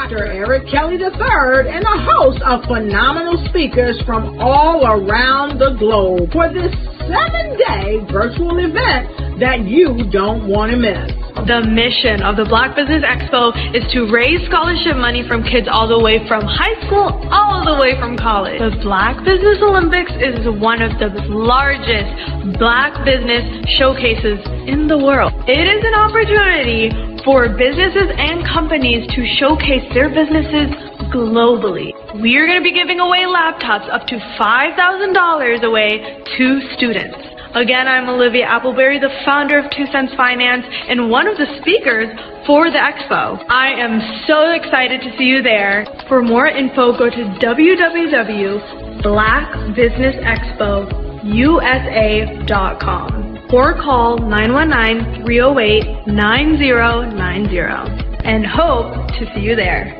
Dr. Eric Kelly III and a host of phenomenal speakers from all around the globe for this 7-day virtual event that you don't want to miss. The mission of the Black Business Expo is to raise scholarship money from kids all the way from high school all the way from college. The Black Business Olympics is one of the largest Black business showcases in the world. It is an opportunity for businesses and companies to showcase their businesses globally. We are going to be giving away laptops up to $5,000 away to students. Again, I'm Olivia Appleberry, the founder of 2 Cents Finance and one of the speakers for the expo. I am so excited to see you there. For more info, go to www.blackbusinessexpousa.com or call 919-308-9090 and hope to see you there.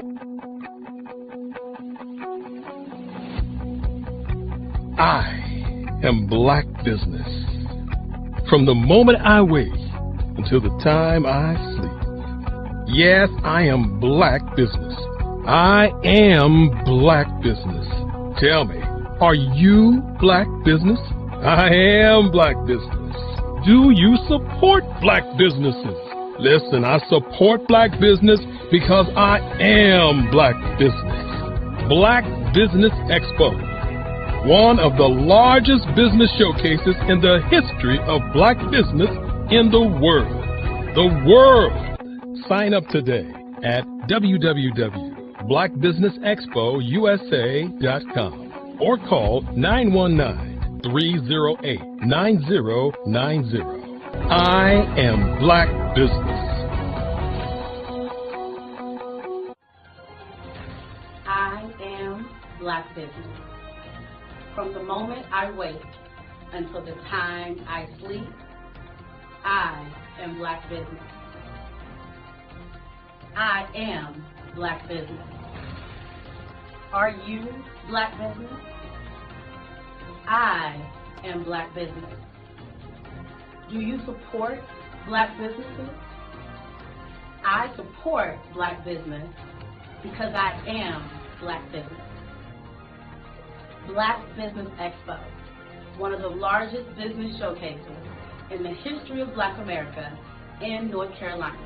I am Black Business. From the moment I wake until the time I sleep. Yes, I am Black Business. I am Black Business. Tell me, are you Black Business? I am Black Business. Do you support Black businesses? Listen, I support Black business because I am Black Business. Black Business Expo, one of the largest business showcases in the history of Black business in the world. The world! Sign up today at www.blackbusinessexpousa.com or call 919-308-9090. I am Black Business. I am Black Business. From the moment I wake until the time I sleep, I am Black Business. I am Black Business. Are you Black Business? I am Black Business. Do you support Black businesses? I support Black business because I am Black Business. Black Business Expo, one of the largest business showcases in the history of Black America in North Carolina.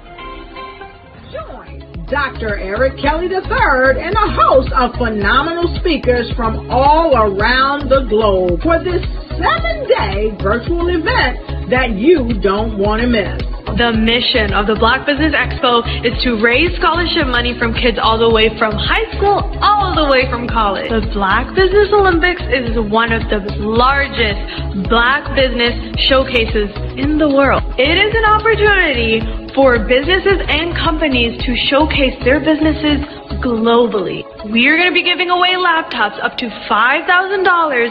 Join Dr. Eric Kelly III and a host of phenomenal speakers from all around the globe for this 7-day virtual event that you don't want to miss. The mission of the Black Business Expo is to raise scholarship money from kids all the way from high school all the way from college. The Black Business Olympics is one of the largest Black business showcases in the world. It is an opportunity for businesses and companies to showcase their businesses globally. We are going to be giving away laptops up to $5,000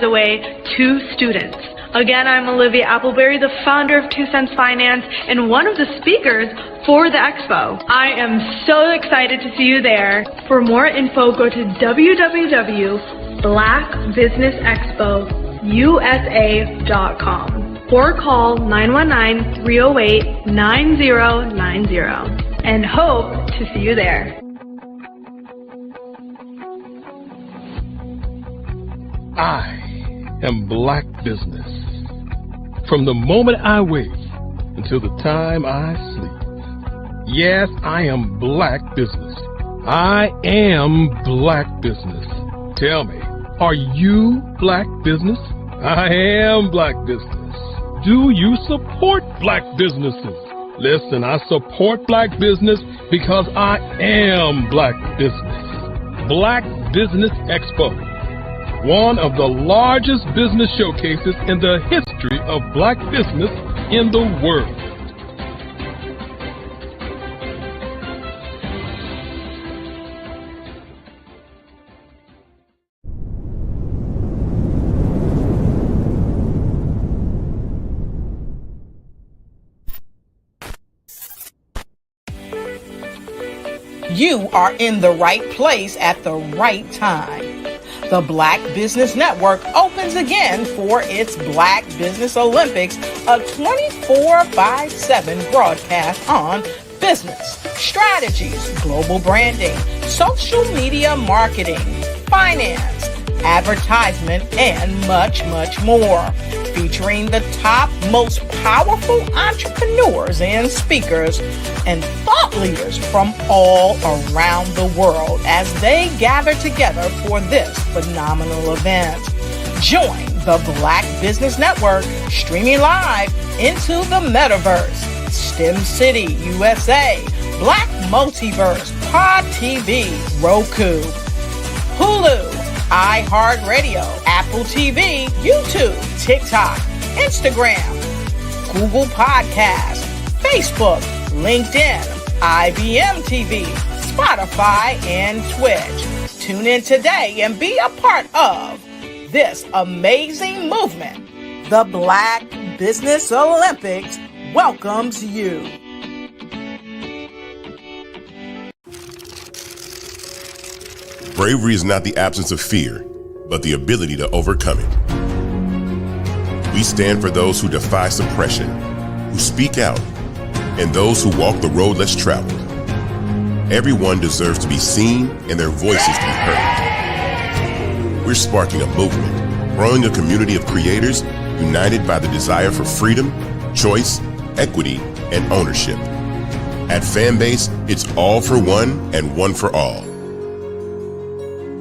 away to students. Again, I'm Olivia Appleberry, the founder of 2 Cents Finance and one of the speakers for the expo. I am so excited to see you there. For more info, go to www.blackbusinessexpousa.com or call 919-308-9090 and hope to see you there. I am Black Business. From the moment I wake until the time I sleep. Yes, I am Black Business. I am Black Business. Tell me, are you Black Business? I am Black Business. Do you support Black businesses? Listen, I support Black business because I am Black Business. Black Business Expo, one of the largest business showcases in the history of Black business in the world. You are in the right place at the right time. The Black Business Network opens again for its Black Business Olympics, a 24/7 broadcast on business, strategies, global branding, social media marketing, finance, advertisement, and much, much more. Featuring the top, most powerful entrepreneurs and speakers and thought leaders from all around the world as they gather together for this phenomenal event. Join the Black Business Network streaming live into the metaverse, STEM City, USA, Black Multiverse, Pod TV, Roku, Hulu, iHeartRadio, Apple TV, YouTube, TikTok, Instagram, Google Podcasts, Facebook, LinkedIn, IBM TV, Spotify, and Twitch. Tune in today and be a part of this amazing movement. The Black Business Olympics welcomes you. Bravery is not the absence of fear, but the ability to overcome it. We stand for those who defy suppression, who speak out, and those who walk the road less traveled. Everyone deserves to be seen and their voices to be heard. We're sparking a movement, growing a community of creators united by the desire for freedom, choice, equity, and ownership. At Fanbase, it's all for one and one for all.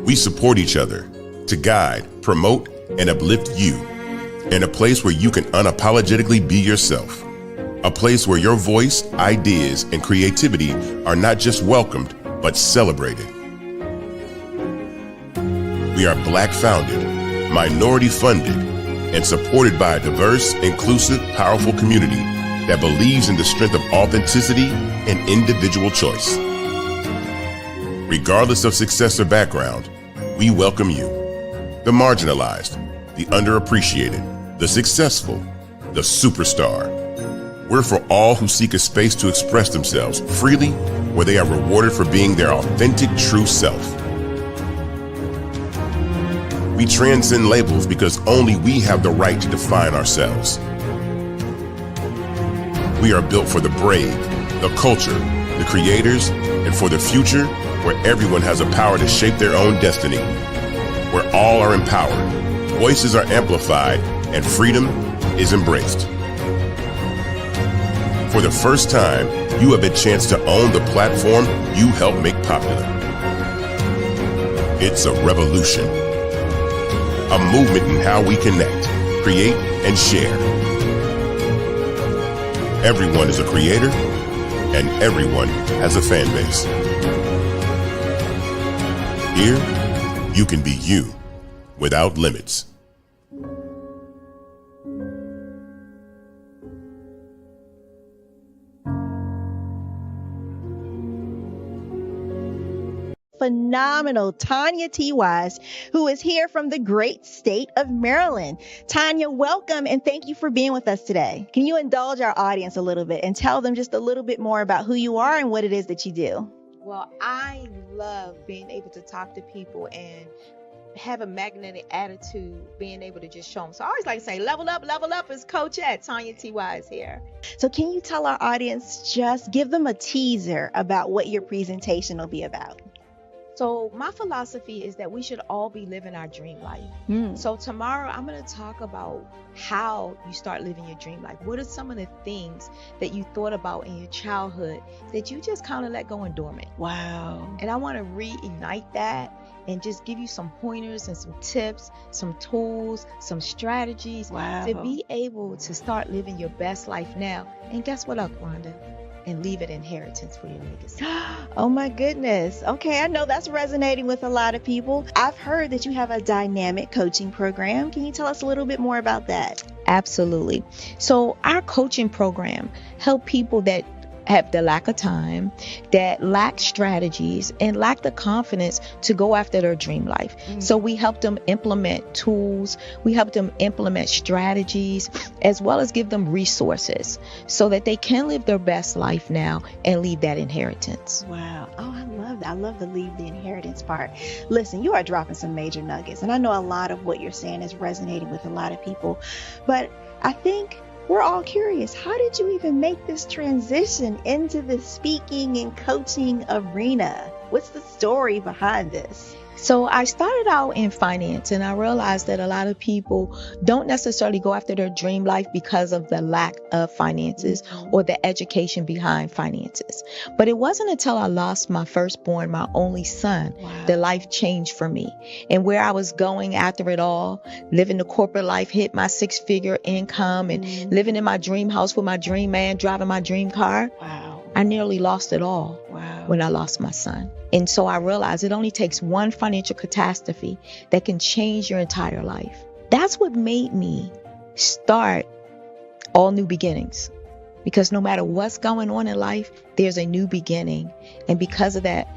We support each other to guide, promote, and uplift you in a place where you can unapologetically be yourself. A place where your voice, ideas, and creativity are not just welcomed, but celebrated. We are Black founded, minority funded, and supported by a diverse, inclusive, powerful community that believes in the strength of authenticity and individual choice. Regardless of success or background, we welcome you, the marginalized, the underappreciated, the successful, the superstar. We're for all who seek a space to express themselves freely, where they are rewarded for being their authentic, true self. We transcend labels because only we have the right to define ourselves. We are built for the brave, the culture, the creators, and for the future where everyone has the power to shape their own destiny, where all are empowered, voices are amplified, and freedom is embraced. For the first time, you have a chance to own the platform you helped make popular. It's a revolution, a movement in how we connect, create, and share. Everyone is a creator, and everyone has a fan base. Here, you can be you without limits. Phenomenal Tanya T. Wise, who is here from the great state of Maryland. Tanya, welcome and thank you for being with us today. Can you indulge our audience a little bit and tell them just a little bit more about who you are and what it is that you do? Well, I love being able to talk to people and have a magnetic attitude, being able to just show them. So I always like to say, level up is Coach at Tanya T. Wise here. So can you tell our audience, just give them a teaser about what your presentation will be about? So my philosophy is that we should all be living our dream life. So tomorrow I'm going to talk about how you start living your dream life. What are some of the things that you thought about in your childhood that you just kind of let go and dormant? Wow. And I want to reignite that and just give you some pointers and some tips, some tools, some strategies to be able to start living your best life now. And guess what, Wanda? And leave an inheritance for your legacy. Oh my goodness. Okay, I know that's resonating with a lot of people. I've heard that you have a dynamic coaching program. Can you tell us a little bit more about that? Absolutely. So our coaching program help people that have the lack of time, that lack strategies, and lack the confidence to go after their dream life. So we help them implement tools, we help them implement strategies, as well as give them resources so that they can live their best life now and leave that inheritance. Wow. Oh, I love that. I love the leave the inheritance part. Listen, you are dropping some major nuggets, and I know a lot of what you're saying is resonating with a lot of people, but I think we're all curious, how did you even make this transition into the speaking and coaching arena? What's the story behind this? So I started out in finance, and I realized that a lot of people don't necessarily go after their dream life because of the lack of finances or the education behind finances. But it wasn't until I lost my firstborn, my only son, that life changed for me. And where I was going after it all, living the corporate life, hit my 6-figure income and living in my dream house with my dream man, driving my dream car. I nearly lost it all when I lost my son. And so I realized it only takes one financial catastrophe that can change your entire life. That's what made me start All New Beginnings. Because no matter what's going on in life, there's a new beginning. And because of that,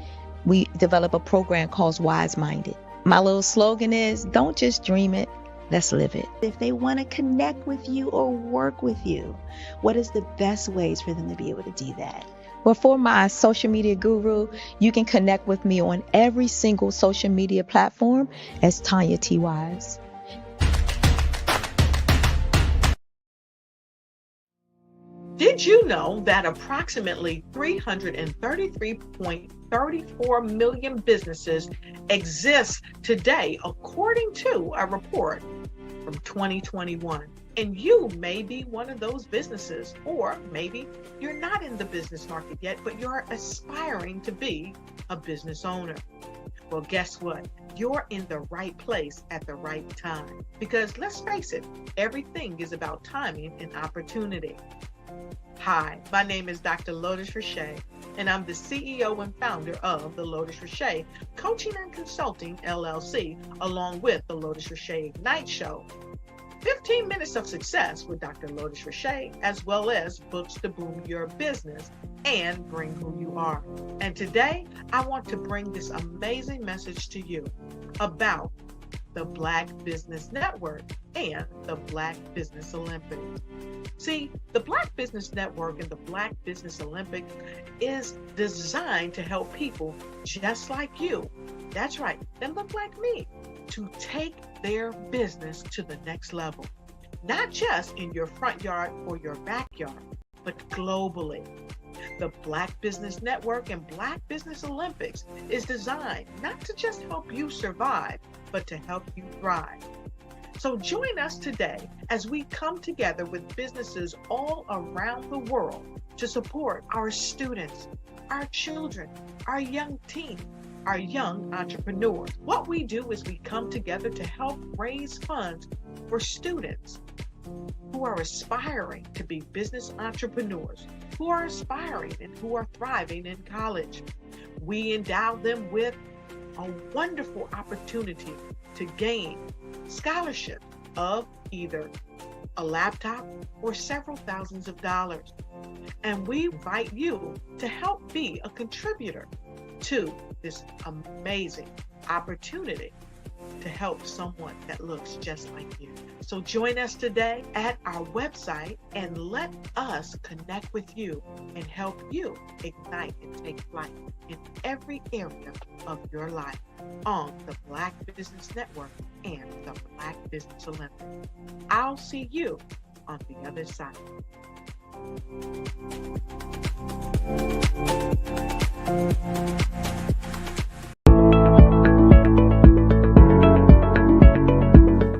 we develop a program called Wise Minded. My little slogan is, don't just dream it, let's live it. If they want to connect with you or work with you, what is the best ways for them to be able to do that? Well, for my social media guru, you can connect with me on every single social media platform as Tanya T. Wise. Did you know that approximately 333.34 million businesses exist today, according to a report from 2021? And you may be one of those businesses, or maybe you're not in the business market yet, but you're aspiring to be a business owner. Well, guess what? You're in the right place at the right time. Because let's face it, everything is about timing and opportunity. Hi, my name is Dr. Lotus Richey, and I'm the CEO and founder of the Lotus Richey Coaching and Consulting LLC, along with the Lotus Richey Ignite Show. 15 minutes of success with Dr. Lotus Richey, as well as books to boom your business and bring who you are. And today, I want to bring this amazing message to you about the Black Business Network and the Black Business Olympics. See, the Black Business Network and the Black Business Olympics is designed to help people just like you, that's right, and look like me, to take their business to the next level. Not just in your front yard or your backyard, but globally. The Black Business Network and Black Business Olympics is designed not to just help you survive, but to help you thrive. So join us today as we come together with businesses all around the world to support our students, our children, our young teens, our young entrepreneurs. What we do is we come together to help raise funds for students who are aspiring to be business entrepreneurs, who are aspiring and who are thriving in college. We endow them with a wonderful opportunity to gain scholarship of either a laptop or several thousands of dollars. And we invite you to help be a contributor to this amazing opportunity to help someone that looks just like you. So join us today at our website and let us connect with you and help you ignite and take flight in every area of your life on the Black Business Network and the Black Business Olympics. I'll see you on the other side.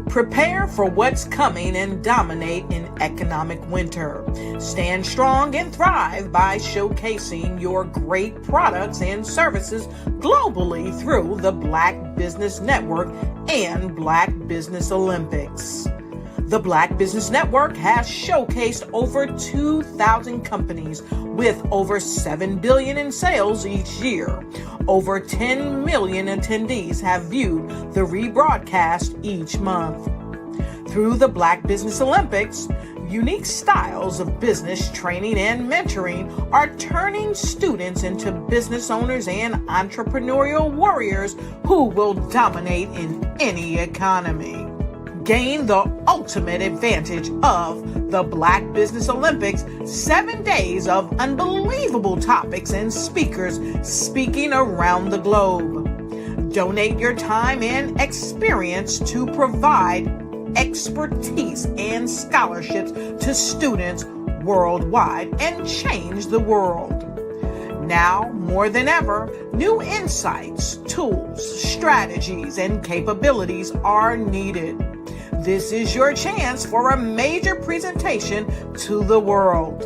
Prepare for what's coming and dominate in economic winter. Stand strong and thrive by showcasing your great products and services globally through the Black Business Network and Black Business Olympics. The Black Business Network has showcased over 2,000 companies with over $7 billion in sales each year. Over 10 million attendees have viewed the rebroadcast each month. Through the Black Business Olympics, unique styles of business training and mentoring are turning students into business owners and entrepreneurial warriors who will dominate in any economy. Gain the ultimate advantage of the Black Business Olympics, 7 days of unbelievable topics and speakers speaking around the globe. Donate your time and experience to provide expertise and scholarships to students worldwide and change the world. Now, more than ever, new insights, tools, strategies, and capabilities are needed. This is your chance for a major presentation to the world.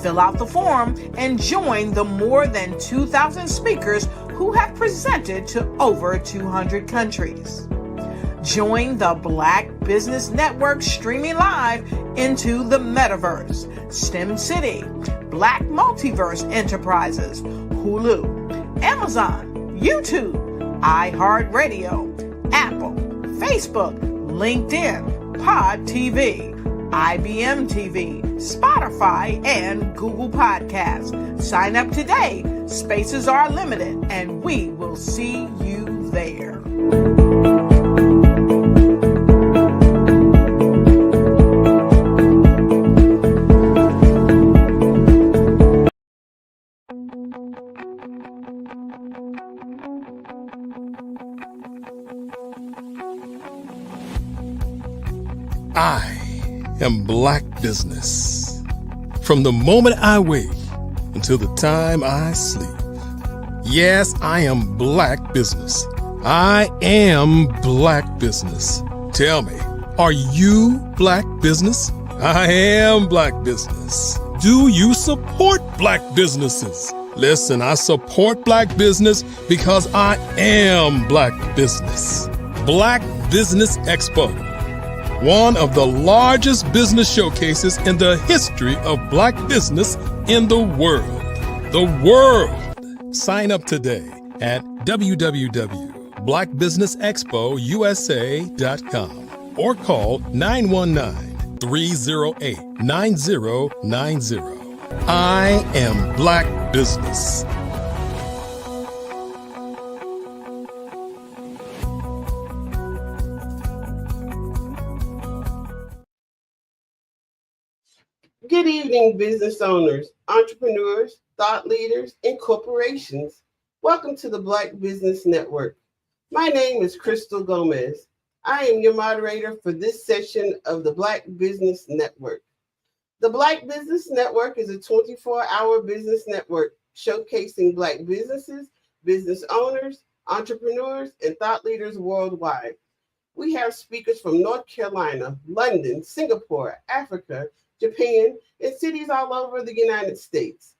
Fill out the form and join the more than 2,000 speakers who have presented to over 200 countries. Join the Black Business Network streaming live into the Metaverse, STEM City, Black Multiverse Enterprises, Hulu, Amazon, YouTube, iHeartRadio, Apple, Facebook, LinkedIn, Pod TV, IBM TV, Spotify, and Google Podcasts. Sign up today. Spaces are limited, and we will see you there. I am Black Business. From the moment I wake until the time I sleep. Yes, I am Black Business. I am Black Business. Tell me, are you Black Business? I am Black Business. Do you support Black businesses? Listen, I support Black business because I am Black Business. Black Business Expo, one of the largest business showcases in the history of Black business in the world. The world! Sign up today at www.blackbusinessexpousa.com or call 919-308-9090. I am Black Business. Good evening, business owners, entrepreneurs, thought leaders, and corporations. Welcome to the Black Business Network. My name is Crystal Gomez. I am your moderator for this session of the Black Business Network. The Black Business Network is a 24-hour business network showcasing Black businesses, business owners, entrepreneurs, and thought leaders worldwide. We have speakers from North Carolina, London, Singapore, Africa, Japan, and cities all over the United States.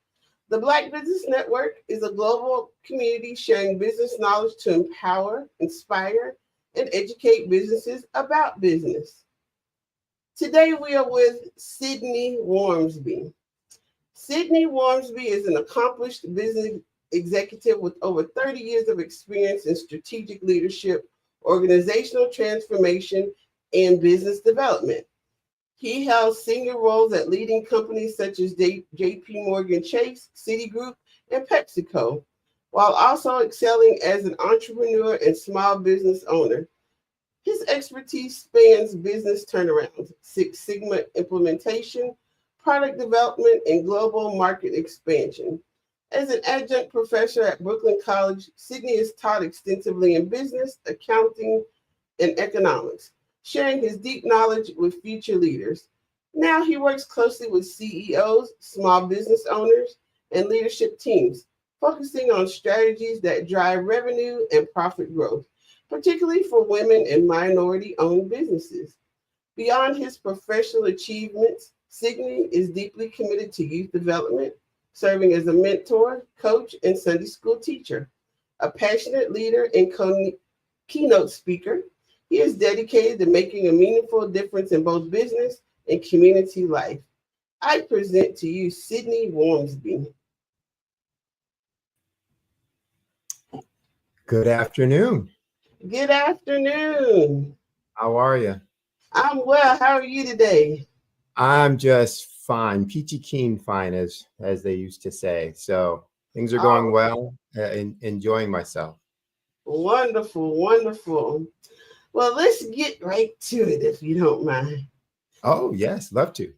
The Black Business Network is a global community sharing business knowledge to empower, inspire, and educate businesses about business. Today we are with Sydney Wormsby. Sydney Wormsby is an accomplished business executive with over 30 years of experience in strategic leadership, organizational transformation, and business development. He held senior roles at leading companies such as JP Morgan Chase, Citigroup, and PepsiCo, while also excelling as an entrepreneur and small business owner. His expertise spans business turnarounds, Six Sigma implementation, product development, and global market expansion. As an adjunct professor at Brooklyn College, Sydney is taught extensively in business, accounting, and economics, sharing his deep knowledge with future leaders. Now he works closely with CEOs, small business owners, and leadership teams, focusing on strategies that drive revenue and profit growth, particularly for women and minority-owned businesses. Beyond his professional achievements, Sydney is deeply committed to youth development, serving as a mentor, coach, and Sunday school teacher. A passionate leader and keynote speaker, he is dedicated to making a meaningful difference in both business and community life. I present to you Sydney Wormsby. Good afternoon. Good afternoon. How are you? I'm well. How are you today? I'm just fine, peachy keen fine, as they used to say. So things are going well, enjoying myself. Wonderful, wonderful. Well, let's get right to it, if you don't mind. Oh, yes, love to.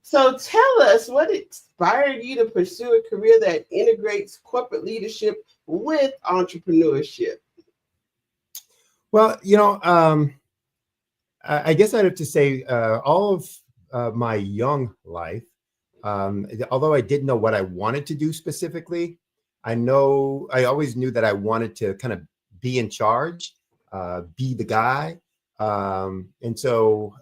So tell us, what inspired you to pursue a career that integrates corporate leadership with entrepreneurship? Well, I guess I'd have to say all of my young life, although I didn't know what I wanted to do specifically, I always knew that I wanted to kind of be in charge, be the guy. And so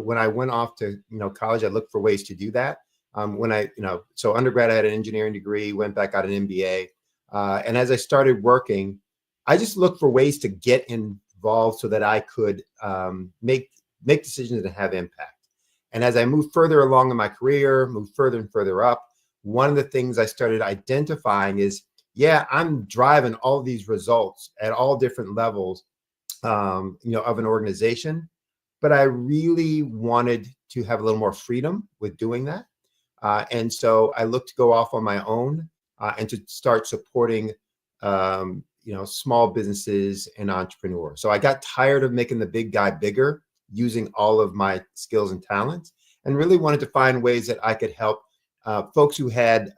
when I went off to college, I looked for ways to do that. So undergrad, I had an engineering degree, went back, got an MBA. And as I started working, I just looked for ways to get involved so that I could make decisions and have impact. And as I moved further along in my career, moved further and further up, one of the things I started identifying is, yeah, I'm driving all these results at all different levels, of an organization, but I really wanted to have a little more freedom with doing that. And so I looked to go off on my own and to start supporting, small businesses and entrepreneurs. So I got tired of making the big guy bigger, using all of my skills and talents, and really wanted to find ways that I could help folks who had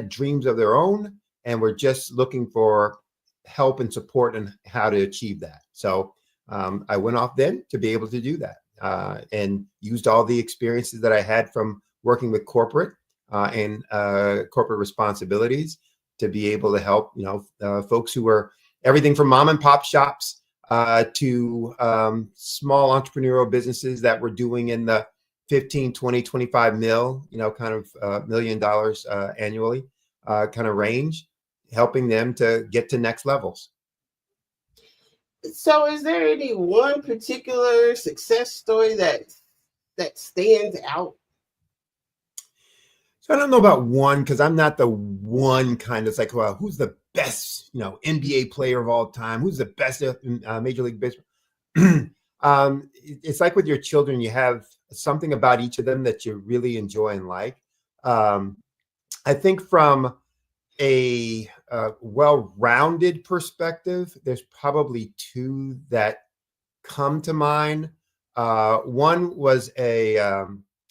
dreams of their own and were just looking for help and support and how to achieve that. So I went off then to be able to do that, and used all the experiences that I had from working with corporate and corporate responsibilities to be able to help folks who were everything from mom and pop shops to small entrepreneurial businesses that were doing in the 15, 20, 25 mil, kind of $1 million annually kind of range, helping them to get to next levels. So is there any one particular success story that stands out? So I don't know about one, because I'm not the one kind of like, well, who's the best, NBA player of all time? Who's the best Major League Baseball? It's like with your children, you have something about each of them that you really enjoy and like. I think from a well-rounded perspective, there's probably two that come to mind. One was a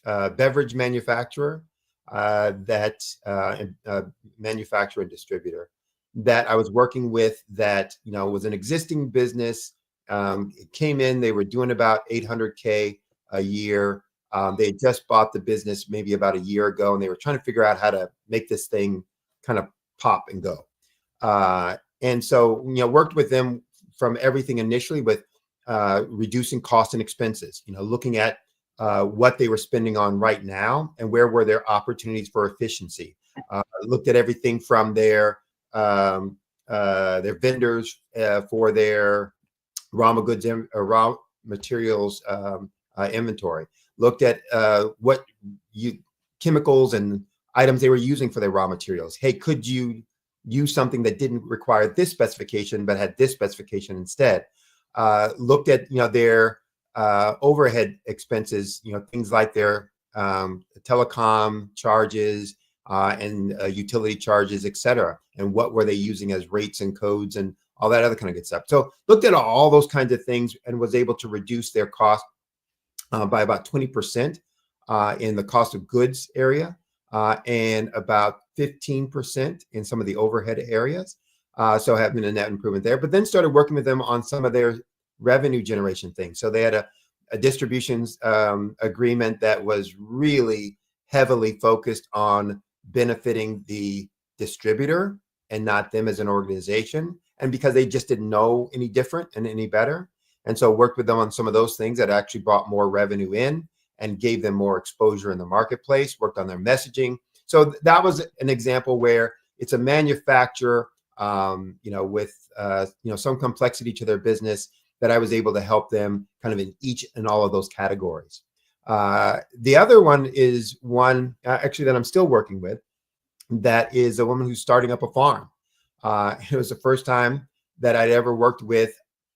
beverage manufacturer that manufacturer and distributor that I was working with that was an existing business. It came in, they were doing about $800K a year. They had just bought the business maybe about a year ago, and they were trying to figure out how to make this thing kind of pop and go. And so, worked with them from everything initially with reducing costs and expenses, looking at what they were spending on right now and where were their opportunities for efficiency. Looked at everything from their vendors for their raw materials inventory. Looked at what chemicals and items they were using for their raw materials. Hey, could you use something that didn't require this specification but had this specification instead? Looked at their overhead expenses, things like their telecom charges and utility charges, et cetera, and what were they using as rates and codes and all that other kind of good stuff. So looked at all those kinds of things and was able to reduce their cost by about 20% in the cost of goods area and about 15% in some of the overhead areas. So having a net improvement there, but then started working with them on some of their revenue generation things. So they had a distributions agreement that was really heavily focused on benefiting the distributor and not them as an organization. And because they just didn't know any different and any better. And so worked with them on some of those things that actually brought more revenue in and gave them more exposure in the marketplace, worked on their messaging. So that was an example where it's a manufacturer, with some complexity to their business that I was able to help them kind of in each and all of those categories. The other one is one actually that I'm still working with. That is a woman who's starting up a farm. It was the first time that I'd ever worked with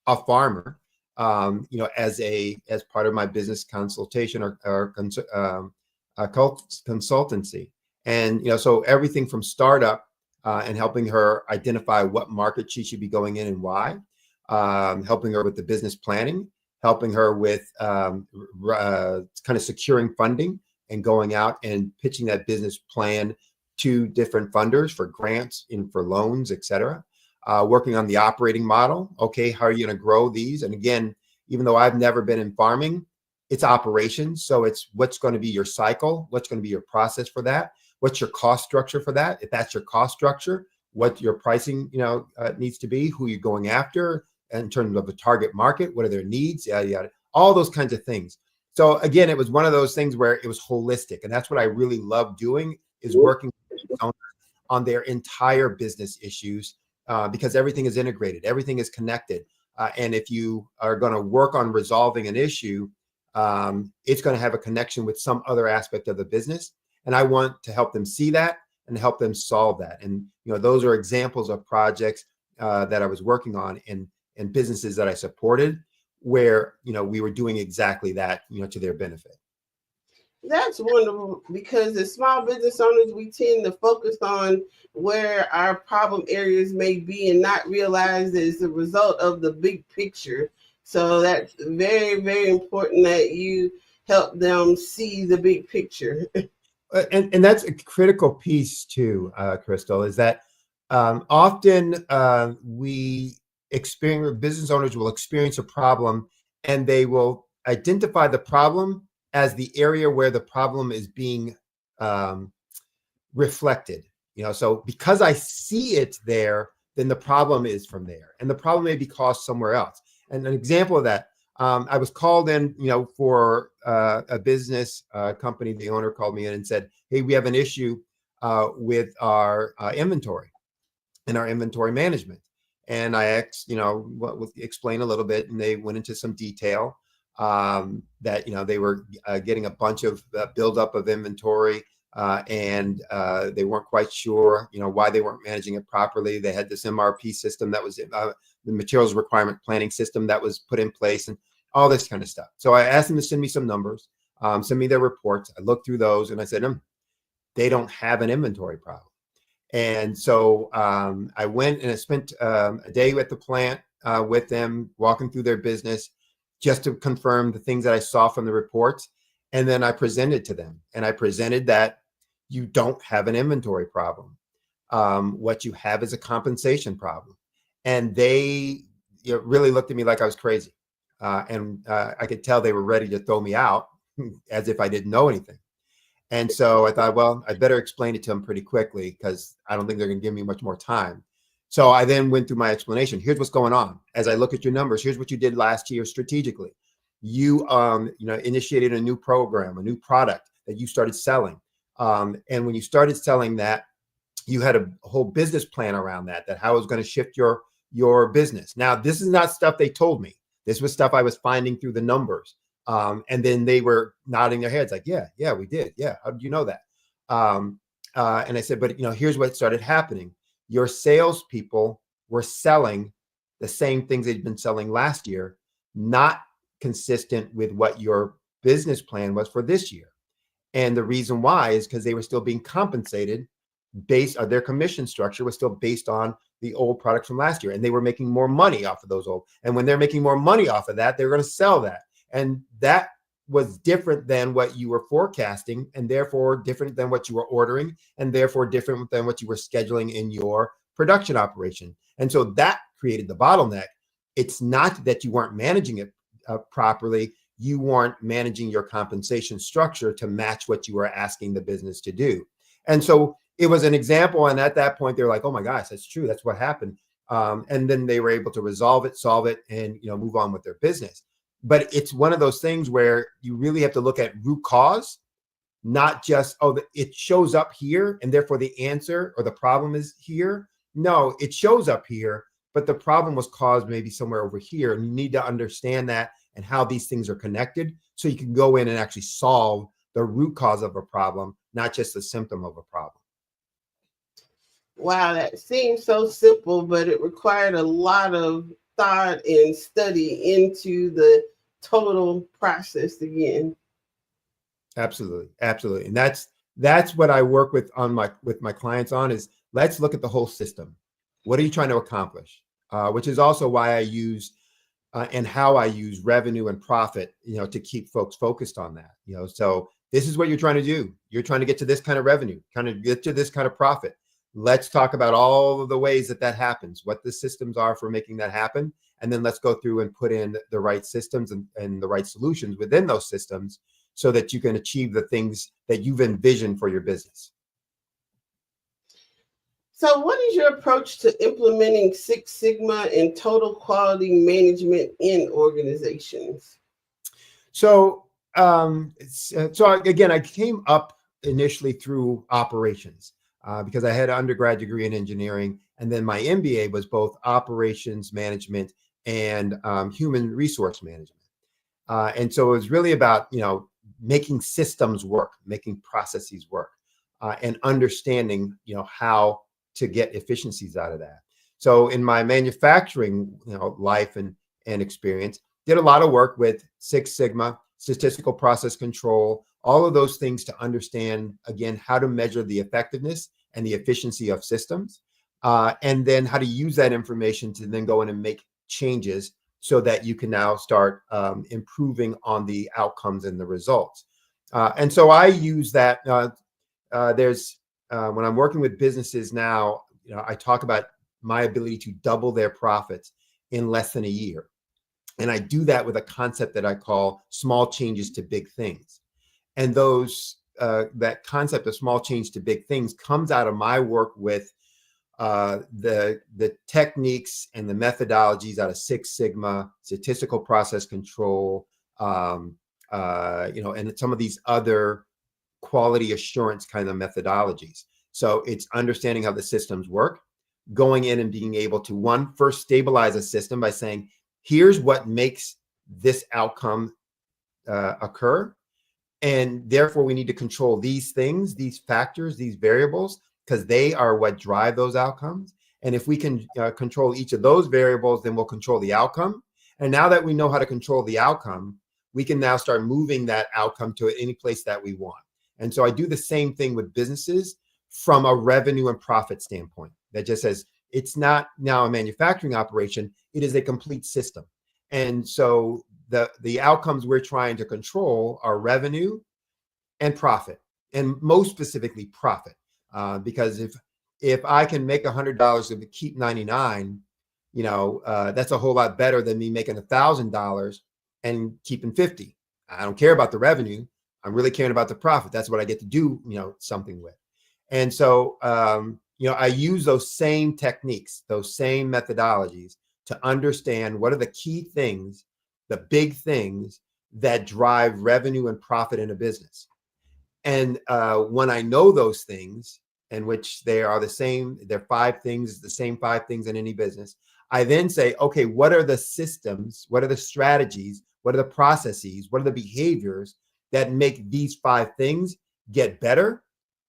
a farmer, as part of my business consultation or consultancy. And, so everything from startup and helping her identify what market she should be going in and why, helping her with the business planning, helping her with kind of securing funding and going out and pitching that business plan to different funders for grants and for loans, et cetera. Working on the operating model. Okay, how are you going to grow these? And again, even though I've never been in farming, it's operations. So it's what's going to be your cycle, what's going to be your process for that, what's your cost structure for that. If that's your cost structure, what your pricing, needs to be, who you're going after in terms of the target market, what are their needs, yada, yada, all those kinds of things. So again, it was one of those things where it was holistic. And that's what I really love doing, is working on their entire business issues, because everything is integrated, everything is connected. And if you are going to work on resolving an issue, it's going to have a connection with some other aspect of the business. And I want to help them see that and help them solve that. And, those are examples of projects that I was working on and businesses that I supported where, we were doing exactly that, to their benefit. That's wonderful, because as small business owners, we tend to focus on where our problem areas may be and not realize that it's a result of the big picture. So that's very, very important that you help them see the big picture. And that's a critical piece too, Crystal, is that often business owners will experience a problem and they will identify the problem as the area where the problem is being reflected. So because I see it there, then the problem is from there, and the problem may be caused somewhere else. And an example of that, I was called in, for a business company. The owner called me in and said, "Hey, we have an issue with our inventory and our inventory management." And I asked, explain a little bit, and they went into some detail that they were getting a bunch of buildup of inventory, and they weren't quite sure, why they weren't managing it properly. They had this MRP system that was the materials requirement planning system that was put in place, and all this kind of stuff. So I asked them to send me some numbers, send me their reports. I looked through those and I said, they don't have an inventory problem. And so I went and I spent a day at the plant with them, walking through their business, just to confirm the things that I saw from the reports. And then I presented to them, and I presented that you don't have an inventory problem. What you have is a compensation problem. And they really looked at me like I was crazy. And I could tell they were ready to throw me out as if I didn't know anything. And so I thought, well, I better explain it to them pretty quickly, because I don't think they're going to give me much more time. So I then went through my explanation. Here's what's going on. As I look at your numbers, here's what you did last year strategically. You, initiated a new program, a new product that you started selling. And when you started selling that, you had a whole business plan around that how it was going to shift your business. Now, this is not stuff they told me. This was stuff I was finding through the numbers. And then they were nodding their heads like, yeah, we did. Yeah. How did you know that? And I said, but here's what started happening. Your salespeople were selling the same things they'd been selling last year, not consistent with what your business plan was for this year. And the reason why is because they were still being compensated based on their commission structure was still based on the old products from last year. And they were making more money off of those old. And when they're making more money off of that, they're going to sell that. And that was different than what you were forecasting, and therefore different than what you were ordering, and therefore different than what you were scheduling in your production operation. And so that created the bottleneck. It's not that you weren't managing it properly. You weren't managing your compensation structure to match what you were asking the business to do. And so it was an example. And at that point, they're like, oh my gosh, that's true. That's what happened. And then they were able to resolve it, solve it, and move on with their business. But it's one of those things where you really have to look at root cause, not just, it shows up here and therefore the answer or the problem is here. No, it shows up here, but the problem was caused maybe somewhere over here. And you need to understand that and how these things are connected so you can go in and actually solve the root cause of a problem, not just the symptom of a problem. Wow, that seems so simple, but it required a lot of thought and study into the total process again. Absolutely. And that's what I work with my clients on, is let's look at the whole system. What are you trying to accomplish? Which is also why I use and how I use revenue and profit, to keep folks focused on that. So this is what you're trying to do. You're trying to get to this kind of revenue, kind of get to this kind of profit. Let's talk about all of the ways that happens, what the systems are for making that happen. And then let's go through and put in the right systems and the right solutions within those systems so that you can achieve the things that you've envisioned for your business. So what is your approach to implementing Six Sigma and total quality management in organizations? So, again, I came up initially through operations because I had an undergrad degree in engineering, and then my MBA was both operations management and human resource management. And so it was really about, making systems work, making processes work, and understanding, how to get efficiencies out of that. So in my manufacturing, life and experience, did a lot of work with Six Sigma, statistical process control, all of those things to understand, again, how to measure the effectiveness and the efficiency of systems, and then how to use that information to then go in and make changes so that you can now start improving on the outcomes and the results. And so I use that. When I'm working with businesses now, I talk about my ability to double their profits in less than a year. And I do that with a concept that I call small changes to big things. And that concept of small change to big things comes out of my work with the techniques and the methodologies out of Six Sigma, statistical process control, and some of these other quality assurance kind of methodologies. So it's understanding how the systems work, going in and being able to first stabilize a system by saying, here's what makes this outcome occur. And therefore we need to control these things, these factors, these variables, because they are what drive those outcomes. And if we can control each of those variables, then we'll control the outcome. And now that we know how to control the outcome, we can now start moving that outcome to any place that we want. And so I do the same thing with businesses from a revenue and profit standpoint. That just says it's not now a manufacturing operation, it is a complete system. And so the outcomes we're trying to control are revenue and profit, and most specifically profit. Because if I can make $100 and keep 99, that's a whole lot better than me making $1,000 and keeping 50. I don't care about the revenue. I'm really caring about the profit. That's what I get to do, something with. And so, I use those same techniques, those same methodologies to understand what are the key things, the big things that drive revenue and profit in a business. And when I know those things, in which they are the same, they're 5 things, the same 5 things in any business, I then say, okay, what are the systems? What are the strategies? What are the processes? What are the behaviors that make these 5 things get better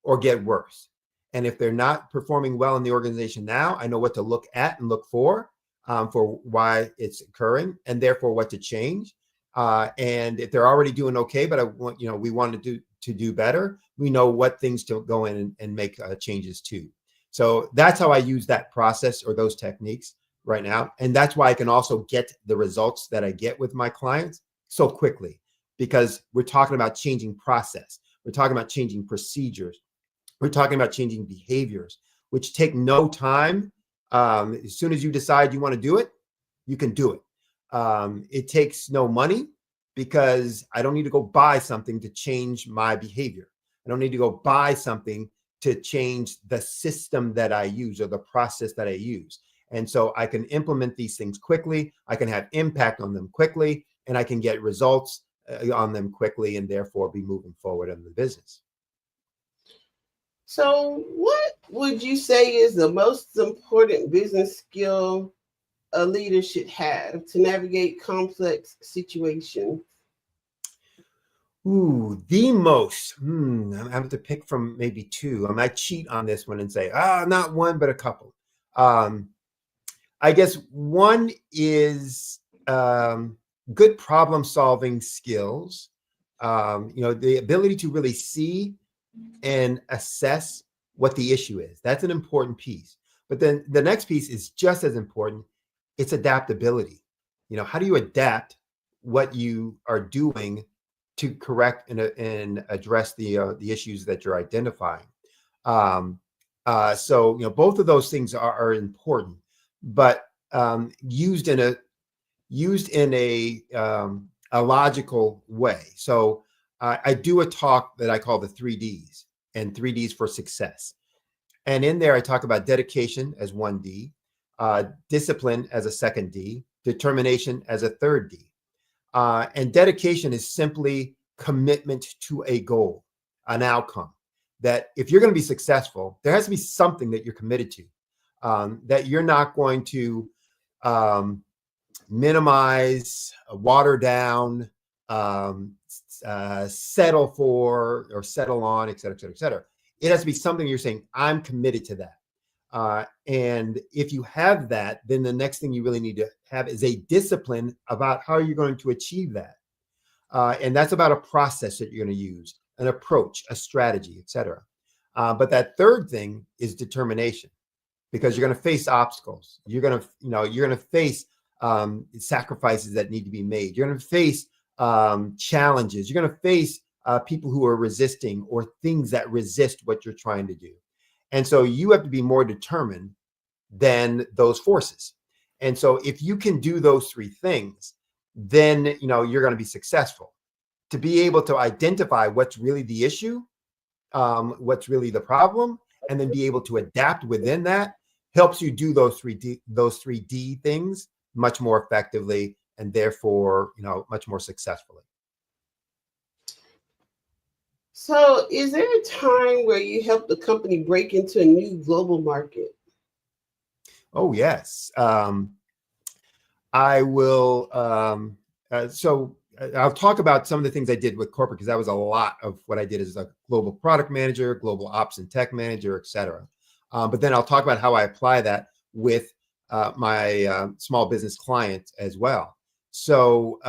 or get worse? And if they're not performing well in the organization now, I know what to look at and look for why it's occurring, and therefore what to change. And if they're already doing okay, but we want to do better, we know what things to go in and make changes to. So that's how I use that process or those techniques right now. And that's why I can also get the results that I get with my clients so quickly, because we're talking about changing process. We're talking about changing procedures. We're talking about changing behaviors, which take no time. As soon as you decide you want to do it, you can do it. It takes no money because I don't need to go buy something to change my behavior. I don't need to go buy something to change the system that I use or the process that I use. And so I can implement these things quickly. I can have impact on them quickly, and I can get results on them quickly, and therefore be moving forward in the business. So what would you say is the most important business skill a leader should have to navigate complex situations? Ooh, the most. I have to pick from maybe 2. I might cheat on this one and say, not one, but a couple. I guess one is good problem-solving skills. The ability to really see and assess what the issue is. That's an important piece. But then the next piece is just as important. It's adaptability. How do you adapt what you are doing to correct and address the issues that you're identifying? So both of those things are important, but used in used in a logical way. So I do a talk that I call the 3Ds, and 3Ds for success. And in there, I talk about dedication as one D, discipline as a second D, determination as a third D. And dedication is simply commitment to a goal, an outcome. That if you're going to be successful, there has to be something that you're committed to, that you're not going to minimize, water down, settle for, or settle on, et cetera, et cetera, et cetera. It has to be something you're saying, I'm committed to that. And if you have that, then the next thing you really need to have is a discipline about how you're going to achieve that. And that's about a process that you're going to use, an approach, a strategy, et cetera. But that third thing is determination, because you're going to face obstacles. You're going to face sacrifices that need to be made. You're going to face challenges. You're going to face people who are resisting, or things that resist what you're trying to do. And so you have to be more determined than those forces. And so if you can do those three things, then you're going to be successful. To be able to identify what's really the issue, what's really the problem, and then be able to adapt within that helps you do those 3D things much more effectively, and therefore much more successfully. So is there a time where you help the company break into a new global market? Oh, yes. I will. So I'll talk about some of the things I did with corporate, because that was a lot of what I did as a global product manager, global ops and tech manager, et cetera. But then I'll talk about how I apply that with my small business clients as well. So,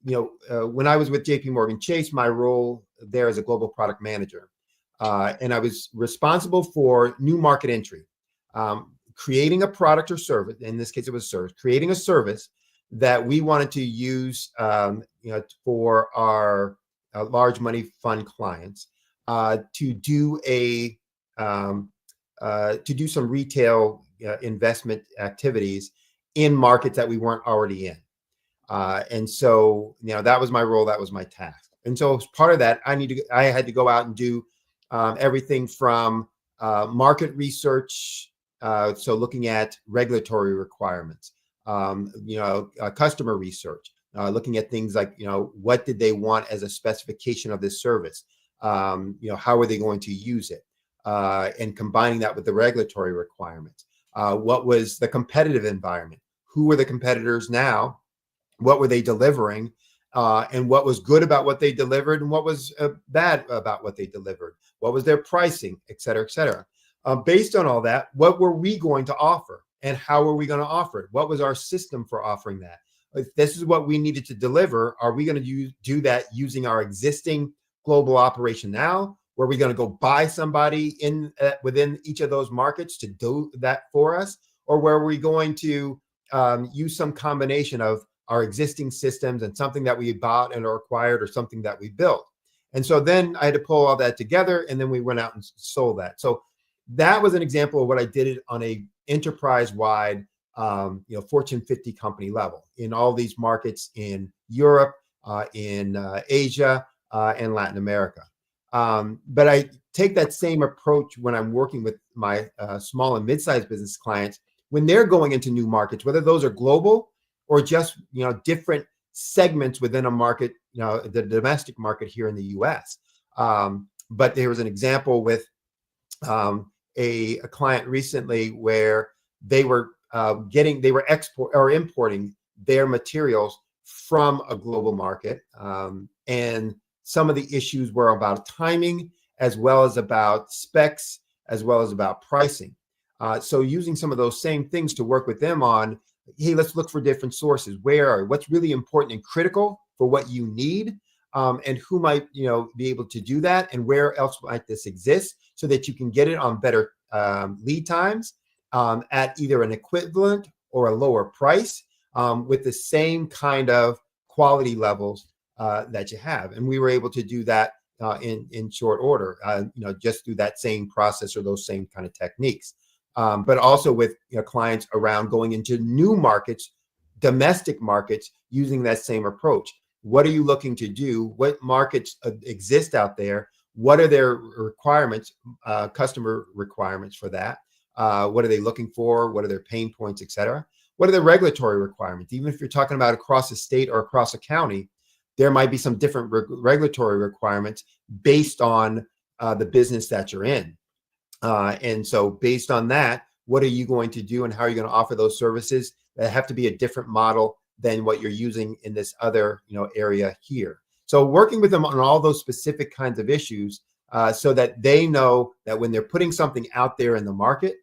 when I was with JP Morgan Chase, my role there as a global product manager, and I was responsible for new market entry, creating a product or service. In this case, it was service, creating a service that we wanted to use, for our large money fund clients, to do some retail investment activities in markets that we weren't already in. And so, that was my role. That was my task. And so as part of that, I had to go out and do everything from market research. So looking at regulatory requirements, customer research, looking at things like, what did they want as a specification of this service? How are they going to use it? And combining that with the regulatory requirements. What was the competitive environment? Who were the competitors now? What were they delivering? And what was good about what they delivered, and what was bad about what they delivered? What was their pricing, et cetera, et cetera. Based on all that, what were we going to offer, and how were we going to offer it? What was our system for offering that? If this is what we needed to deliver, are we going to do that using our existing global operation now? Were we going to go buy somebody within each of those markets to do that for us? Or were we going to use some combination of our existing systems and something that we bought and acquired, or something that we built? And so then I had to pull all that together, and then we went out and sold that. So that was an example of what I did on a enterprise-wide, Fortune 50 company level in all these markets in Europe, in Asia, and Latin America. But I take that same approach when I'm working with my small and mid-sized business clients when they're going into new markets, whether those are global or just different segments within a market, the domestic market here in the U.S. But there was an example with a client recently where they were importing their materials from a global market, and some of the issues were about timing, as well as about specs, as well as about pricing. So using some of those same things to work with them on, hey, let's look for different sources. What's really important and critical for what you need, and who might be able to do that, and where else might this exist, so that you can get it on better lead times, at either an equivalent or a lower price, with the same kind of quality levels that you have. And we were able to do that in short order, just through that same process or those same kind of techniques. But also with clients around going into new markets domestic markets using that same approach. What are you looking to do? What markets exist out there? What are their requirements, customer requirements for that? What are they looking for? What are their pain points, et cetera? What are the regulatory requirements? Even if you're talking about across a state or across a county, there might be some different regulatory requirements based on the business that you're in. And so based on that, what are you going to do and how are you going to offer those services that have to be a different model than what you're using in this other area here. So working with them on all those specific kinds of issues so that they know that when they're putting something out there in the market,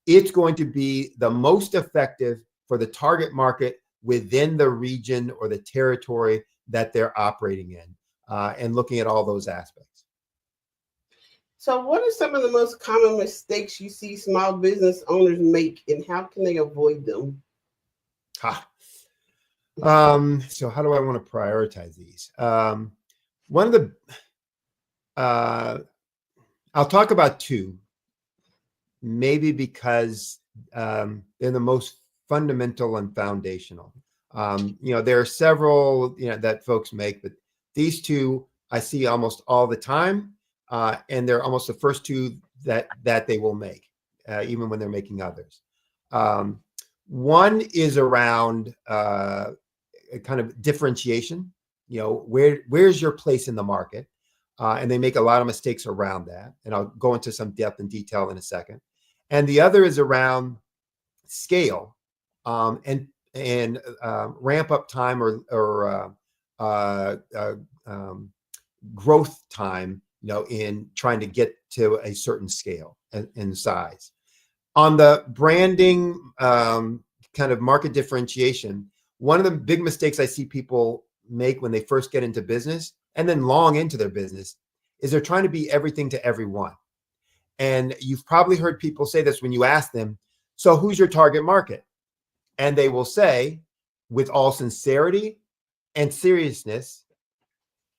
it's going to be the most effective for the target market within the region or the territory that they're operating in, and looking at all those aspects. So what are some of the most common mistakes you see small business owners make, and how can they avoid them? So how do I want to prioritize these? One of the, I'll talk about two, maybe because they're the most fundamental and foundational. There are several, that folks make, but these two I see almost all the time. And they're almost the first two that they will make, even when they're making others. One is around kind of differentiation. Where's your place in the market? And they make a lot of mistakes around that. And I'll go into some depth and detail in a second. And the other is around scale and ramp up time or growth time, in trying to get to a certain scale and size. On the branding kind of market differentiation, one of the big mistakes I see people make when they first get into business and then long into their business is they're trying to be everything to everyone. And you've probably heard people say this when you ask them, so who's your target market? And they will say, with all sincerity and seriousness,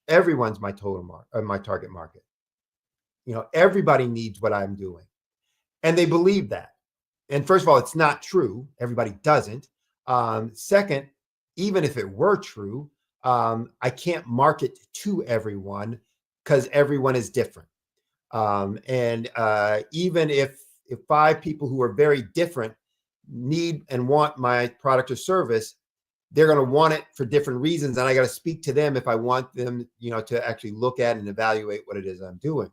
everyone's my my target market. Everybody needs what I'm doing. And they believe that. And first of all, it's not true. Everybody doesn't. Second, even if it were true, I can't market to everyone because everyone is different. And even if 5 people who are very different need and want my product or service, they're going to want it for different reasons. And I got to speak to them if I want them, to actually look at and evaluate what it is I'm doing.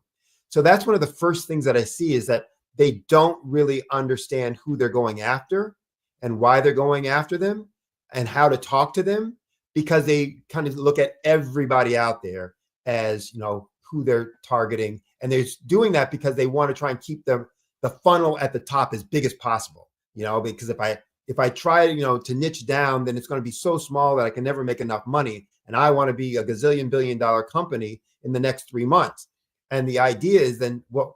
So that's one of the first things that I see is that they don't really understand who they're going after and why they're going after them and how to talk to them, because they kind of look at everybody out there as, who they're targeting. And they're doing that because they want to try and keep the funnel at the top as big as possible, because if I try, to niche down, then it's going to be so small that I can never make enough money. And I want to be a gazillion billion-dollar company in the next 3 months. And the idea is then, how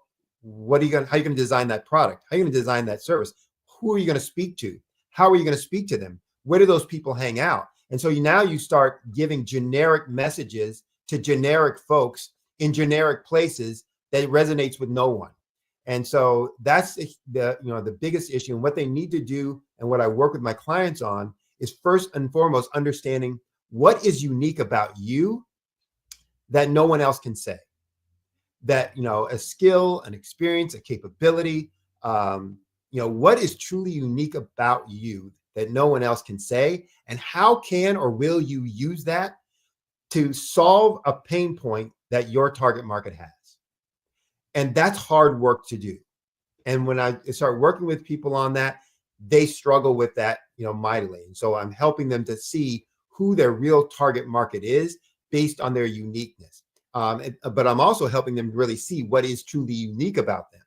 are you going to design that product? How are you going to design that service? Who are you going to speak to? How are you going to speak to them? Where do those people hang out? And so now you start giving generic messages to generic folks in generic places that resonates with no one. And so that's the biggest issue. And what they need to do, and what I work with my clients on, is first and foremost understanding what is unique about you that no one else can say. That, a skill, an experience, a capability, what is truly unique about you that no one else can say, and how can or will you use that to solve a pain point that your target market has. And that's hard work to do. And when I start working with people on that, they struggle with that, mightily. And so I'm helping them to see who their real target market is based on their uniqueness. But I'm also helping them really see what is truly unique about them.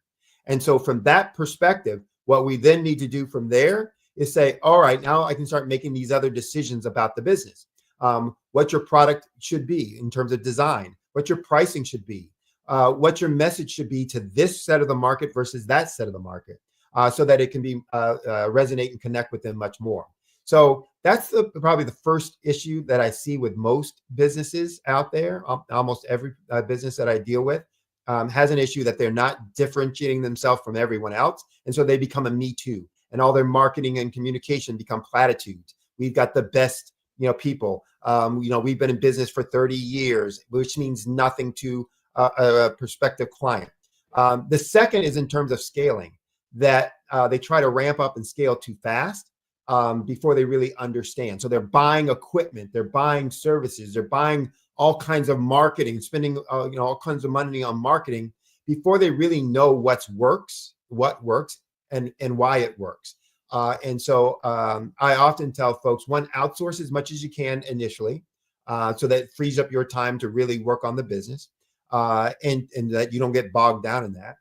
And so from that perspective, what we then need to do from there is say, all right, now I can start making these other decisions about the business. What your product should be in terms of design, what your pricing should be, what your message should be to this set of the market versus that set of the market, so that it can be resonate and connect with them much more. So that's probably the first issue that I see with most businesses out there. Almost every business that I deal with has an issue that they're not differentiating themselves from everyone else. And so they become a me too. And all their marketing and communication become platitudes. We've got the best, people. We've been in business for 30 years, which means nothing to a prospective client. The second is in terms of scaling, that they try to ramp up and scale too fast before they really understand. So they're buying equipment, they're buying services, they're buying all kinds of marketing, spending all kinds of money on marketing before they really know what works, and why it works. And so I often tell folks, one, outsource as much as you can initially, so that it frees up your time to really work on the business, and that you don't get bogged down in that.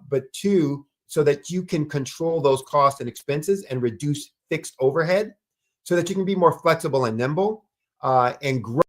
But two, so that you can control those costs and expenses and reduce fixed overhead, so that you can be more flexible and nimble and grow.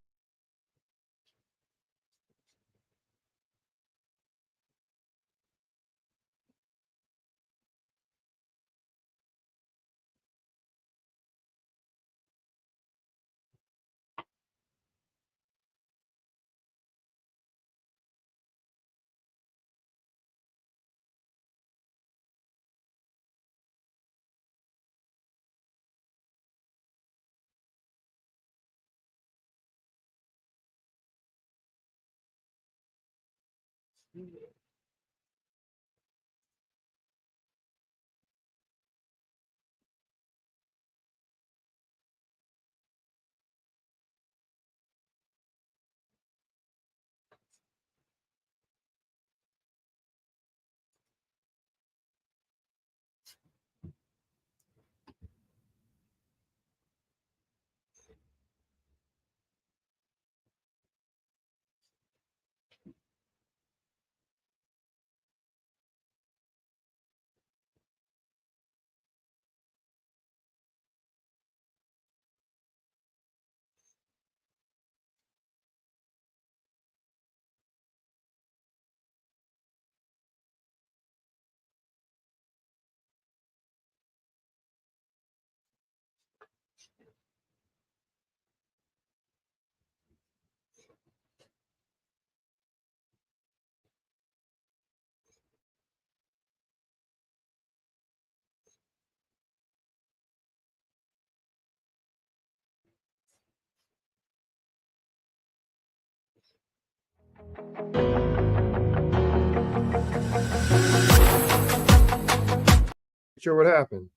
Sure, what happened?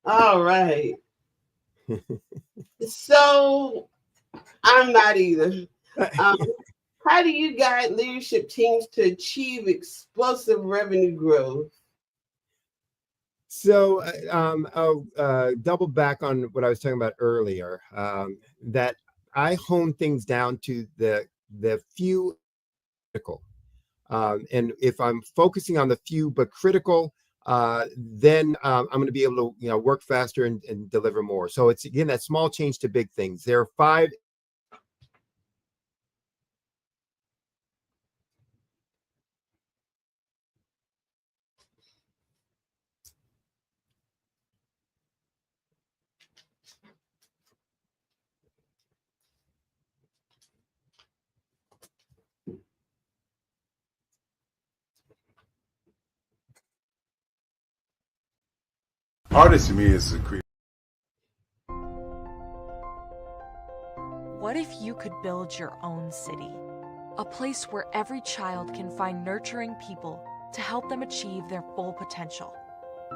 All right. So I'm not either. How do you guide leadership teams to achieve explosive revenue growth? So I'll double back on what I was talking about earlier, that I hone things down to the few critical. And if I'm focusing on the few but critical, then I'm going to be able to work faster and deliver more. So it's, again, that small change to big things. There are 5 Artist to me is a creator. What if you could build your own city? A place where every child can find nurturing people to help them achieve their full potential.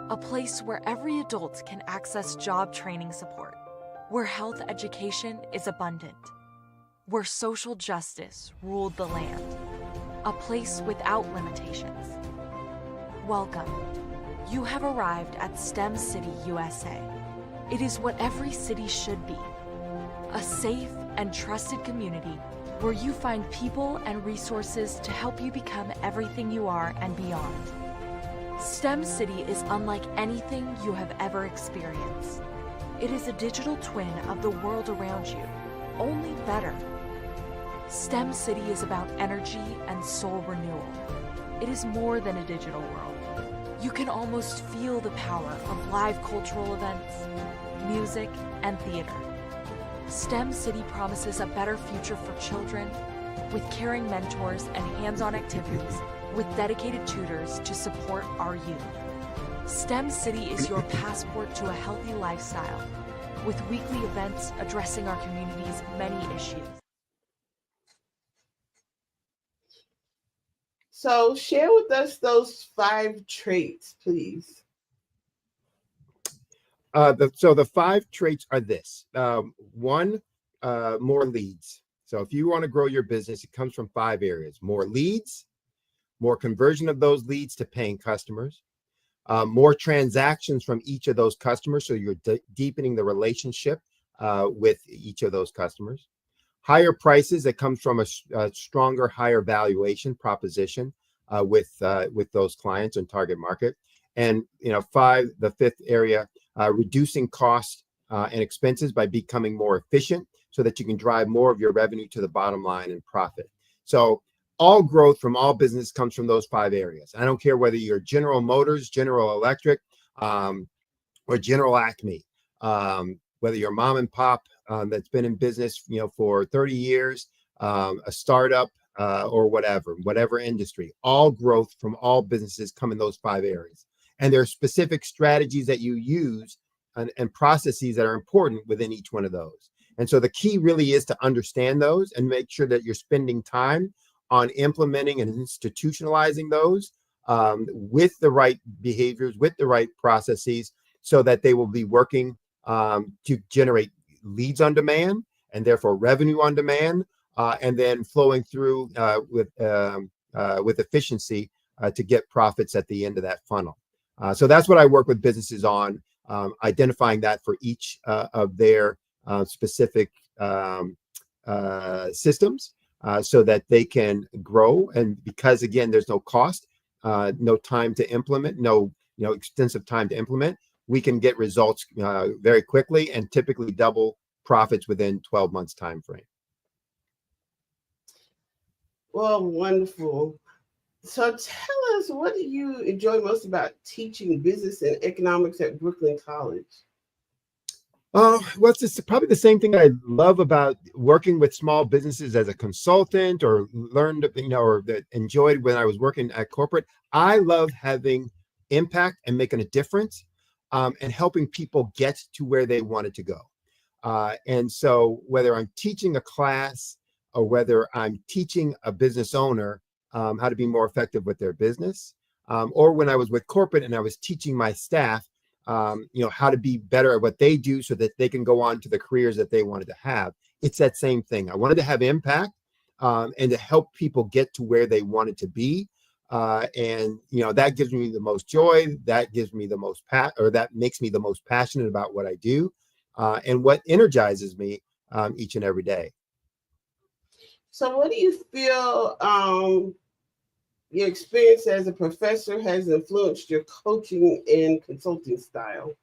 A place where every adult can access job training support. Where health education is abundant. Where social justice ruled the land. A place without limitations. Welcome. You have arrived at STEM City USA. It is what every city should be. A safe and trusted community where you find people and resources to help you become everything you are and beyond. STEM City is unlike anything you have ever experienced. It is a digital twin of the world around you, only better. STEM City is about energy and soul renewal. It is more than a digital world. You can almost feel the power of live cultural events, music, and theater. STEM City promises a better future for children with caring mentors and hands-on activities with dedicated tutors to support our youth. STEM City is your passport to a healthy lifestyle, with weekly events addressing our community's many issues. So share with us those 5 traits, please. So the 5 traits are this. 1, more leads. So if you want to grow your business, it comes from 5 areas: more leads, more conversion of those leads to paying customers, more transactions from each of those customers, so you're deepening the relationship with each of those customers, higher prices that comes from a stronger, higher valuation proposition with those clients and target market, and 5, the 5th area, reducing costs and expenses by becoming more efficient, so that you can drive more of your revenue to the bottom line and profit. So all growth from all business comes from those 5 areas. I don't care whether you're General Motors, General Electric, or General Acme, whether you're mom and pop that's been in business, for 30 years, a startup, or whatever industry. All growth from all businesses come in those 5 areas. And there are specific strategies that you use and processes that are important within each one of those. And so the key really is to understand those and make sure that you're spending time on implementing and institutionalizing those with the right behaviors, with the right processes, so that they will be working to generate leads on demand and therefore revenue on demand, and then flowing through with efficiency to get profits at the end of that funnel. So that's what I work with businesses on, identifying that for each of their specific systems, so that they can grow. And because, again, there's no cost, no time to implement, no extensive time to implement, we can get results very quickly and typically double profits within 12 months time frame. Well, wonderful. So tell us, what do you enjoy most about teaching business and economics at Brooklyn College? Well, it's probably the same thing I love about working with small businesses as a consultant, or learned, or that enjoyed when I was working at corporate. I love having impact and making a difference, and helping people get to where they wanted to go. And so whether I'm teaching a class or whether I'm teaching a business owner how to be more effective with their business, or when I was with corporate and I was teaching my staff, how to be better at what they do so that they can go on to the careers that they wanted to have. It's that same thing. I wanted to have impact and to help people get to where they wanted to be. And that gives me the most joy. That gives me the most that makes me the most passionate about what I do, and what energizes me each and every day. So what do you feel your experience as a professor has influenced your coaching and consulting style?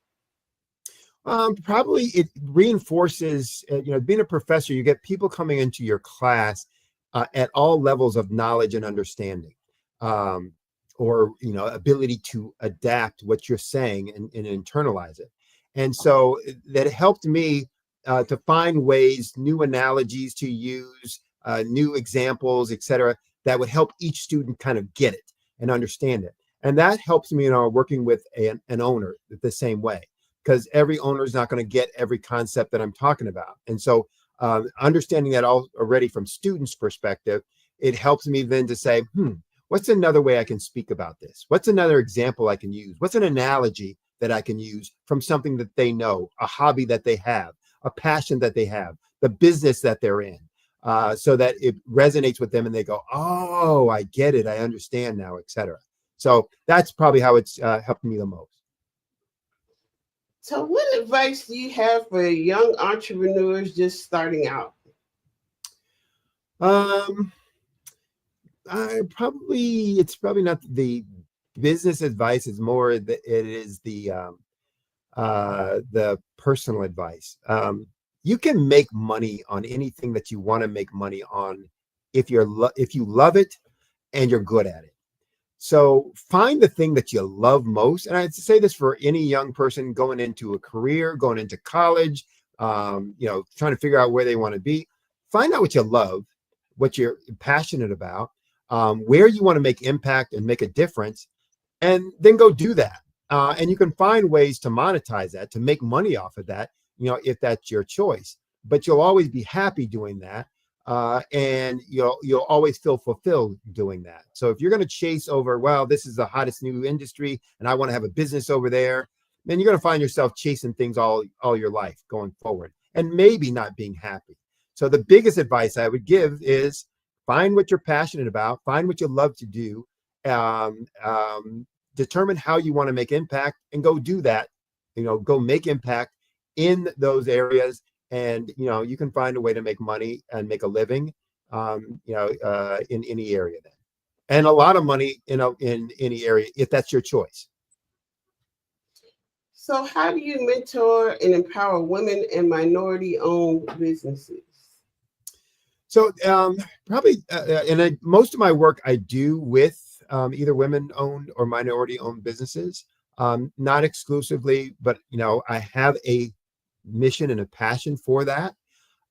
Probably it reinforces, being a professor, you get people coming into your class at all levels of knowledge and understanding, or ability to adapt what you're saying and internalize it. And so that helped me to find ways, new analogies to use, new examples, etc., that would help each student kind of get it and understand it. And that helps me, working with an owner the same way, because every owner is not going to get every concept that I'm talking about. And so understanding that already from students' perspective, it helps me then to say, what's another way I can speak about this? What's another example I can use? What's an analogy that I can use from something that they know, a hobby that they have, a passion that they have, the business that they're in, so that it resonates with them and they go, oh, I get it, I understand now, etc. So that's probably how it's helped me the most. So what advice do you have for young entrepreneurs just starting out? It's probably not the business advice. It's more it is the personal advice. You can make money on anything that you want to make money on if you love it and you're good at it. So find the thing that you love most. And I'd say this for any young person going into a career, going into college, trying to figure out where they want to be. Find out what you love, what you're passionate about, where you want to make impact and make a difference, and then go do that. And you can find ways to monetize that, to make money off of that, if that's your choice. But you'll always be happy doing that. And you'll always feel fulfilled doing that. So if you're going to chase over, well, this is the hottest new industry and I want to have a business over there, then you're going to find yourself chasing things all your life going forward and maybe not being happy. So the biggest advice I would give is find what you're passionate about, find what you love to do, determine how you want to make impact and go do that, go make impact in those areas. And, you can find a way to make money and make a living, in any area then. And a lot of money, in any area, if that's your choice. So how do you mentor and empower women and minority-owned businesses? So probably, most of my work I do with either women-owned or minority-owned businesses, not exclusively, but, I have a mission and a passion for that.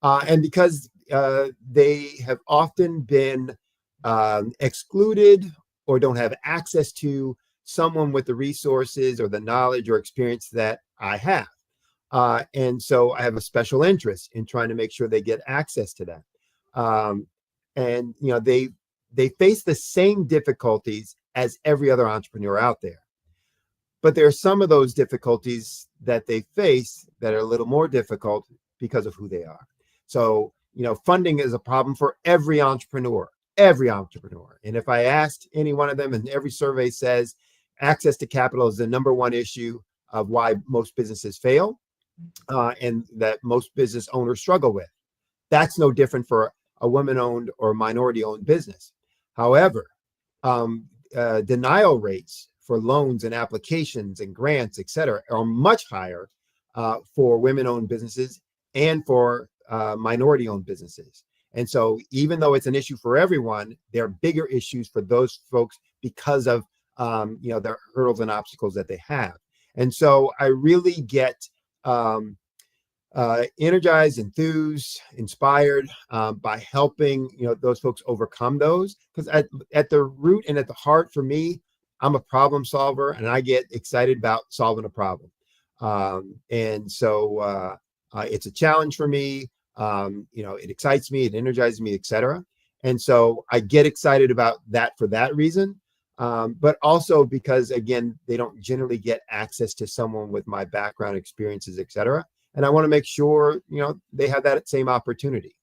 And because they have often been excluded or don't have access to someone with the resources or the knowledge or experience that I have. And so I have a special interest in trying to make sure they get access to that. And, they face the same difficulties as every other entrepreneur out there. But there are some of those difficulties that they face that are a little more difficult because of who they are. So, funding is a problem for every entrepreneur. And if I asked any one of them, and every survey says access to capital is the number one issue of why most businesses fail, and that most business owners struggle with. That's no different for a women-owned or minority-owned business. However, denial rates for loans and applications and grants, et cetera, are much higher for women-owned businesses and for minority-owned businesses. And so even though it's an issue for everyone, there are bigger issues for those folks because of the hurdles and obstacles that they have. And so I really get energized, enthused, inspired by helping those folks overcome those. Because at the root and at the heart for me, I'm a problem solver, and I get excited about solving a problem. And so it's a challenge for me. It excites me, it energizes me, et cetera. And so I get excited about that for that reason. But also because, again, they don't generally get access to someone with my background, experiences, et cetera. And I want to make sure, they have that same opportunity.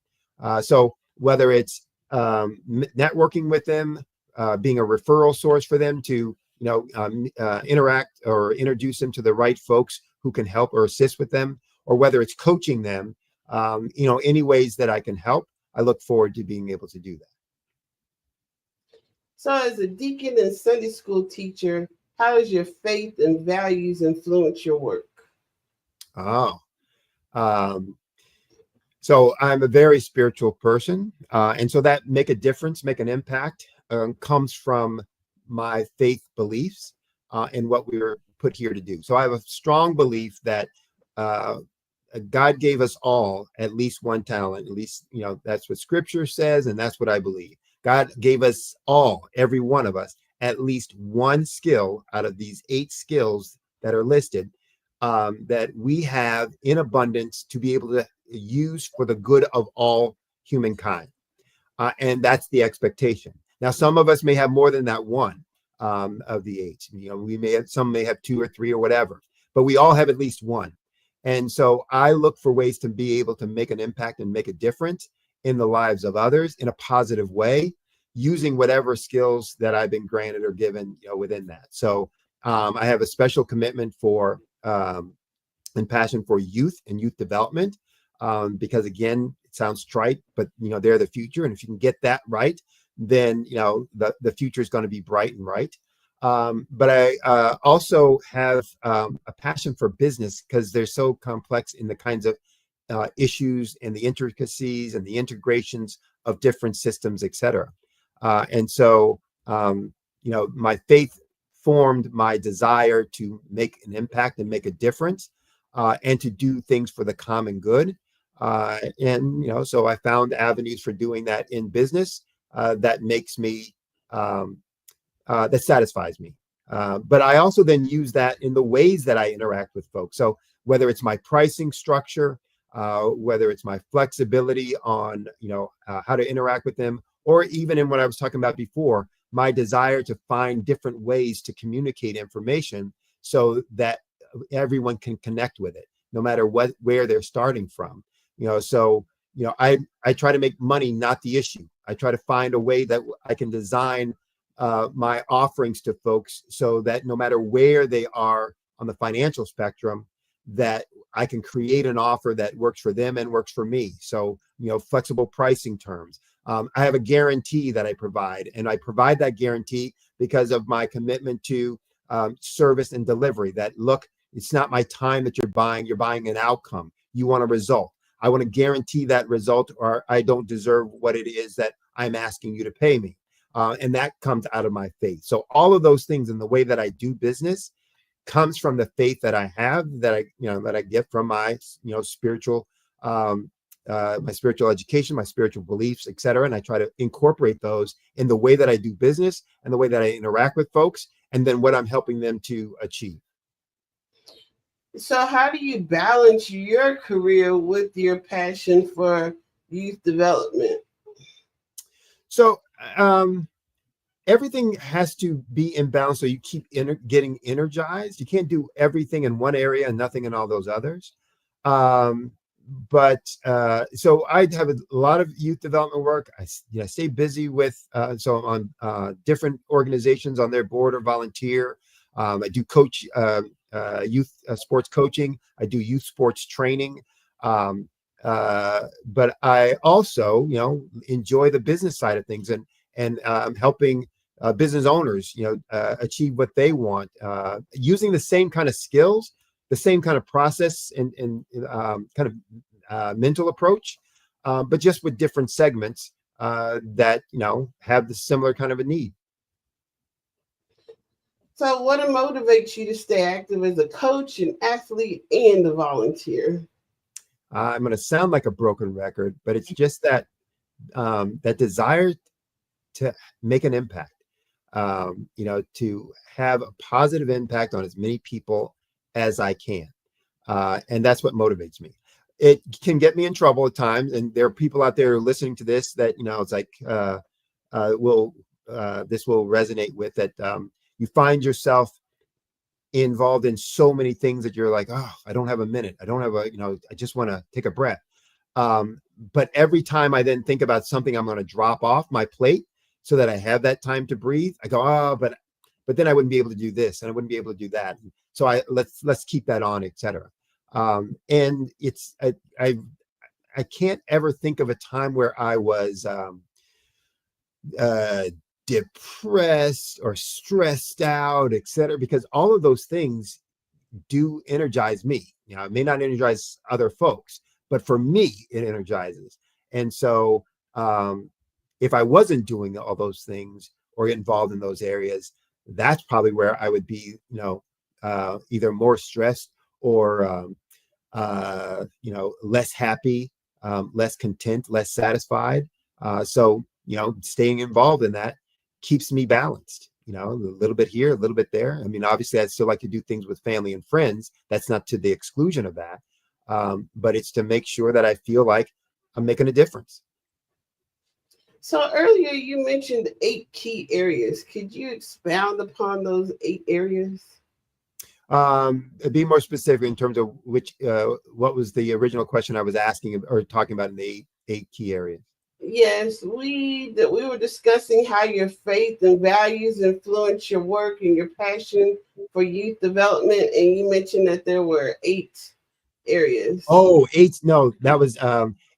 So whether it's networking with them, being a referral source for them to, interact or introduce them to the right folks who can help or assist with them, or whether it's coaching them, any ways that I can help, I look forward to being able to do that. So as a deacon and Sunday school teacher, how does your faith and values influence your work? So I'm a very spiritual person. And so that make a difference, make an impact, comes from my faith beliefs and what we were put here to do. So I have a strong belief that God gave us all at least one talent. At least, that's what scripture says, and that's what I believe. God gave us all, every one of us, at least one skill out of these 8 skills that are listed that we have in abundance to be able to use for the good of all humankind. And that's the expectation. Now, some of us may have more than that one of the 8. Some may have 2 or 3 or whatever, but we all have at least one. And so I look for ways to be able to make an impact and make a difference in the lives of others in a positive way, using whatever skills that I've been granted or given, within that. So I have a special commitment for and passion for youth and youth development, because again, it sounds trite, but they're the future. And if you can get that right, then the future is going to be bright and right. But I also have a passion for business because they're so complex in the kinds of issues and the intricacies and the integrations of different systems, et cetera. And so, my faith formed my desire to make an impact and make a difference, and to do things for the common good. So I found avenues for doing that in business that makes me, that satisfies me. But I also then use that in the ways that I interact with folks. So whether it's my pricing structure, whether it's my flexibility on, how to interact with them, or even in what I was talking about before, my desire to find different ways to communicate information so that everyone can connect with it, no matter where they're starting from. I try to make money not the issue. I try to find a way that I can design my offerings to folks so that no matter where they are on the financial spectrum, that I can create an offer that works for them and works for me. So, flexible pricing terms. I have a guarantee that I provide, and I provide that guarantee because of my commitment to service and delivery. That, look, it's not my time that you're buying an outcome. You want a result. I want to guarantee that result, or I don't deserve what it is that I'm asking you to pay me. And that comes out of my faith. So all of those things in the way that I do business comes from the faith that I have, that I get from my, spiritual, my spiritual education, my spiritual beliefs, et cetera. And I try to incorporate those in the way that I do business and the way that I interact with folks, and then what I'm helping them to achieve. So how do you balance your career with your passion for youth development? So everything has to be in balance so you keep getting energized. You can't do everything in one area and nothing in all those others. So I have a lot of youth development work. I stay busy with, so I'm on different organizations on their board or volunteer. I do coach youth sports coaching. I do youth sports training. But I also, enjoy the business side of things and helping business owners, achieve what they want, using the same kind of skills, the same kind of process and kind of mental approach, but just with different segments that, have the similar kind of a need. So what motivates you to stay active as a coach, an athlete, and a volunteer? I'm going to sound like a broken record, but it's just that that desire to make an impact, to have a positive impact on as many people as I can. And that's what motivates me. It can get me in trouble at times. And there are people out there listening to this that, it's like, this will resonate with that. You find yourself involved in so many things that you're like, oh, I don't have a minute. I don't have I just want to take a breath. But every time I then think about something I'm going to drop off my plate so that I have that time to breathe, I go, oh, but then I wouldn't be able to do this and I wouldn't be able to do that. So let's keep that on, et cetera. And it's, I can't ever think of a time where I was, depressed or stressed out, et cetera, because all of those things do energize me. It may not energize other folks, but for me, it energizes. And so if I wasn't doing all those things or involved in those areas, that's probably where I would be, either more stressed or, less happy, less content, less satisfied. So, staying involved in that keeps me balanced, a little bit here, a little bit there. I mean, obviously I'd still like to do things with family and friends. That's not to the exclusion of that. But it's to make sure that I feel like I'm making a difference. So earlier you mentioned 8 key areas. Could you expound upon those 8 areas? Be more specific in terms of which, what was the original question I was asking or talking about in the 8 key areas? Yes, we were discussing how your faith and values influence your work and your passion for youth development, and you mentioned that there were 8 areas. Oh, 8? No, that was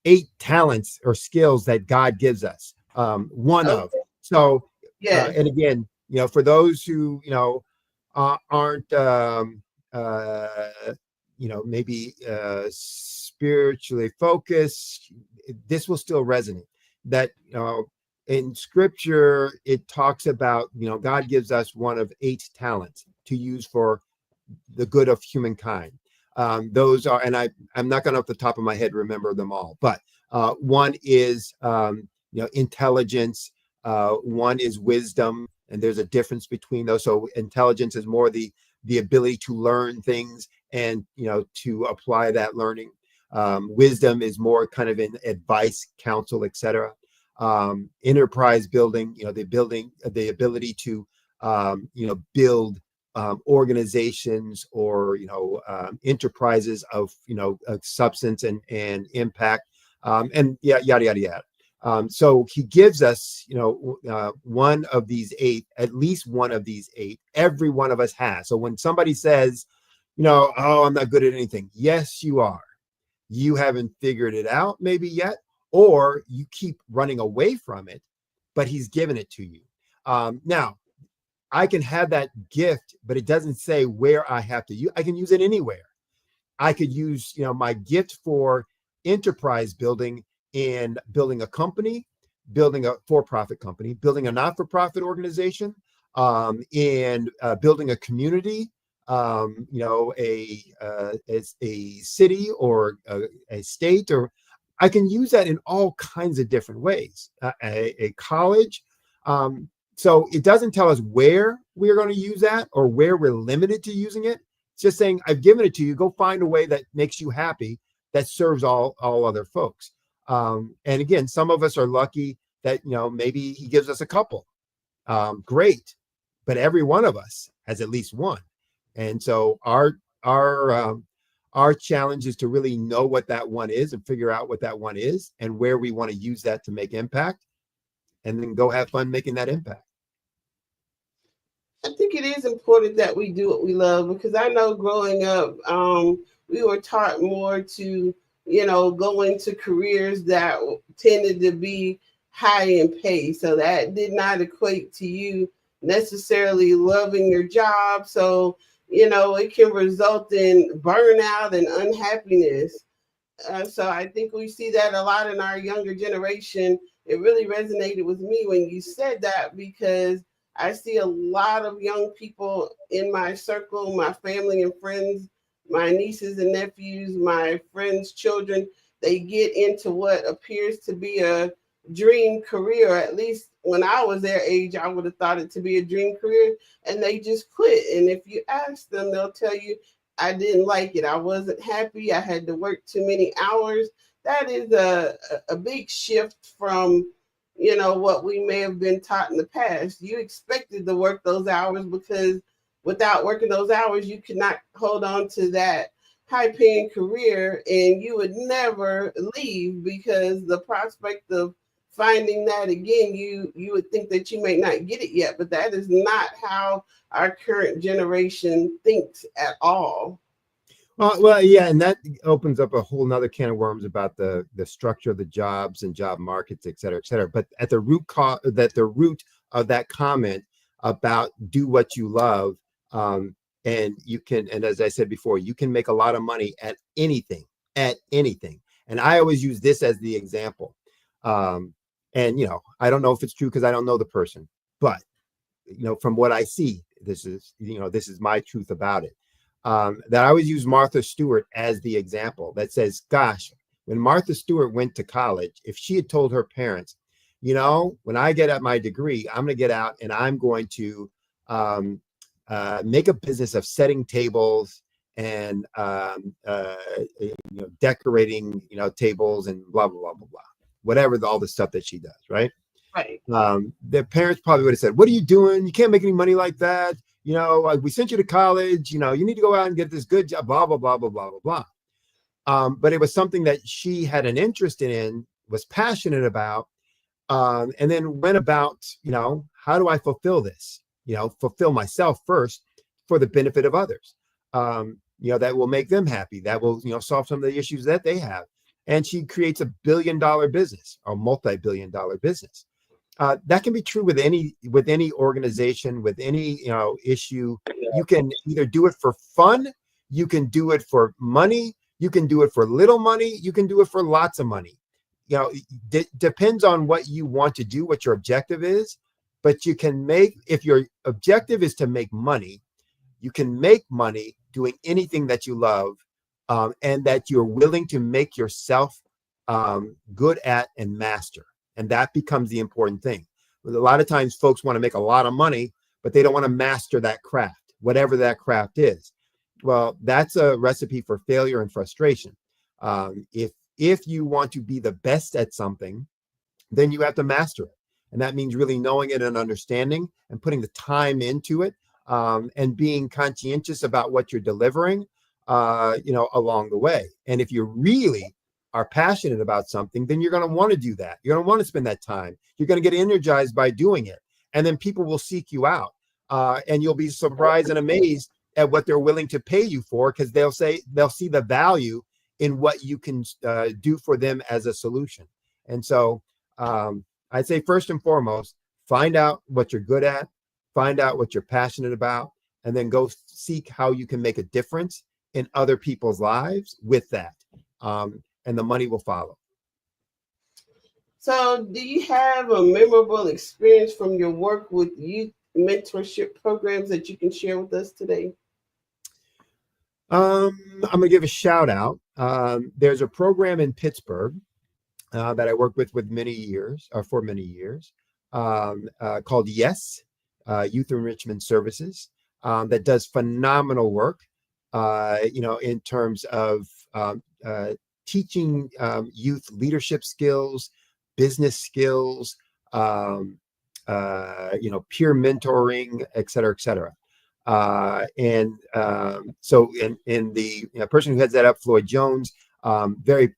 8 talents or skills that God gives us. One of. So, yeah. And again, for those who aren't maybe spiritually focused, this will still resonate. That in scripture it talks about God gives us one of 8 talents to use for the good of humankind. Those are, and I'm not going to off the top of my head remember them all, but one is intelligence, one is wisdom, And there's a difference between those. So intelligence is more the ability to learn things and, to apply that learning. Wisdom is more kind of in advice, counsel, etc. Enterprise building, the ability to, build organizations or, enterprises of substance and impact, and yada, yada, yada. So he gives us, one of these 8, at least one of these 8, every one of us has. So when somebody says, oh, I'm not good at anything. Yes, you are. You haven't figured it out maybe yet, or you keep running away from it, but he's given it to you. Now, I can have that gift, but it doesn't say where I have to use. I can use it anywhere. I could use, my gift for enterprise building in building a company, building a for-profit company, building a not-for-profit organization, and building a community, a city or a state, or I can use that in all kinds of different ways. A college. So it doesn't tell us where we're going to use that or where we're limited to using it. It's just saying, I've given it to you. Go find a way that makes you happy, that serves all other folks. And again, some of us are lucky that, maybe he gives us a couple. Great. But every one of us has at least one. And so our challenge is to really know what that one is and figure out what that one is and where we want to use that to make impact, and then go have fun making that impact. I think it is important that we do what we love, because I know growing up, we were taught more to, go into careers that tended to be high in pay. So that did not equate to you necessarily loving your job. So, it can result in burnout and unhappiness. So I think we see that a lot in our younger generation. It really resonated with me when you said that, because I see a lot of young people in my circle, my family and friends, my nieces and nephews, my friends' children. They get into what appears to be a dream career, or at least when I was their age, I would have thought it to be a dream career, and they just quit. And if you ask them, they'll tell you, I didn't like it. I wasn't happy. I had to work too many hours. That is a big shift from, what we may have been taught in the past. You expected to work those hours, because without working those hours, you could not hold on to that high-paying career, and you would never leave, because the prospect of finding that again, you would think that you may not get it yet, but that is not how our current generation thinks at all. Well, yeah, and that opens up a whole nother can of worms about the structure of the jobs and job markets, et cetera, et cetera. But at the root of that comment about do what you love, and you can, and as I said before, you can make a lot of money at anything. And I always use this as the example. And I don't know if it's true because I don't know the person, but from what I see, this is my truth about it. That I always use Martha Stewart as the example that says, gosh, when Martha Stewart went to college, if she had told her parents, when I get at my degree, I'm going to get out and I'm going to make a business of setting tables and decorating tables and blah, blah, blah, blah, blah, whatever all the stuff that she does, right? Right. Their parents probably would have said, what are you doing? You can't make any money like that. We sent you to college, you need to go out and get this good job, blah, blah, blah, blah, blah, blah, blah. But it was something that she had an interest in, was passionate about, and then went about, how do I fulfill this? Fulfill myself first for the benefit of others, that will make them happy. That will, solve some of the issues that they have. And she creates a billion-dollar business or multi-billion-dollar business. That can be true with any organization, with any issue. You can either do it for fun, you can do it for money, you can do it for little money, you can do it for lots of money. Depends on what you want to do, what your objective is. But you can if your objective is to make money, you can make money doing anything that you love, and that you're willing to make yourself good at and master. And that becomes the important thing. A lot of times folks want to make a lot of money, but they don't want to master that craft, whatever that craft is. Well, that's a recipe for failure and frustration. If you want to be the best at something, then you have to master it. And that means really knowing it and understanding and putting the time into it, and being conscientious about what you're delivering, along the way. And if you really are passionate about something, then you're going to want to do that. You're going to want to spend that time. You're going to get energized by doing it. And then people will seek you out, and you'll be surprised and amazed at what they're willing to pay you for, because they'll see the value in what you can do for them as a solution. And so I'd say first and foremost, find out what you're good at, find out what you're passionate about, and then go seek how you can make a difference in other people's lives with that. And the money will follow. So do you have a memorable experience from your work with youth mentorship programs that you can share with us today? I'm going to give a shout out. There's a program in Pittsburgh that I worked with for many years, called YES, Youth Enrichment Services, that does phenomenal work, in terms of teaching youth leadership skills, business skills, peer mentoring, et cetera, et cetera. So the person who heads that up, Floyd Jones, very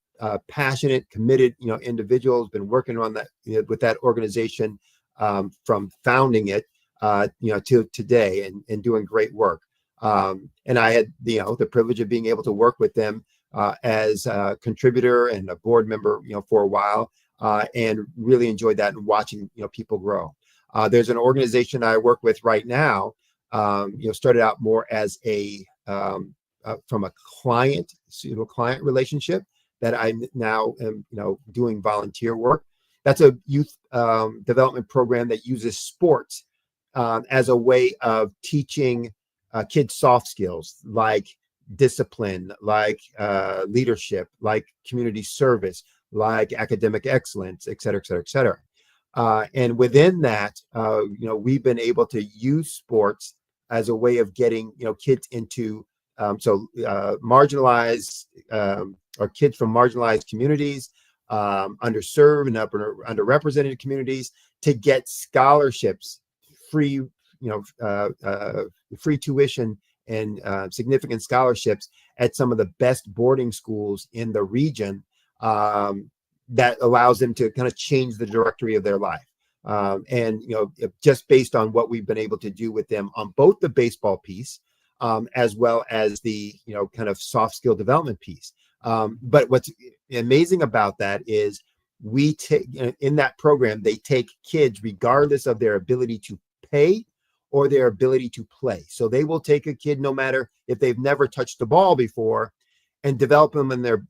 passionate, committed, individual, has been working on that, with that organization from founding it, to today, and doing great work. And I had, the privilege of being able to work with them as a contributor and a board member, for a while, and really enjoyed that and watching, people grow. There's an organization I work with right now, started out more as from a client relationship, that I now am, doing volunteer work. That's a youth development program that uses sports as a way of teaching kids soft skills like discipline, like leadership, like community service, like academic excellence, et cetera, et cetera, et cetera. And within that, we've been able to use sports as a way of getting, kids into marginalized or kids from marginalized communities, underserved and underrepresented communities, to get scholarships, free tuition, and significant scholarships at some of the best boarding schools in the region, that allows them to kind of change the directory of their life. And just based on what we've been able to do with them on both the baseball piece, as well as the kind of soft skill development piece. But what's amazing about that is we take, in that program, they take kids regardless of their ability to pay or their ability to play. So they will take a kid no matter if they've never touched the ball before, and develop them in their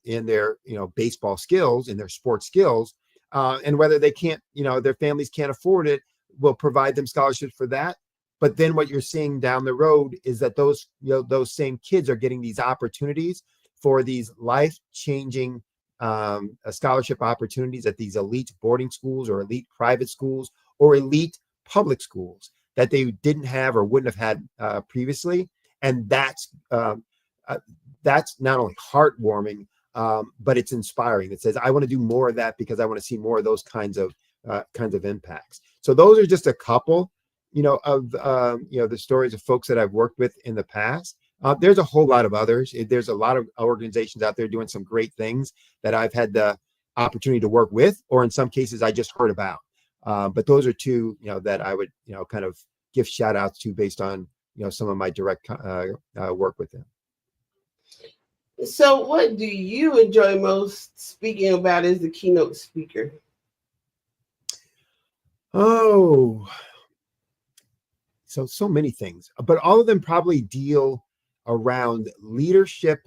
baseball skills, in their sports skills, and whether they can't, their families can't afford it, we'll provide them scholarships for that. But then what you're seeing down the road is that those same kids are getting these opportunities for these life-changing scholarship opportunities at these elite boarding schools or elite private schools or elite public schools that they didn't have or wouldn't have had previously. And that's not only heartwarming, but it's inspiring. It says, I want to do more of that because I want to see more of those kinds of impacts. So those are just a couple, of the stories of folks that I've worked with in the past. There's a whole lot of others. There's a lot of organizations out there doing some great things that I've had the opportunity to work with, or in some cases I just heard about. But those are two, that I would, kind of give shout outs to based on, some of my direct work with them. So what do you enjoy most speaking about as the keynote speaker? Oh, so many things, but all of them probably deal around leadership,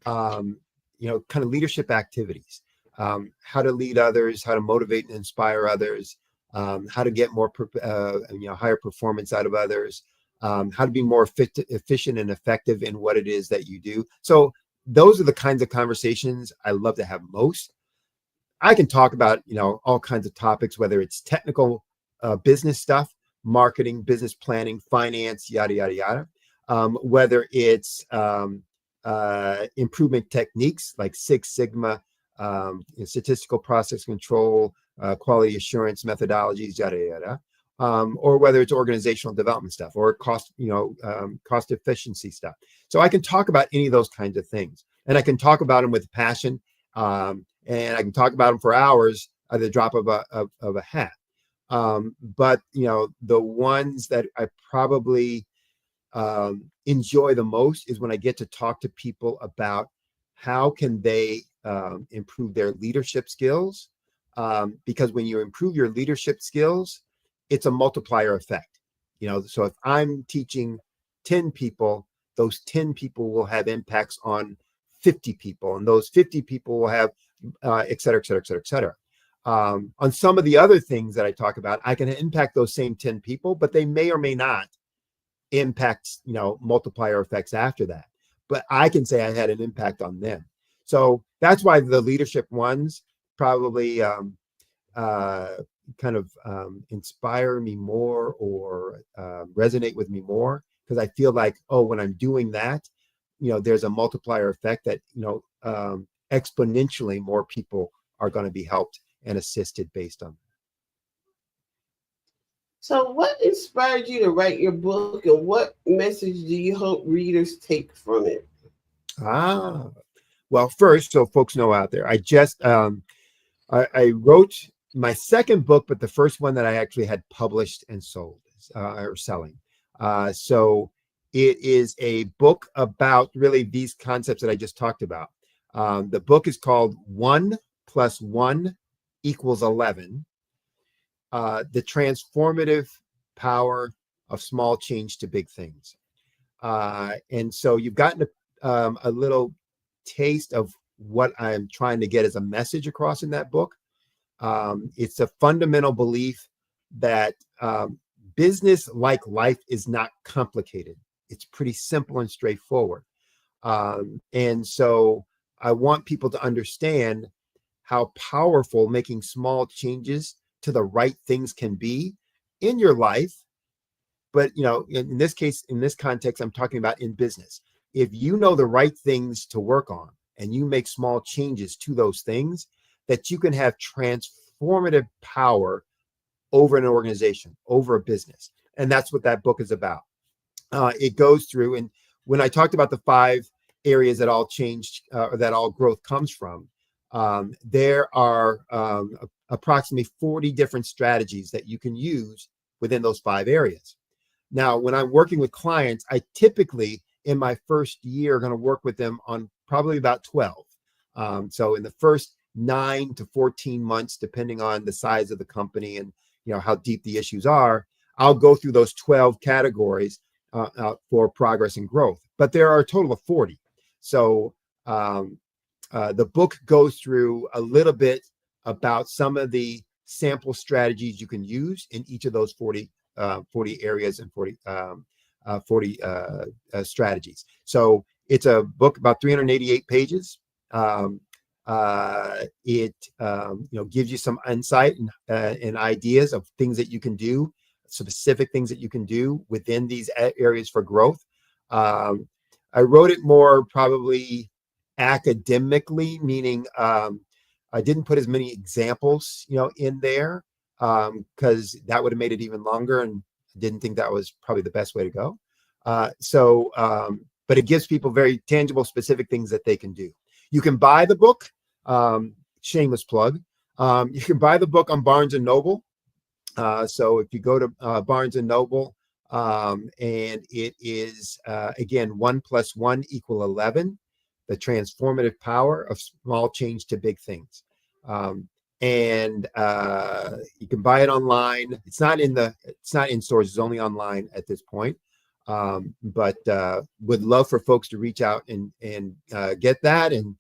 kind of leadership activities, how to lead others, how to motivate and inspire others, how to get more, higher performance out of others, how to be more efficient and effective in what it is that you do. So those are the kinds of conversations I love to have most. I can talk about, all kinds of topics, whether it's technical business stuff, marketing, business planning, finance, yada, yada, yada. Whether it's improvement techniques like Six Sigma, statistical process control, quality assurance methodologies, yada, yada. Or whether it's organizational development stuff or cost efficiency stuff. So I can talk about any of those kinds of things, and I can talk about them with passion, and I can talk about them for hours at the drop of a hat. But the ones that I probably enjoy the most is when I get to talk to people about how can they improve their leadership skills, because when you improve your leadership skills, it's a multiplier effect. So if I'm teaching 10 people, those 10 people will have impacts on 50 people, and those 50 people will have et cetera, et cetera, et cetera, et cetera. On some of the other things that I talk about, I can impact those same 10 people, but they may or may not impact, multiplier effects after that. But I can say I had an impact on them. So that's why the leadership ones probably inspire me more or resonate with me more, because I feel like, when I'm doing that, there's a multiplier effect that, exponentially more people are going to be helped and assisted based on that. So what inspired you to write your book, and what message do you hope readers take from it? Well, first, so folks know out there, I just I wrote my second book, but the first one that I actually had published and sold or selling. So it is a book about really these concepts that I just talked about. The book is called 1 + 1 = 11. The transformative power of small change to big things. And so you've gotten a little taste of what I'm trying to get as a message across in that book. It's a fundamental belief that business, like life, is not complicated. It's pretty simple and straightforward. And so I want people to understand how powerful making small changes to the right things can be in your life. But, in this case, in this context, I'm talking about in business. If you know the right things to work on and you make small changes to those things, that you can have transformative power over an organization, over a business. And that's what that book is about. It goes through, and when I talked about the 5 areas that all change, or that all growth comes from, there are approximately 40 different strategies that you can use within those 5 areas. Now, when I'm working with clients, I typically, in my first year, going to work with them on probably about 12. So in the first 9 to 14 months, depending on the size of the company and how deep the issues are, I'll go through those 12 categories for progress and growth. But there are a total of 40. So the book goes through a little bit about some of the sample strategies you can use in each of those 40 areas and 40 strategies. So it's a book about 388 pages. It gives you some insight and ideas of things that you can do, specific things that you can do within these areas for growth. I wrote it more probably academically, meaning I didn't put as many examples, in there, because that would have made it even longer, and I didn't think that was probably the best way to go. But it gives people very tangible, specific things that they can do. You can buy the book, shameless plug. You can buy the book on Barnes & Noble. So if you go to Barnes & Noble, and it is, again, 1 + 1 = 11, the transformative power of small change to big things. And you can buy it online. It's not in stores. It's only online at this point. But would love for folks to reach out and get that and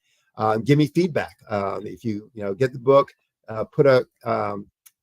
give me feedback. If you get the book, put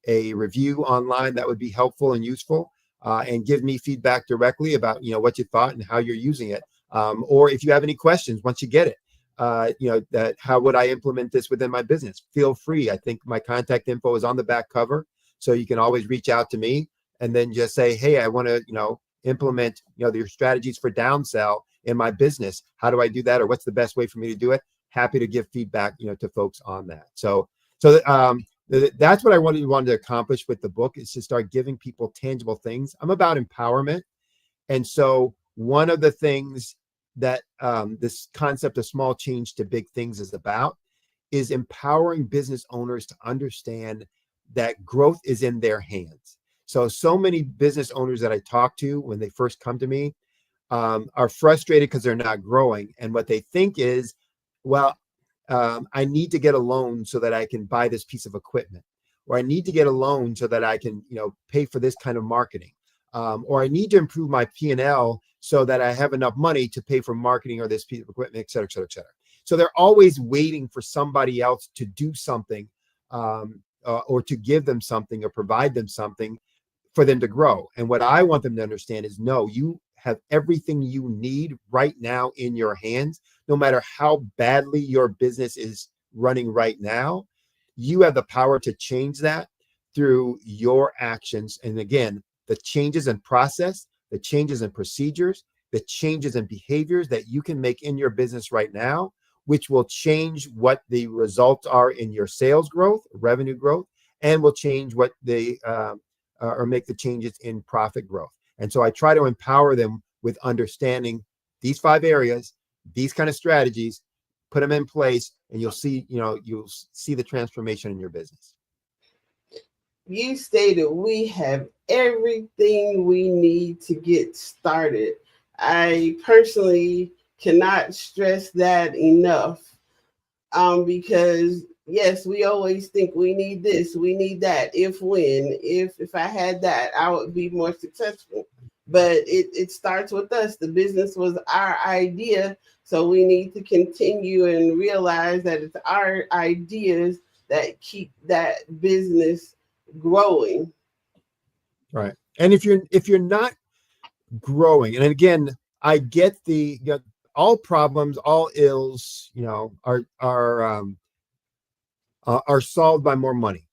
a review online, that would be helpful and useful, and give me feedback directly about what you thought and how you're using it. Or if you have any questions once you get it, that how would I implement this within my business? Feel free. I think my contact info is on the back cover. So you can always reach out to me and then just say, hey, I want to, implement, your strategies for downsell in my business. How do I do that? Or what's the best way for me to do it? Happy to give feedback, to folks on that. So that's what I wanted to accomplish with the book, is to start giving people tangible things. I'm about empowerment. And so one of the things that this concept of small change to big things is about is empowering business owners to understand that growth is in their hands. So many business owners that I talk to when they first come to me are frustrated because they're not growing. And what they think is, well, I need to get a loan so that I can buy this piece of equipment, or I need to get a loan so that I can, pay for this kind of marketing, or I need to improve my P&L so that I have enough money to pay for marketing or this piece of equipment, et cetera, et cetera, et cetera. So they're always waiting for somebody else to do something, or to give them something or provide them something for them to grow. And what I want them to understand is, no, you have everything you need right now in your hands. No matter how badly your business is running right now, you have the power to change that through your actions. And again, the changes in process, the changes in procedures, the changes in behaviors that you can make in your business right now, which will change what the results are in your sales growth, revenue growth, and will change what they or make the changes in profit growth. And so I try to empower them with understanding these 5 areas, these kind of strategies, put them in place, and you'll see the transformation in your business. You stated we have everything we need to get started. I personally cannot stress that enough, because yes, we always think we need this, we need that. If I had that, I would be more successful. But it starts with us. The business was our idea, so we need to continue and realize that it's our ideas that keep that business growing. Right. And if you're not growing, and again, I get all problems, all ills, are solved by more money.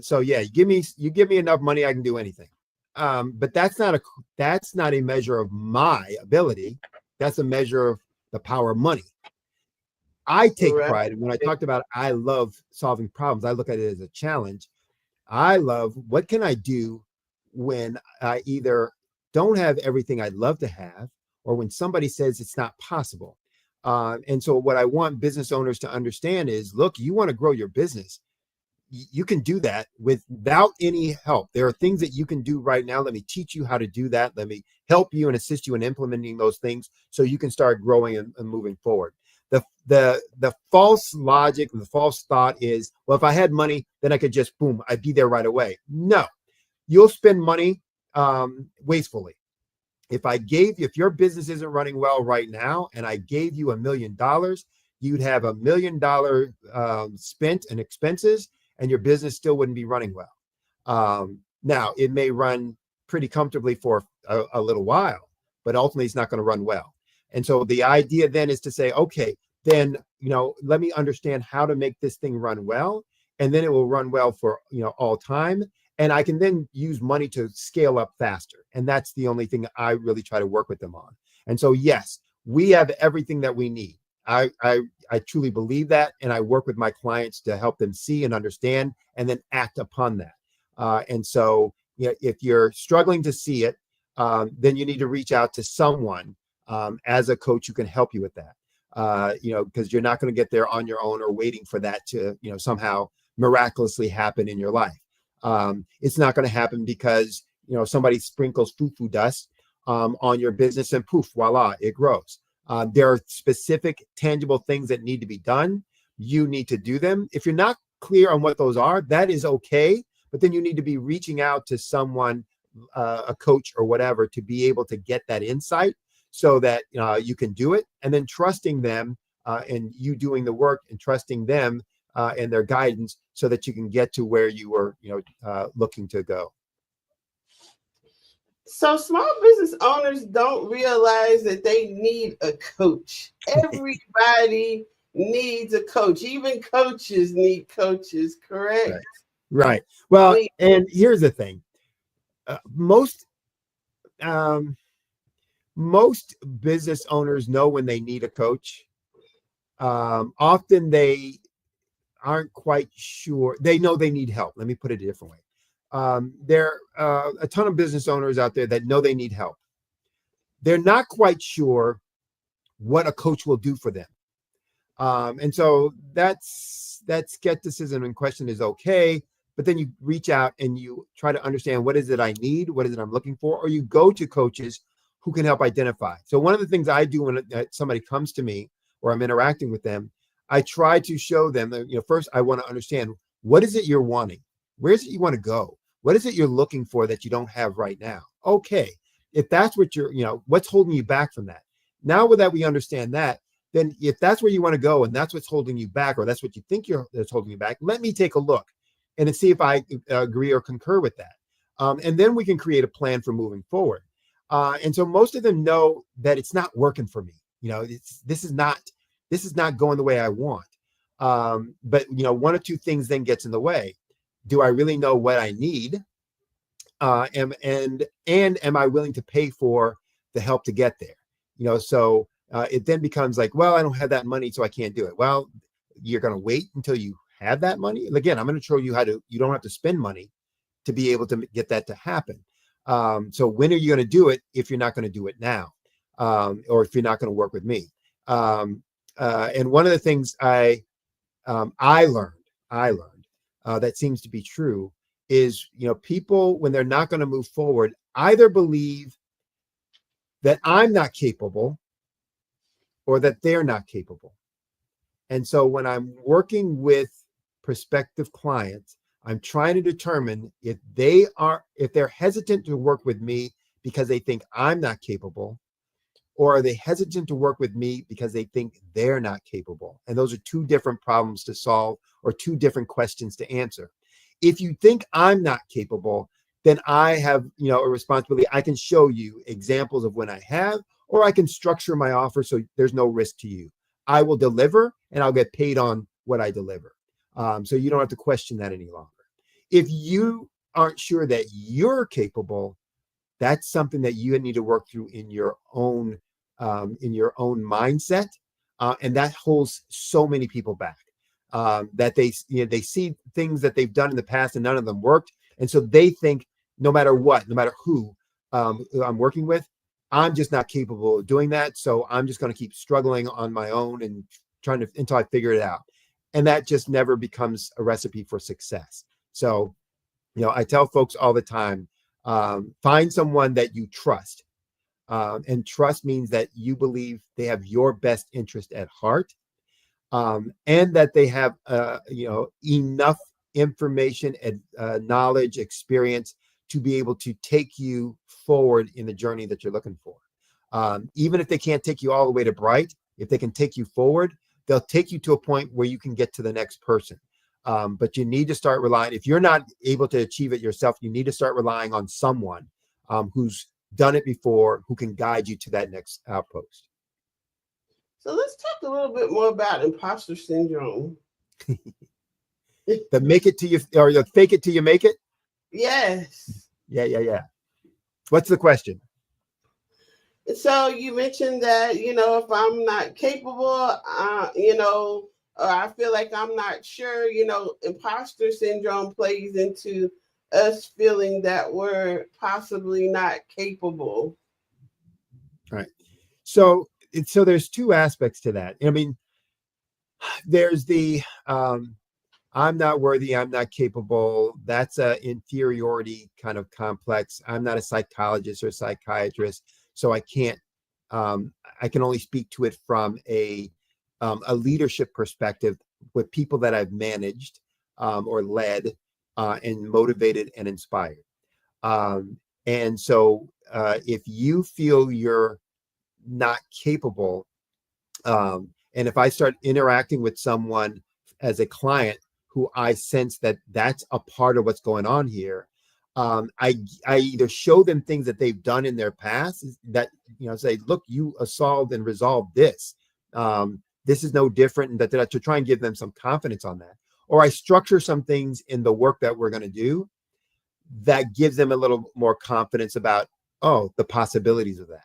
So yeah, you give me enough money, I can do anything. But that's not a measure of my ability. That's a measure of the power of money. I take pride, and when I talked about I love solving problems, I look at it as a challenge. I love, what can I do when I either don't have everything I'd love to have, or when somebody says it's not possible. And so what I want business owners to understand is, look, you want to grow your business. You can do that without any help. There are things that you can do right now. Let me teach you how to do that. Let me help you and assist you in implementing those things so you can start growing and moving forward. The false logic and the false thought is, well, if I had money, then I could just, boom, I'd be there right away. No, you'll spend money wastefully. If your business isn't running well right now, and I gave you $1 million, you'd have $1 million spent in expenses, and your business still wouldn't be running well. Now, it may run pretty comfortably for a little while, but ultimately it's not going to run well. And so the idea then is to say, okay, then, let me understand how to make this thing run well, and then it will run well for, all time. And I can then use money to scale up faster. And that's the only thing I really try to work with them on. And so, yes, we have everything that we need. I truly believe that. And I work with my clients to help them see and understand and then act upon that. And so, if you're struggling to see it, then you need to reach out to someone as a coach who can help you with that. Because you're not going to get there on your own or waiting for that to, somehow miraculously happen in your life. It's not going to happen because, somebody sprinkles foo-foo dust on your business and poof, voila, it grows. There are specific, tangible things that need to be done. You need to do them. If you're not clear on what those are, that is okay. But then you need to be reaching out to someone, a coach or whatever, to be able to get that insight so that you can do it, and then trusting them and you doing the work and trusting them and their guidance so that you can get to where you were, looking to go. So small business owners don't realize that they need a coach. Everybody needs a coach. Even coaches need coaches, correct? Right. Right. Well, I mean, and here's the thing. Most um, most business owners know when they need a coach. Often they aren't quite sure. They know they need help. Let me put it a different way. There are a ton of business owners out there that know they need help. They're not quite sure what a coach will do for them. And so that skepticism and question is okay. But then you reach out and you try to understand, what is it I need? What is it I'm looking for? Or you go to coaches who can help identify. So one of the things I do when somebody comes to me or I'm interacting with them, I try to show them that, first I want to understand, what is it you're wanting? Where is it you want to go? What is it you're looking for that you don't have right now? Okay. If that's what what's holding you back from that? Now that we understand that, then if that's where you want to go and that's what's holding you back, or that's what you think that's holding you back, let me take a look and see if I agree or concur with that. And then we can create a plan for moving forward. And so most of them know that it's not working for me. This is not going the way I want. But one or two things then gets in the way. Do I really know what I need? And am I willing to pay for the help to get there? So it then becomes like, well, I don't have that money, so I can't do it. Well, you're going to wait until you have that money. And again, I'm going to show you you don't have to spend money to be able to get that to happen. So when are you going to do it if you're not going to do it now? Or if you're not going to work with me? And one of the things I learned that seems to be true is, people, when they're not going to move forward, either believe that I'm not capable or that they're not capable. And so when I'm working with prospective clients, I'm trying to determine if they're hesitant to work with me because they think I'm not capable, or are they hesitant to work with me because they think they're not capable? And those are two different problems to solve, or two different questions to answer. If you think I'm not capable, then I have, a responsibility. I can show you examples of when I have, or I can structure my offer so there's no risk to you. I will deliver and I'll get paid on what I deliver. So you don't have to question that any longer. If you aren't sure that you're capable, that's something that you need to work through in your own mindset. And that holds so many people back, that they see things that they've done in the past and none of them worked. And so they think no matter who I'm working with, I'm just not capable of doing that. So I'm just going to keep struggling on my own and until I figure it out. And that just never becomes a recipe for success. So, I tell folks all the time, find someone that you trust. And trust means that you believe they have your best interest at heart, and that they have, enough information and knowledge, experience to be able to take you forward in the journey that you're looking for. Even if they can't take you all the way to bright, if they can take you forward, they'll take you to a point where you can get to the next person. But you need to start relying. If you're not able to achieve it yourself, you need to start relying on someone who's done it before, who can guide you to that next outpost. So let's talk a little bit more about imposter syndrome. The make it to you, or the fake it till you make it? Yes. Yeah. What's the question? So you mentioned that, if I'm not capable, or I feel like I'm not sure, imposter syndrome plays into us feeling that we're possibly not capable. All right. So there's two aspects to that. I mean, there's the I'm not worthy, I'm not capable. That's a inferiority kind of complex. I'm not a psychologist or psychiatrist, so I can't. I can only speak to it from a leadership perspective with people that I've managed or led and motivated and inspired. And so if you feel you're not capable, and if I start interacting with someone as a client who I sense that that's a part of what's going on here, I either show them things that they've done in their past that, say, look, you solved and resolved this. This is no different, and that to try and give them some confidence on that. or I structure some things in the work that we're going to do that gives them a little more confidence about, oh, the possibilities of that.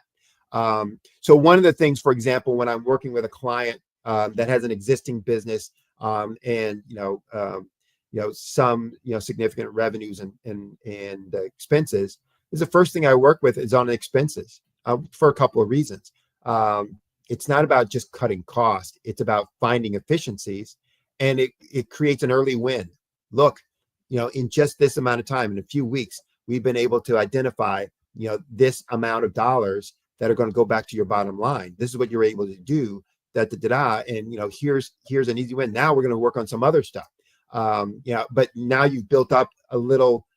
So one of the things, for example, when I'm working with a client that has an existing business and some significant revenues and expenses, is the first thing I work with is on expenses for a couple of reasons. It's not about just cutting cost; it's about finding efficiencies, and it creates an early win. Look, in just this amount of time, in a few weeks, we've been able to identify this amount of dollars that are going to go back to your bottom line. This is what you're able to do. And here's an easy win. Now we're going to work on some other stuff. But now you've built up a little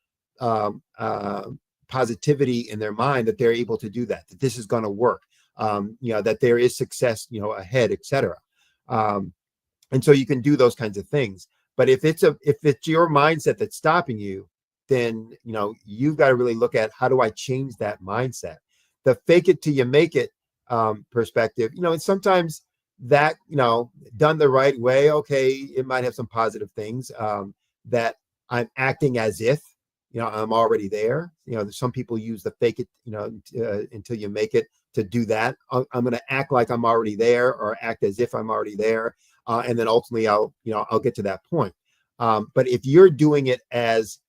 positivity in their mind that they're able to do that this is going to work, that there is success, ahead, etc. And so you can do those kinds of things. But if it's your mindset that's stopping you, then, you've got to really look at, how do I change that mindset? The fake it till you make it perspective, and sometimes that, done the right way, okay, it might have some positive things, that I'm acting as if, I'm already there. Some people use the fake it, until you make it to do that. I'm going to act like I'm already there, or act as if I'm already there. And then ultimately I'll get to that point. But if you're doing it as,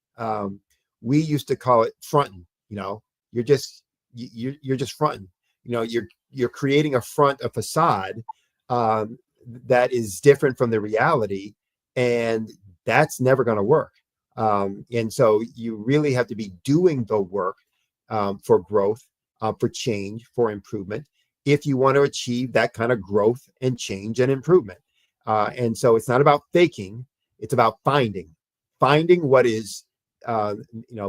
we used to call it fronting, you're just fronting, you're creating a facade, that is different from the reality, and that's never going to work. And so you really have to be doing the work, for growth, for change, for improvement, if you want to achieve that kind of growth and change and improvement. And so it's not about faking, it's about finding what is,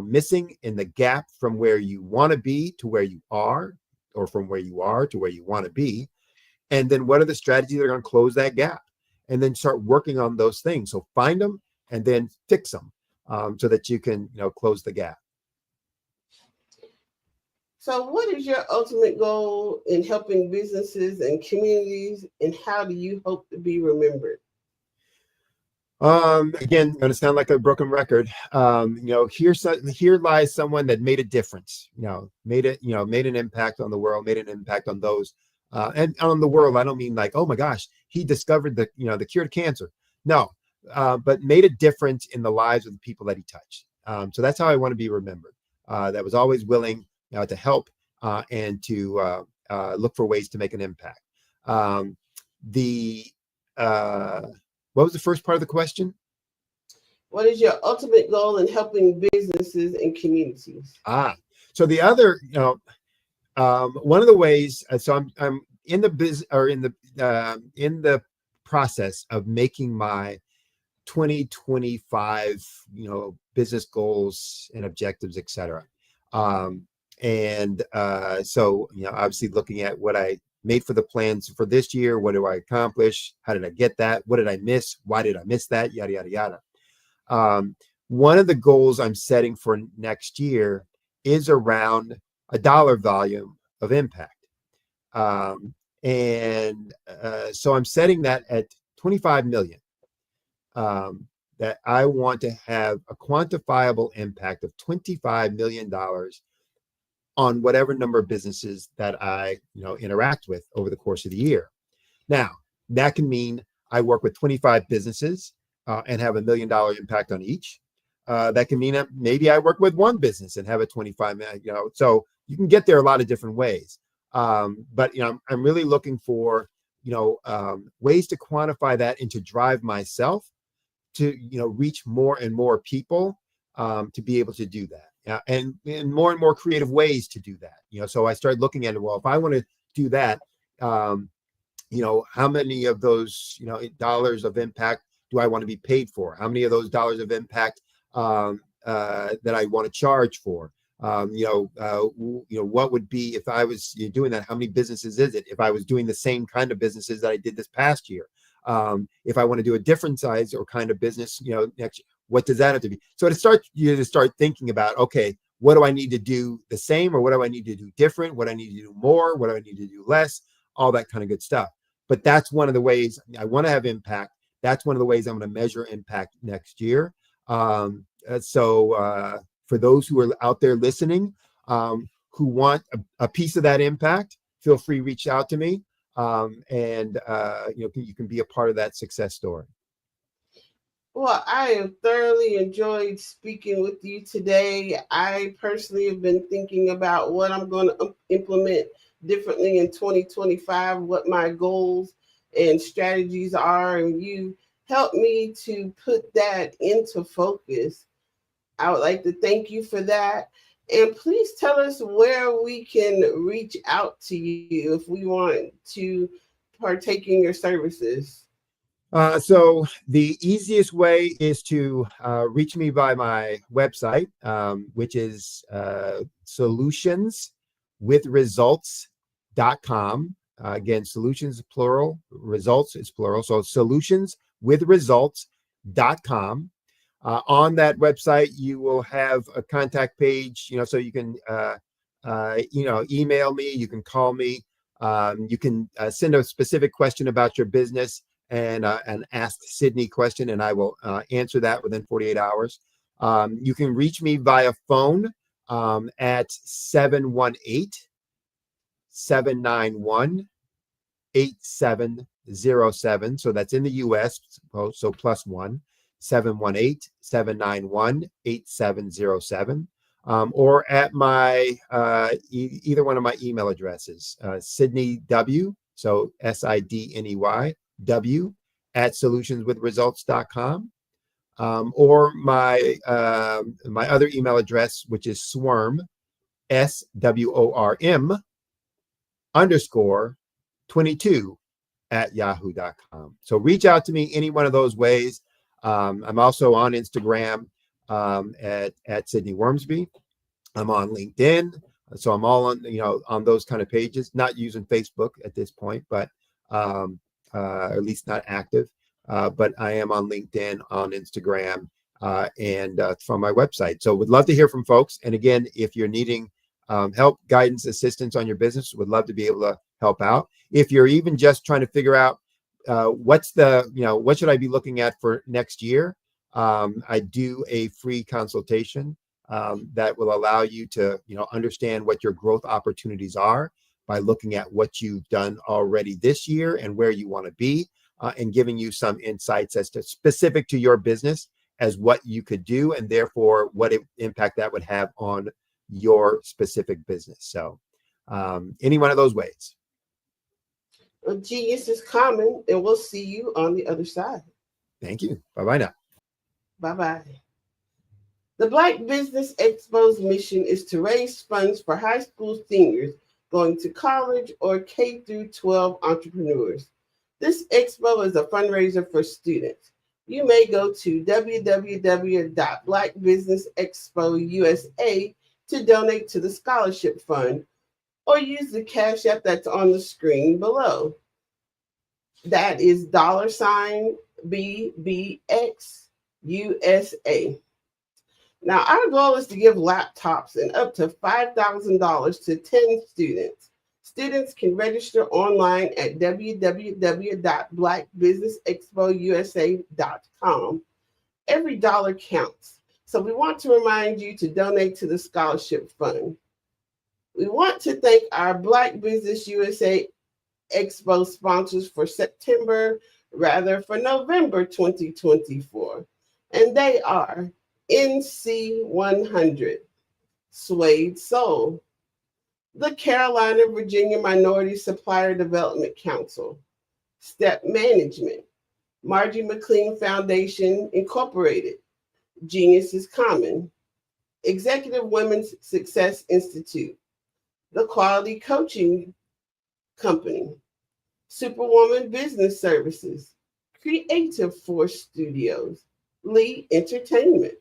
missing in the gap from where you want to be to where you are, or from where you are to where you want to be. And then what are the strategies that are going to close that gap? And then start working on those things. So find them and then fix them, so that you can, close the gap. So what is your ultimate goal in helping businesses and communities, and how do you hope to be remembered? Again, going to sound like a broken record. Here lies someone that made a difference, made an impact on the world, made an impact on those, and on the world. I don't mean like, oh my gosh, he discovered the cure to cancer. No, but made a difference in the lives of the people that he touched. So that's how I want to be remembered. That was always willing, to help, and to look for ways to make an impact. What was the first part of the question? What is your ultimate goal in helping businesses and communities? So the other, one of the ways. So I'm in the process of making my 2025, business goals and objectives, etc. So obviously looking at what I made for the plans for this year. What do I accomplish? How did I get that? What did I miss? Why did I miss that? Yada, yada, yada. One of the goals I'm setting for next year is around a dollar volume of impact. So I'm setting that at 25 million, that I want to have a quantifiable impact of $25 million on whatever number of businesses that I, interact with over the course of the year. Now, that can mean I work with 25 businesses and have $1 million impact on each. That can mean that maybe I work with one business and have a 25 million, so you can get there a lot of different ways. But, I'm really looking for, ways to quantify that and to drive myself to, reach more and more people, to be able to do that. And more creative ways to do that. So I started looking at it. Well, if I want to do that, how many of those, dollars of impact do I want to be paid for? How many of those dollars of impact that I want to charge for? What would be if I was doing that? How many businesses is it? If I was doing the same kind of businesses that I did this past year, if I want to do a different size or kind of business, next year, what does that have to be? So to start thinking about, okay, what do I need to do the same, or what do I need to do different? What do I need to do more? What do I need to do less? All that kind of good stuff. But that's one of the ways I want to have impact. that's one of the ways I'm going to measure impact next year. So for those who are out there listening, who want a piece of that impact, feel free to reach out to me. And you can be a part of that success story. Well, I have thoroughly enjoyed speaking with you today. I personally have been thinking about what I'm going to implement differently in 2025, what my goals and strategies are, and you helped me to put that into focus. I would like to thank you for that. And please tell us where we can reach out to you if we want to partake in your services. So the easiest way is to reach me by my website, which is solutionswithresults.com. Again, solutions plural, results is plural. So solutionswithresults.com. On that website, you will have a contact page, so you can, email me, you can call me, you can send a specific question about your business and an Ask Sydney question, and I will answer that within 48 hours. You can reach me via phone at 718-791-8707. So that's in the US, so +1, 718-791-8707. Or at my either one of my email addresses, Sydney W, so SIDNEY W at solutionswithresults.com, or my other email address, which is swarm, SWORM _22 at yahoo.com. So reach out to me any one of those ways. I'm also on Instagram at Sydney Wormsby. I'm on LinkedIn. So I'm all on those kind of pages, not using Facebook at this point, but at least not active. But I am on LinkedIn, on Instagram, and from my website. So would love to hear from folks. And again, if you're needing help, guidance, assistance on your business, would love to be able to help out. If you're even just trying to figure out what should I be looking at for next year, I do a free consultation that will allow you to understand what your growth opportunities are by looking at what you've done already this year and where you want to be, and giving you some insights as to specific to your business as what you could do, and therefore what impact that would have on your specific business. So any one of those ways. Genius is common, and we'll see you on the other side. Thank you. Bye-bye now. Bye-bye. The Black Business Expo's mission is to raise funds for high school seniors going to college or K-12 entrepreneurs. This expo is a fundraiser for students. You may go to www.blackbusinessexpo USA to donate to the scholarship fund, or use the Cash App that's on the screen below. That is $BBXUSA. Now, our goal is to give laptops and up to $5,000 to 10 students. Students can register online at www.blackbusinessexpousa.com. Every dollar counts. So we want to remind you to donate to the scholarship fund. We want to thank our Black Business USA Expo sponsors for November 2024. And they are NC100, Suede Soul, the Carolina Virginia Minority Supplier Development Council, Step Management, Margie McLean Foundation Incorporated, Genius is Common, Executive Women's Success Institute, the Quality Coaching Company, Superwoman Business Services, Creative Force Studios, Lee Entertainment,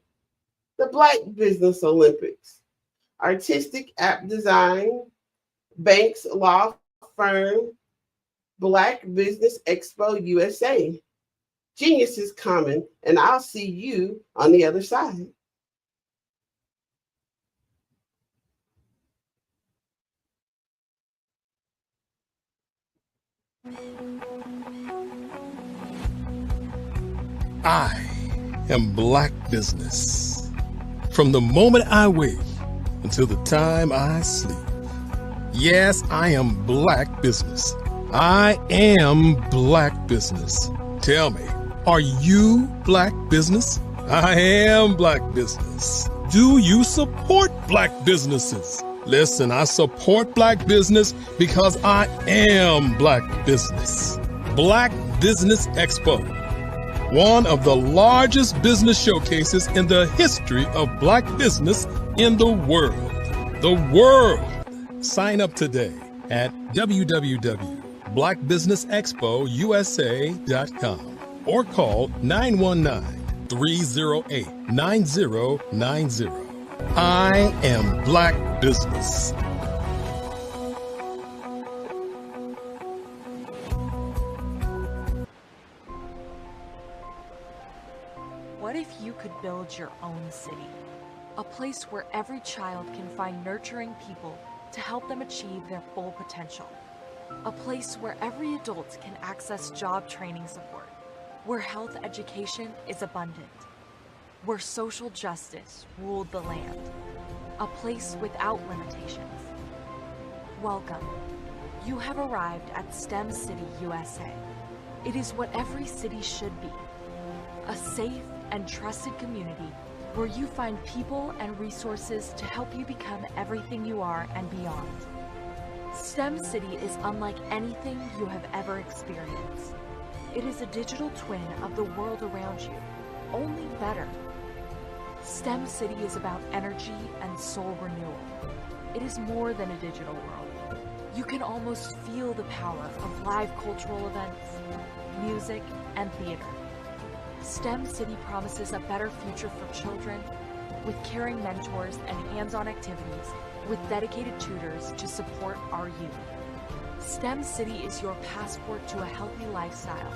the Black Business Olympics, Artistic App Design, Banks Law Firm, Black Business Expo USA. Genius is common, and I'll see you on the other side. I am Black business. From the moment I wake until the time I sleep. Yes, I am Black business. I am Black business. Tell me, are you Black business? I am Black business. Do you support Black businesses? Listen, I support Black business because I am Black business. Black Business Expo, one of the largest business showcases in the history of Black business in the world. The world! Sign up today at www.blackbusinessexpousa.com or call 919-308-9090. I am Black business. What if you could build your own city? A place where every child can find nurturing people to help them achieve their full potential. A place where every adult can access job training support, where health education is abundant, where social justice ruled the land. A place without limitations. Welcome. You have arrived at STEM City USA. It is what every city should be. A safe and trusted community where you find people and resources to help you become everything you are and beyond. STEM City is unlike anything you have ever experienced. It is a digital twin of the world around you, only better. STEM City is about energy and soul renewal. It is more than a digital world. You can almost feel the power of live cultural events, music, and theater. STEM City promises a better future for children with caring mentors and hands-on activities with dedicated tutors to support our youth. STEM City is your passport to a healthy lifestyle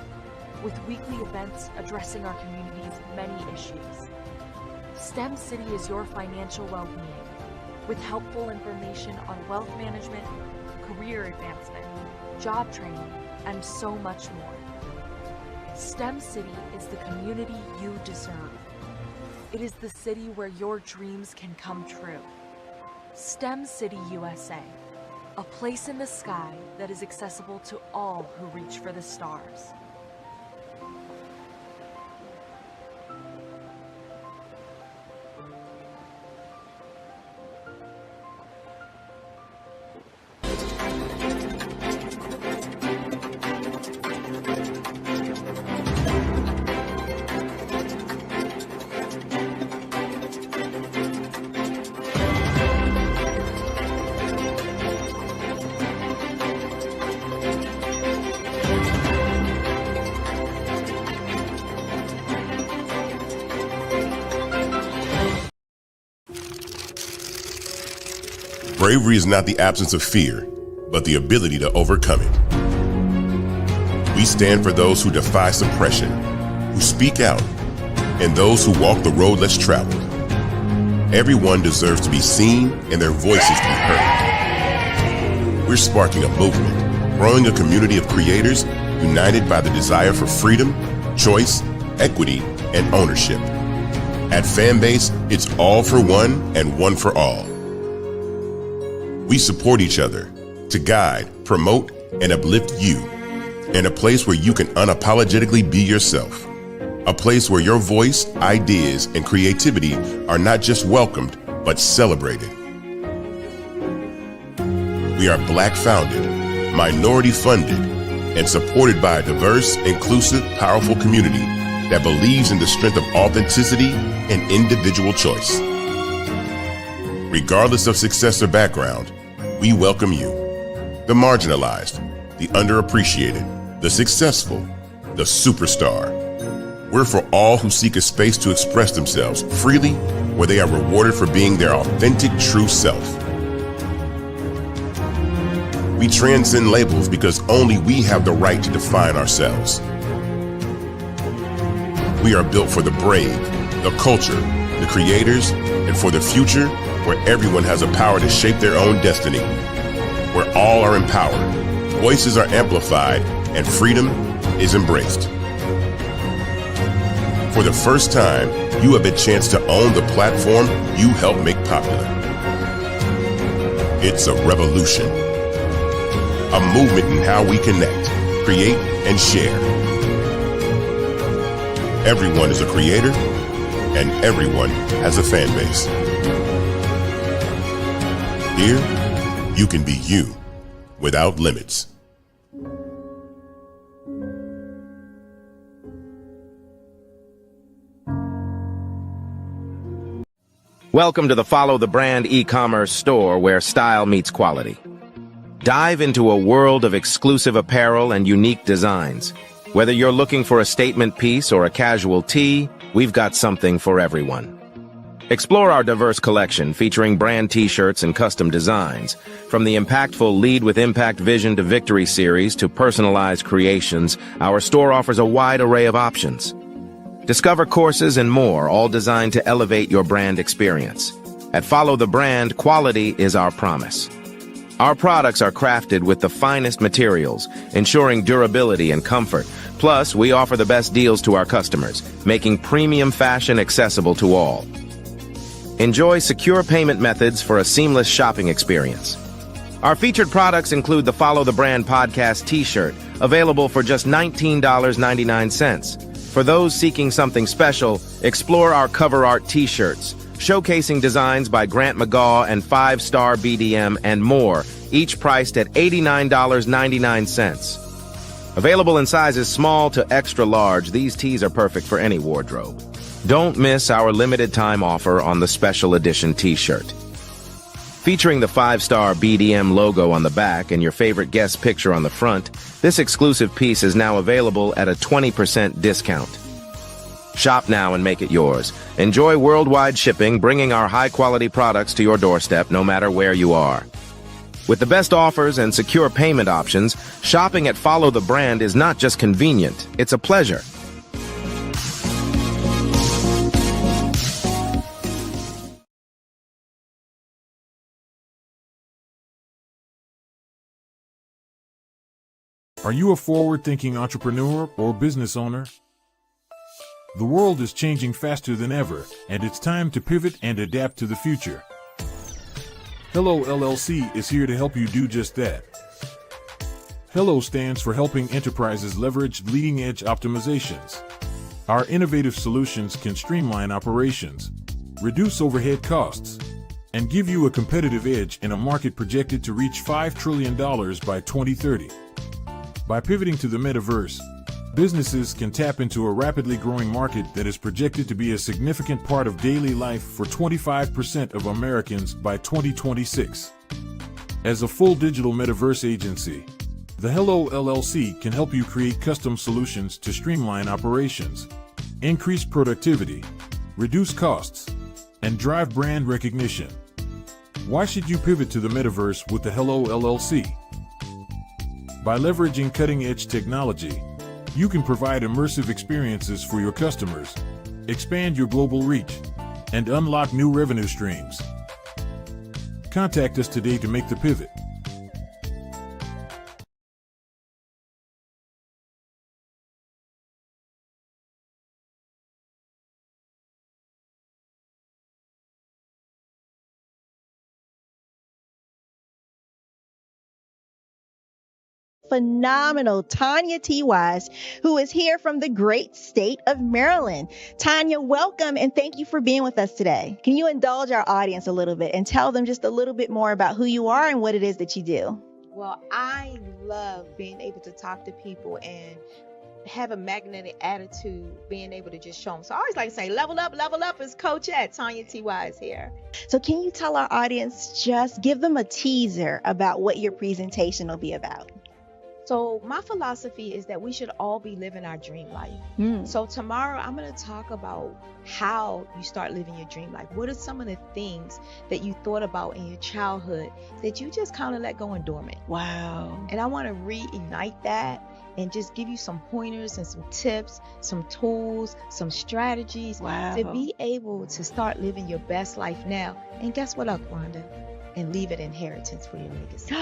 with weekly events addressing our community's many issues. STEM City is your financial well-being with helpful information on wealth management, career advancement, job training, and so much more. STEM City is the community you deserve. It is the city where your dreams can come true. STEM City USA, a place in the sky that is accessible to all who reach for the stars. Bravery is not the absence of fear, but the ability to overcome it. We stand for those who defy suppression, who speak out, and those who walk the road less traveled. Everyone deserves to be seen and their voices to be heard. We're sparking a movement, growing a community of creators united by the desire for freedom, choice, equity, and ownership. At Fanbase, it's all for one and one for all. We support each other to guide, promote, and uplift you in a place where you can unapologetically be yourself. A place where your voice, ideas, and creativity are not just welcomed, but celebrated. We are Black founded, minority funded, and supported by a diverse, inclusive, powerful community that believes in the strength of authenticity and individual choice. Regardless of success or background, we welcome you, the marginalized, the underappreciated, the successful, the superstar. We're for all who seek a space to express themselves freely, where they are rewarded for being their authentic, true self. We transcend labels because only we have the right to define ourselves. We are built for the brave, the culture, the creators, and for the future where everyone has a power to shape their own destiny, where all are empowered, voices are amplified, and freedom is embraced. For the first time, you have a chance to own the platform you helped make popular. It's a revolution, a movement in how we connect, create, and share. Everyone is a creator, and everyone has a fan base. Here, you can be you without limits. Welcome to the Follow the Brand e-commerce store where style meets quality. Dive into a world of exclusive apparel and unique designs. Whether you're looking for a statement piece or a casual tee, we've got something for everyone. Explore our diverse collection featuring brand t-shirts and custom designs. From the impactful Lead with Impact Vision to Victory series to personalized creations, our store offers a wide array of options. Discover courses and more, all designed to elevate your brand experience. At Follow the Brand, quality is our promise. Our products are crafted with the finest materials, ensuring durability and comfort. Plus, we offer the best deals to our customers, making premium fashion accessible to all. Enjoy secure payment methods for a seamless shopping experience. Our featured products include the Follow the Brand podcast t-shirt, available for just $19.99. For those seeking something special, explore our cover art t-shirts, showcasing designs by Grant McGaw and 5-Star BDM and more, each priced at $89.99. Available in sizes small to extra large, these tees are perfect for any wardrobe. Don't miss our limited time offer on the special edition t-shirt. Featuring the 5-Star BDM logo on the back and your favorite guest picture on the front, this exclusive piece is now available at a 20% discount. Shop now and make it yours. Enjoy worldwide shipping, bringing our high-quality products to your doorstep no matter where you are. With the best offers and secure payment options, shopping at Follow the Brand is not just convenient, it's a pleasure. Are you a forward-thinking entrepreneur or business owner? The world is changing faster than ever, and it's time to pivot and adapt to the future. Hello LLC is here to help you do just that. Hello stands for helping enterprises leverage leading-edge optimizations. Our innovative solutions can streamline operations, reduce overhead costs, and give you a competitive edge in a market projected to reach $5 trillion by 2030. By pivoting to the metaverse, businesses can tap into a rapidly growing market that is projected to be a significant part of daily life for 25% of Americans by 2026. As a full digital metaverse agency, the Hello LLC can help you create custom solutions to streamline operations, increase productivity, reduce costs, and drive brand recognition. Why should you pivot to the metaverse with the Hello LLC? By leveraging cutting-edge technology, you can provide immersive experiences for your customers, expand your global reach, and unlock new revenue streams. Contact us today to make the pivot. Phenomenal Tanya T. Wise, who is here from the great state of Maryland. Tanya, welcome and thank you for being with us today. Can you indulge our audience a little bit and tell them just a little bit more about who you are and what it is that you do? Well, I love being able to talk to people and have a magnetic attitude, being able to just show them. So I always like to say, level up is Coach at Tanya T. Wise here. So can you tell our audience, just give them a teaser about what your presentation will be about? So my philosophy is that we should all be living our dream life. So tomorrow I'm going to talk about how you start living your dream life. What are some of the things that you thought about in your childhood that you just kind of let go and dormant? Wow. And I want to reignite that and just give you some pointers and some tips, some tools, some strategies to be able to start living your best life now. And guess what, Akwanda? And leave an inheritance for your legacy.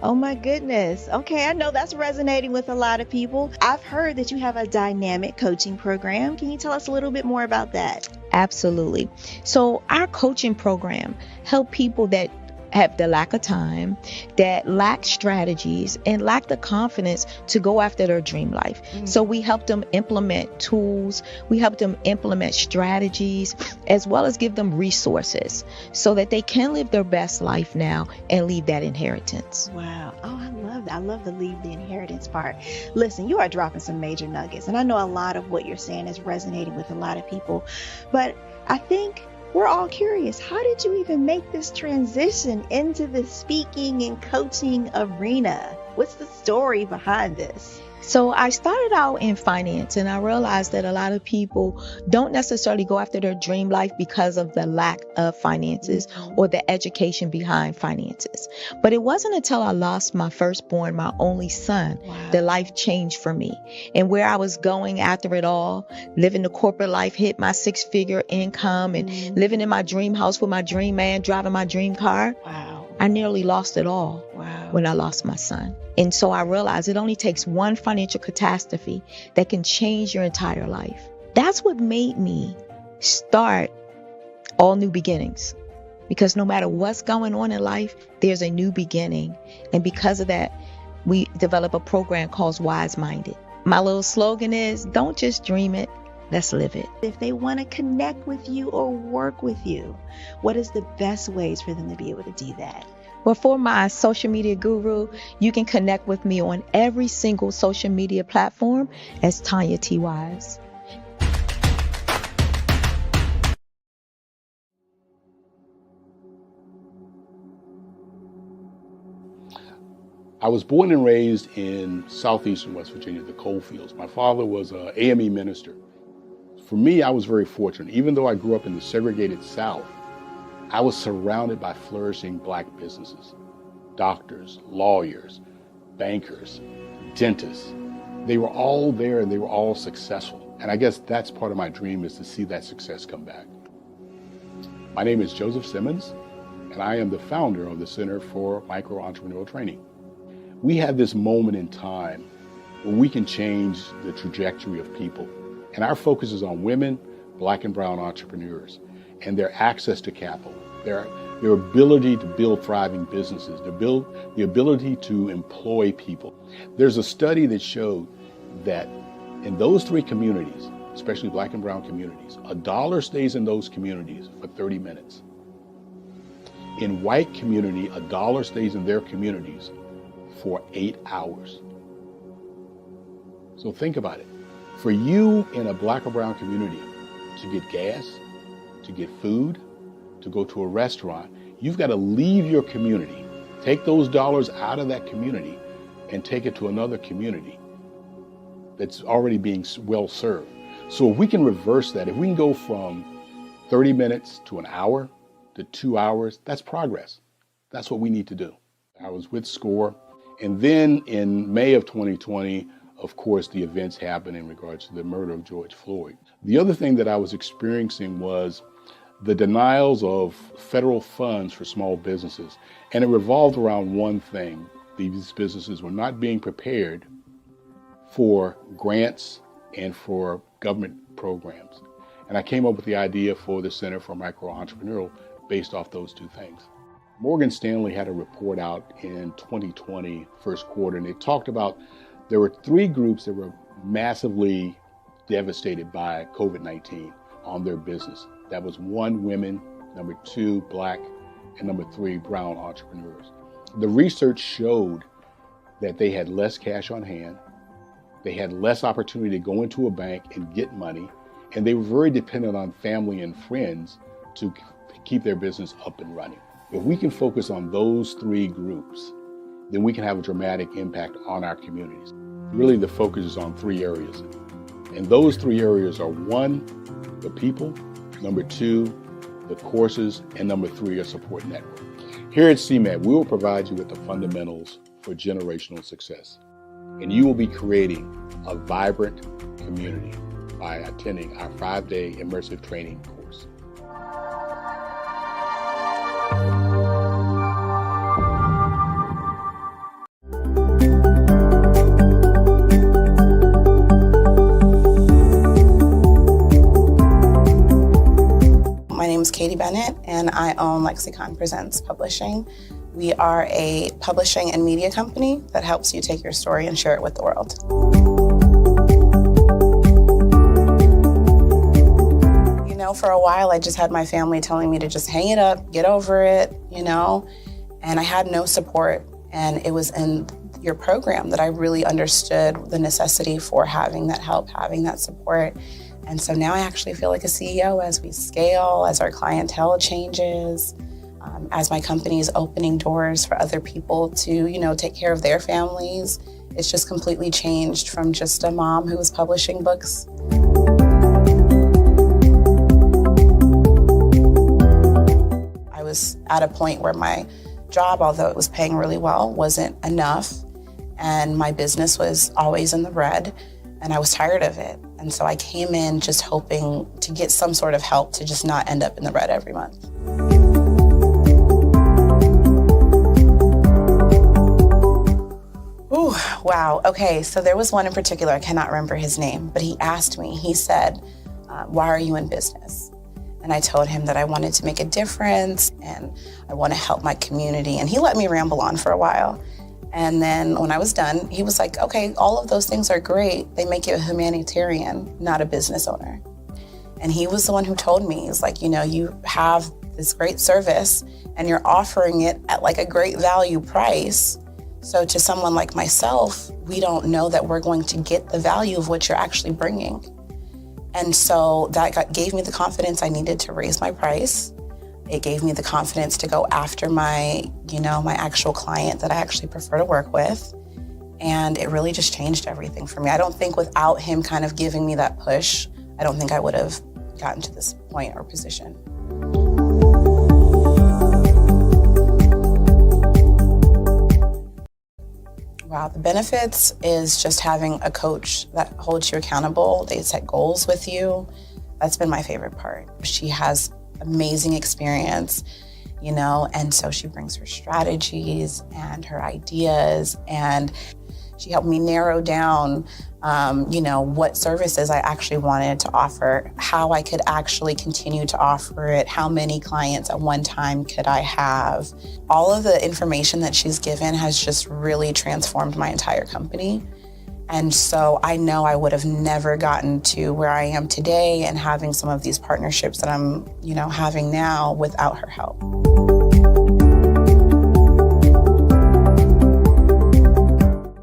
Oh my goodness. Okay, I know that's resonating with a lot of people. I've heard that you have a dynamic coaching program. Can you tell us a little bit more about that? Absolutely. So our coaching program help people that have the lack of time, that lack strategies, and lack the confidence to go after their dream life. So we help them implement tools, we help them implement strategies, as well as give them resources so that they can live their best life now and leave that inheritance. Wow. Oh, I love that. I love the leave the inheritance part. Listen, you are dropping some major nuggets, and I know a lot of what you're saying is resonating with a lot of people, but I think we're all curious. How did you even make this transition into the speaking and coaching arena? What's the story behind this? So I started out in finance, and I realized that a lot of people don't necessarily go after their dream life because of the lack of finances or the education behind finances. But it wasn't until I lost my firstborn, my only son, that life changed for me. And where I was going after it all, living the corporate life, hit my 6-figure income and living in my dream house with my dream man, driving my dream car. I nearly lost it all when I lost my son. And so I realized it only takes one financial catastrophe that can change your entire life. That's what made me start All New Beginnings. Because no matter what's going on in life, there's a new beginning. And because of that, we develop a program called Wise Minded. My little slogan is, don't just dream it, let's live it. If they want to connect with you or work with you, what is the best ways for them to be able to do that? Well, for my social media guru, you can connect with me on every single social media platform as Tanya T. Wise. I was born and raised in southeastern West Virginia, the coal fields. My father was an AME minister. For me, I was very fortunate. Even though I grew up in the segregated South, I was surrounded by flourishing Black businesses, doctors, lawyers, bankers, dentists. They were all there and they were all successful. And I guess that's part of my dream, is to see that success come back. My name is Joseph Simmons, and I am the founder of the Center for Micro-Entrepreneurial Training. We have this moment in time where we can change the trajectory of people. And our focus is on women, Black and brown entrepreneurs, and their access to capital, their ability to build thriving businesses, the ability to employ people. There's a study that showed that in those three communities, especially Black and brown communities, $1 stays in those communities for 30 minutes. In white community, $1 stays in their communities for 8 hours. So think about it. For you in a Black or brown community to get gas, to get food, to go to a restaurant, you've got to leave your community, take those dollars out of that community and take it to another community that's already being well served. So if we can reverse that, if we can go from 30 minutes to an hour to 2 hours, that's progress. That's what we need to do. I was with SCORE, and then in May of 2020, of course, the events happened in regards to the murder of George Floyd. The other thing that I was experiencing was the denials of federal funds for small businesses. And it revolved around one thing. These businesses were not being prepared for grants and for government programs. And I came up with the idea for the Center for Micro-Entrepreneurial based off those two things. Morgan Stanley had a report out in 2020, first quarter, and it talked about there were 3 groups that were massively devastated by COVID-19 on their business. That was 1, women, number 2, Black, and number 3, brown entrepreneurs. The research showed that they had less cash on hand, they had less opportunity to go into a bank and get money, and they were very dependent on family and friends to keep their business up and running. If we can focus on those 3 groups, then we can have a dramatic impact on our communities. Really, the focus is on 3 areas. And those 3 areas are 1, the people, number 2, the courses, and number 3, a support network. Here at CMAT, we will provide you with the fundamentals for generational success. And you will be creating a vibrant community by attending our 5-day immersive training course. Bennett, and I own Lexicon Presents Publishing. We are a publishing and media company that helps you take your story and share it with the world. You know, for a while, I just had my family telling me to just hang it up, get over it, you know, and I had no support. And it was in your program that I really understood the necessity for having that help, having that support. And so now I actually feel like a CEO as we scale, as our clientele changes, as my company is opening doors for other people to, you know, take care of their families. It's just completely changed from just a mom who was publishing books. I was at a point where my job, although it was paying really well, wasn't enough. And my business was always in the red, and I was tired of it. And so I came in just hoping to get some sort of help to just not end up in the red every month. Ooh, wow. Okay, so there was one in particular, I cannot remember his name, but he asked me, he said, why are you in business? And I told him that I wanted to make a difference and I want to help my community. And he let me ramble on for a while. And then when I was done, he was like, okay, all of those things are great. They make you a humanitarian, not a business owner. And he was the one who told me, he's like, you know, you have this great service and you're offering it at like a great value price. So to someone like myself, we don't know that we're going to get the value of what you're actually bringing. And so that gave me the confidence I needed to raise my price. It gave me the confidence to go after my, you know, my actual client that I actually prefer to work with. And it really just changed everything for me. I don't think without him kind of giving me that push, I don't think I would have gotten to this point or position. Wow, the benefits is just having a coach that holds you accountable. They set goals with you. That's been my favorite part. She has amazing experience, you know, and so she brings her strategies and her ideas, and she helped me narrow down, you know, what services I actually wanted to offer, how I could actually continue to offer it, how many clients at one time could I have. All of the information that she's given has just really transformed my entire company. And so I know I would have never gotten to where I am today and having some of these partnerships that I'm, you know, having now without her help.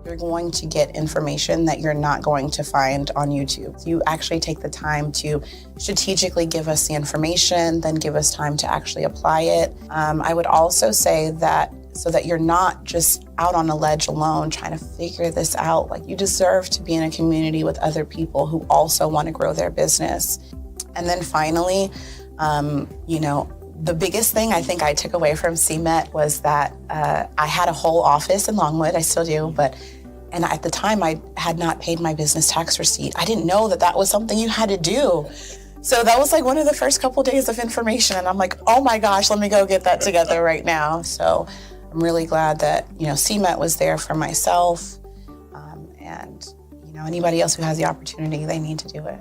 You're going to get information that you're not going to find on YouTube. You actually take the time to strategically give us the information, then give us time to actually apply it. I would also say that so that you're not just out on a ledge alone trying to figure this out. Like, you deserve to be in a community with other people who also want to grow their business. And then finally, you know, the biggest thing I think I took away from CMET was that I had a whole office in Longwood, I still do, and at the time I had not paid my business tax receipt. I didn't know that that was something you had to do. So that was like one of the first couple days of information, and I'm like, oh my gosh, let me go get that together right now. So I'm really glad that, you know, CMET was there for myself, and, you know, anybody else who has the opportunity, they need to do it.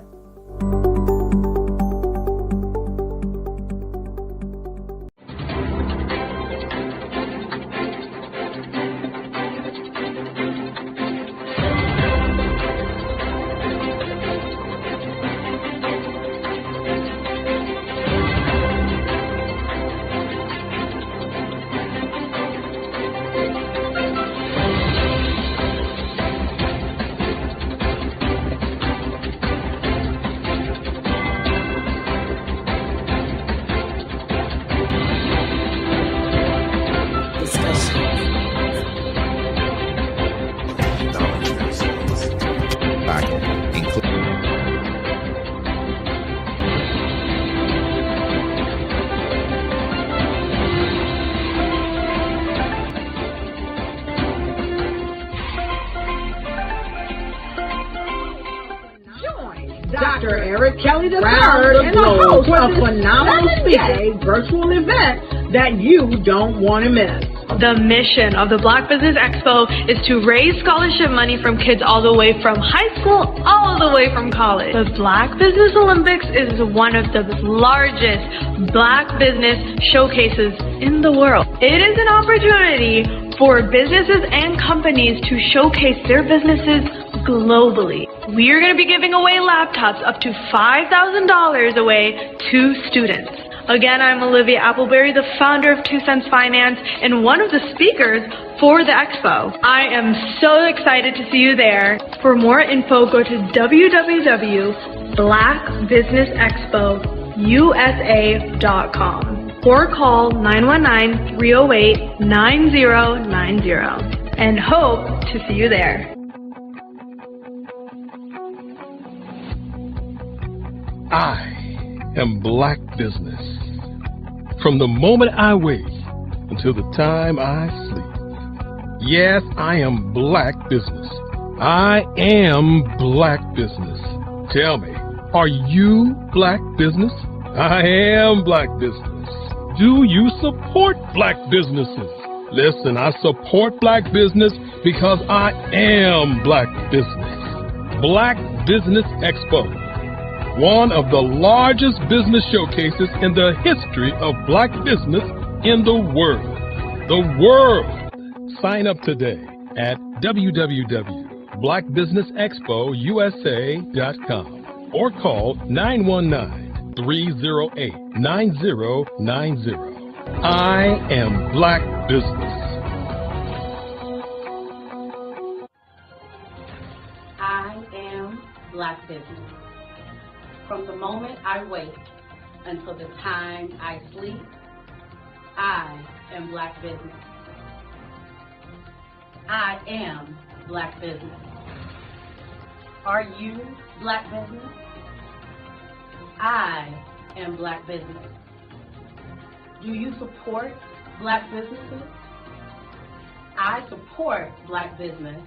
Dr. Eric Kelly III and the host of Phenomenal Speakers virtual event that you don't want to miss. The mission of the Black Business Expo is to raise scholarship money from kids all the way from high school, all the way from college. The Black Business Olympics is one of the largest Black business showcases in the world. It is an opportunity for businesses and companies to showcase their businesses globally. We are going to be giving away laptops up to $5,000 away to students. Again, I'm Olivia Appleberry, the founder of 2 Cents Finance and one of the speakers for the expo. I am so excited to see you there. For more info, go to www.blackbusinessexpousa.com or call 919-308-9090 and hope to see you there. I am Black Business. From the moment I wake until the time I sleep. Yes, I am Black Business. I am Black Business. Tell me, are you Black Business? I am Black Business. Do you support Black businesses? Listen, I support Black business because I am Black Business. Black Business Expo, one of the largest business showcases in the history of Black business in the world. The world! Sign up today at www.blackbusinessexpousa.com or call 919-308-9090. I am Black Business. I am Black Business. From the moment I wake until the time I sleep, I am Black Business. I am Black Business. Are you Black Business? I am Black Business. Do you support Black businesses? I support Black business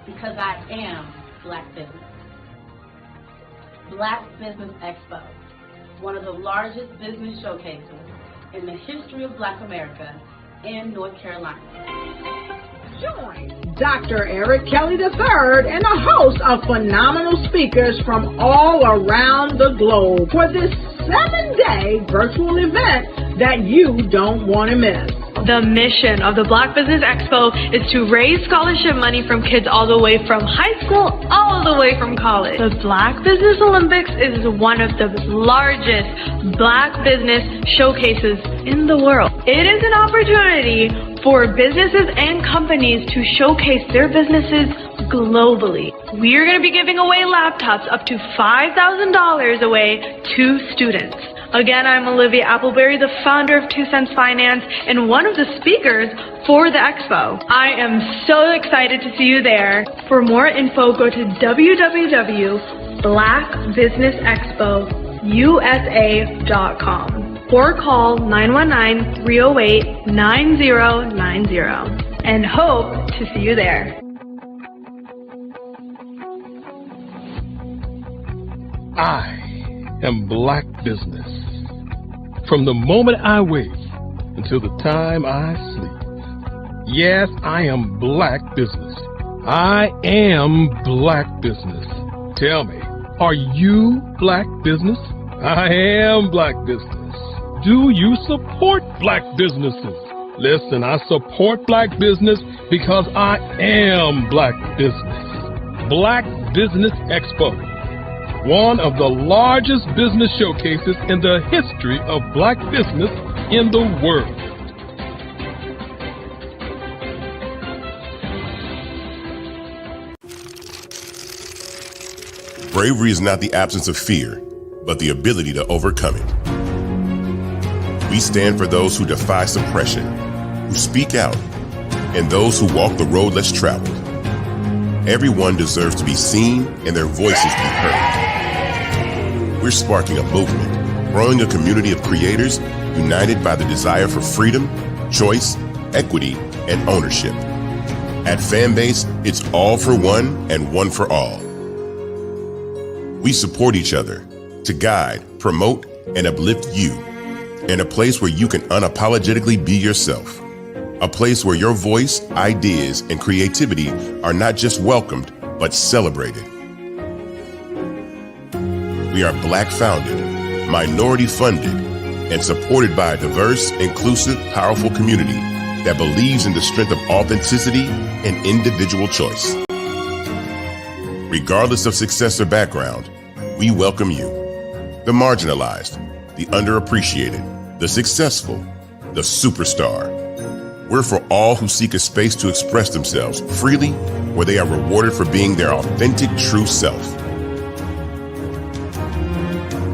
because I am Black Business. Black Business Expo, one of the largest business showcases in the history of Black America in North Carolina. Join Dr. Eric Kelly III and a host of phenomenal speakers from all around the globe for this 7-day virtual event that you don't want to miss. The mission of the Black Business Expo is to raise scholarship money from kids all the way from high school, all the way from college. The Black Business Olympics is one of the largest Black business showcases in the world. It is an opportunity for businesses and companies to showcase their businesses globally. We are going to be giving away laptops up to $5,000 away to students. Again, I'm Olivia Appleberry, the founder of 2 Cents Finance and one of the speakers for the expo. I am so excited to see you there. For more info, go to www.blackbusinessexpousa.com or call 919-308-9090 and hope to see you there. I am Black Business. From the moment I wake until the time I sleep. Yes, I am Black Business. I am Black Business. Tell me, are you Black Business? I am Black Business. Do you support Black businesses? Listen, I support Black business because I am Black Business. Black Business Expo, one of the largest business showcases in the history of Black business in the world. Bravery is not the absence of fear, but the ability to overcome it. We stand for those who defy suppression, who speak out, and those who walk the road less traveled. Everyone deserves to be seen and their voices be heard. We're sparking a movement, growing a community of creators united by the desire for freedom, choice, equity, and ownership. At Fanbase, it's all for one and one for all. We support each other to guide, promote, and uplift you in a place where you can unapologetically be yourself. A place where your voice, ideas, and creativity are not just welcomed, but celebrated. We are Black founded, minority funded, and supported by a diverse, inclusive, powerful community that believes in the strength of authenticity and individual choice. Regardless of success or background, we welcome you. The marginalized, the underappreciated, the successful, the superstar. We're for all who seek a space to express themselves freely, where they are rewarded for being their authentic, true self.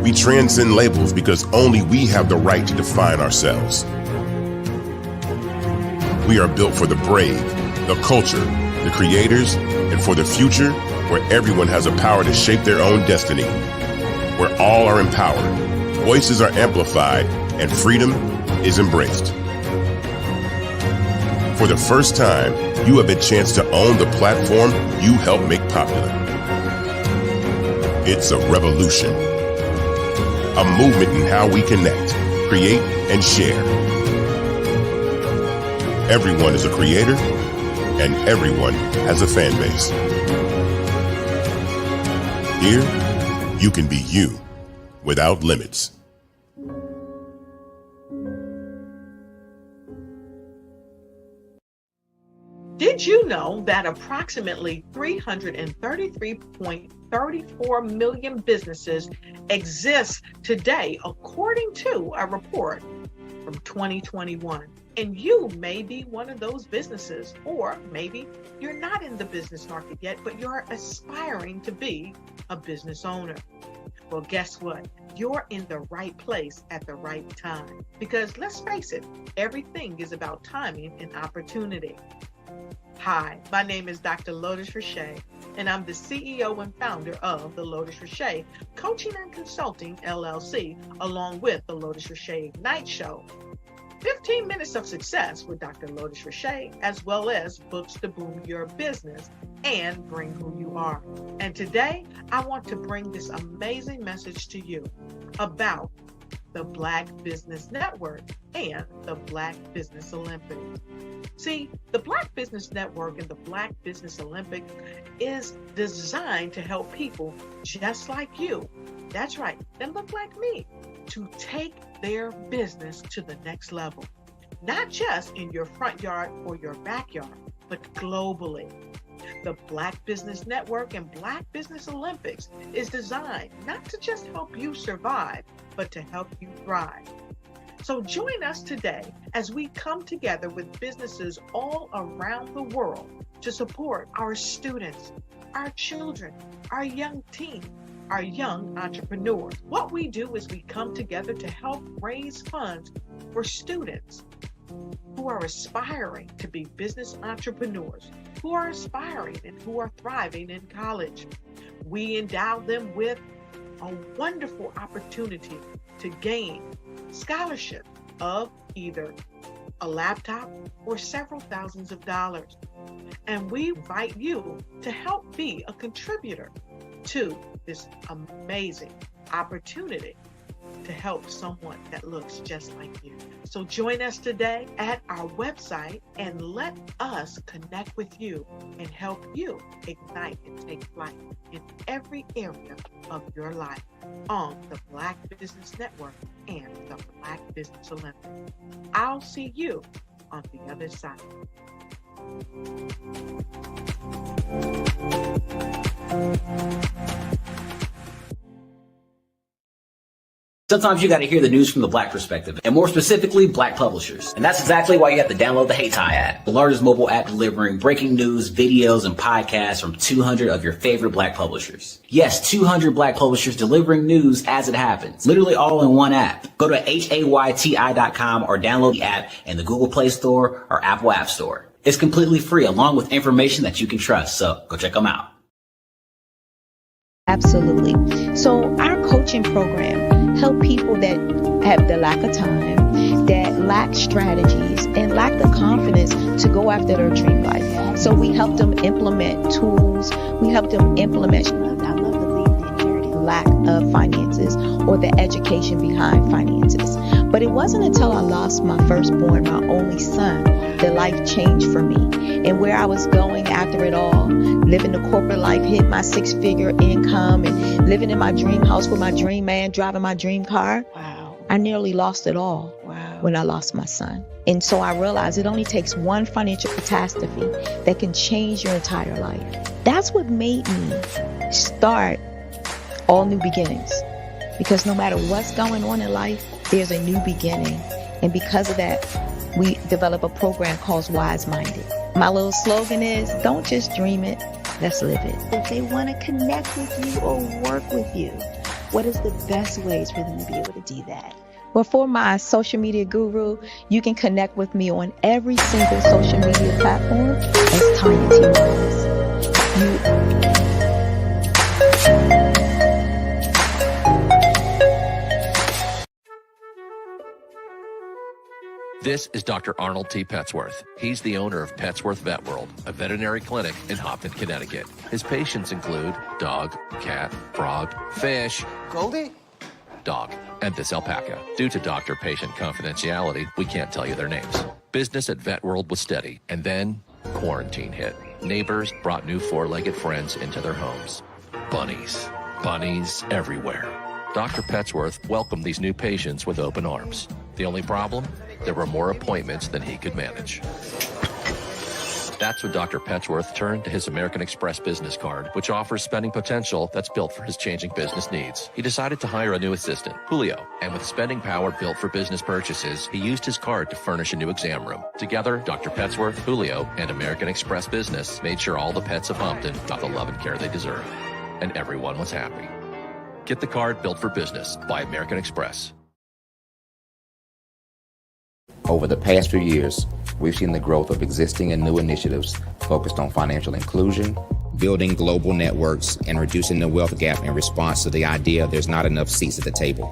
We transcend labels because only we have the right to define ourselves. We are built for the brave, the culture, the creators, and for the future where everyone has a power to shape their own destiny, where all are empowered, voices are amplified, and freedom is embraced. For the first time, you have a chance to own the platform you helped make popular. It's a revolution, a movement in how we connect, create, and share. Everyone is a creator, and everyone has a fan base. Here, you can be you without limits. Did you know that approximately 333.34 million businesses exist today, according to a report from 2021? And you may be one of those businesses, or maybe you're not in the business market yet, but you're aspiring to be a business owner. Well, guess what? You're in the right place at the right time. Because let's face it, everything is about timing and opportunity. Hi, my name is Dr. Lotus Richey, and I'm the CEO and founder of the Lotus Richey Coaching and Consulting LLC, along with the Lotus Richey Ignite Show. 15 minutes of success with Dr. Lotus Richey, as well as books to boom your business and bring who you are. And today, I want to bring this amazing message to you about the Black Business Network and the Black Business Olympics. See, the Black Business Network and the Black Business Olympics is designed to help people just like you, that's right, that look like me, to take their business to the next level. Not just in your front yard or your backyard, but globally. The Black Business Network and Black Business Olympics is designed not to just help you survive, but to help you thrive. So join us today as we come together with businesses all around the world to support our students, our children, our young teens, our young entrepreneurs. What we do is we come together to help raise funds for students who are aspiring to be business entrepreneurs, who are aspiring and who are thriving in college. We endow them with a wonderful opportunity to gain scholarship of either a laptop or several thousands of dollars. And we invite you to help be a contributor to this amazing opportunity to help someone that looks just like you. So join us today at our website and let us connect with you and help you ignite and take flight in every area of your life on the Black Business Network and the Black Business Olympics. I'll see you on the other side. Sometimes you got to hear the news from the Black perspective, and more specifically, Black publishers. And that's exactly why you have to download the Hey Tie app, the largest mobile app delivering breaking news, videos, and podcasts from 200 of your favorite Black publishers. Yes, 200 Black publishers delivering news as it happens, literally all in one app. Go to hayti.com or download the app in the Google Play Store or Apple App Store. It's completely free, along with information that you can trust, so go check them out. Absolutely. So our coaching program help people that have the lack of time, that lack strategies, and lack the confidence to go after their dream life. So we help them implement tools. We help them implement lack of finances or the education behind finances. But it wasn't until I lost my firstborn, my only son, that life changed for me. And where I was going after it all, living the corporate life, hit my 6-figure income and living in my dream house with my dream man, driving my dream car. Wow. I nearly lost it all when I lost my son. And so I realized it only takes one financial catastrophe that can change your entire life. That's what made me start All New Beginnings. Because no matter what's going on in life, there's a new beginning. And because of that, we develop a program called Wise Minded. My little slogan is, don't just dream it, let's live it. If they want to connect with you or work with you, what is the best ways for them to be able to do that? Well, for my social media guru, you can connect with me on every single social media platform as Tanya T. Wallace. This is Dr. Arnold T. Petsworth. He's the owner of Petsworth Vet World, a veterinary clinic in Hopton, Connecticut. His patients include dog, cat, frog, fish, Goldie, dog, and this alpaca. Due to doctor-patient confidentiality, we can't tell you their names. Business at Vet World was steady, and then quarantine hit. Neighbors brought new four-legged friends into their homes. Bunnies. Bunnies everywhere. Dr. Petsworth welcomed these new patients with open arms. The only problem? There were more appointments than he could manage. That's when Dr. Petsworth turned to his American Express business card, which offers spending potential that's built for his changing business needs. He decided to hire a new assistant, Julio, and with spending power built for business purchases, he used his card to furnish a new exam room. Together, Dr. Petsworth, Julio, and American Express Business made sure all the pets of Hopton got the love and care they deserve. And everyone was happy. Get the card built for business by American Express. Over the past few years, we've seen the growth of existing and new initiatives focused on financial inclusion, building global networks, and reducing the wealth gap in response to the idea there's not enough seats at the table.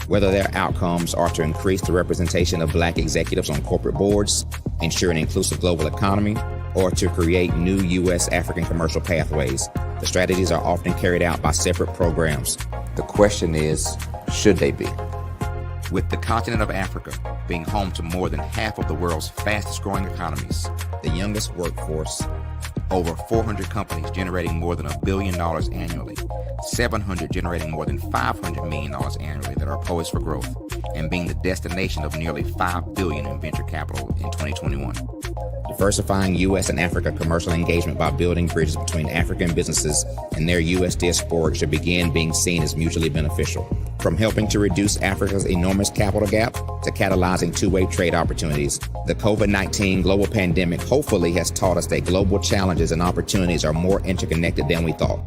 Whether their outcomes are to increase the representation of Black executives on corporate boards, ensure an inclusive global economy, or to create new U.S. African commercial pathways, the strategies are often carried out by separate programs. The question is, should they be? With the continent of Africa being home to more than half of the world's fastest growing economies, the youngest workforce, over 400 companies generating more than $1 billion annually, 700 generating more than $500 million annually that are poised for growth, and being the destination of nearly $5 billion in venture capital in 2021. Diversifying U.S. and Africa commercial engagement by building bridges between African businesses and their U.S. diaspora should begin being seen as mutually beneficial. From helping to reduce Africa's enormous capital gap to catalyzing two-way trade opportunities, the COVID-19 global pandemic hopefully has taught us that global challenges and opportunities are more interconnected than we thought.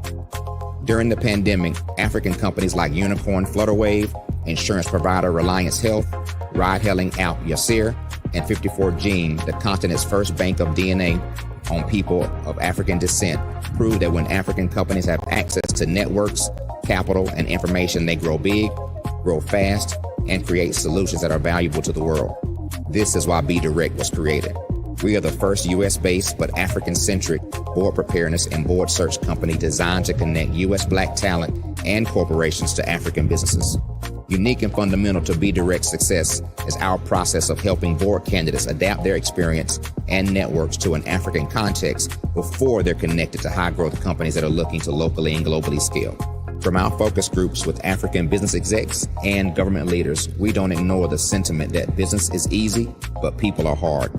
During the pandemic, African companies like Unicorn Flutterwave, insurance provider Reliance Health, ride-hailing app Yasir, and 54Gene, the continent's first bank of DNA on people of African descent, proved that when African companies have access to networks, capital, and information, they grow big, grow fast, and create solutions that are valuable to the world. This is why Be Direct was created. We are the first U.S.-based but African-centric board preparedness and board search company designed to connect U.S. Black talent and corporations to African businesses. Unique and fundamental to Be Direct's success is our process of helping board candidates adapt their experience and networks to an African context before they're connected to high-growth companies that are looking to locally and globally scale. From our focus groups with African business execs and government leaders, we don't ignore the sentiment that business is easy, but people are hard.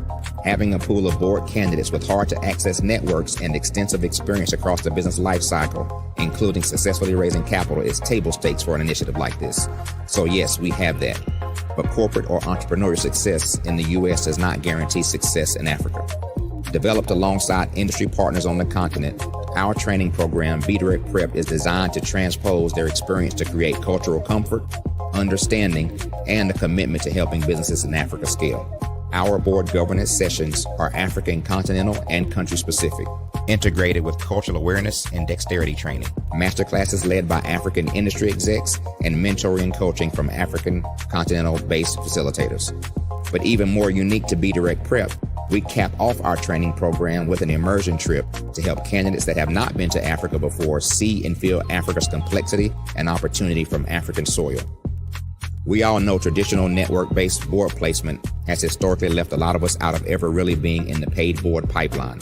Having a pool of board candidates with hard-to-access networks and extensive experience across the business life cycle, including successfully raising capital, is table stakes for an initiative like this. So yes, we have that. But corporate or entrepreneurial success in the U.S. does not guarantee success in Africa. Developed alongside industry partners on the continent, our training program, Be Direct Prep, is designed to transpose their experience to create cultural comfort, understanding, and a commitment to helping businesses in Africa scale. Our board governance sessions are African continental and country specific, integrated with cultural awareness and dexterity training, masterclasses led by African industry execs, and mentoring and coaching from African continental based facilitators. But even more unique to Be Direct Prep, We cap off our training program with an immersion trip to help candidates that have not been to Africa before see and feel Africa's complexity and opportunity from African soil. We all know traditional network-based board placement has historically left a lot of us out of ever really being in the paid board pipeline.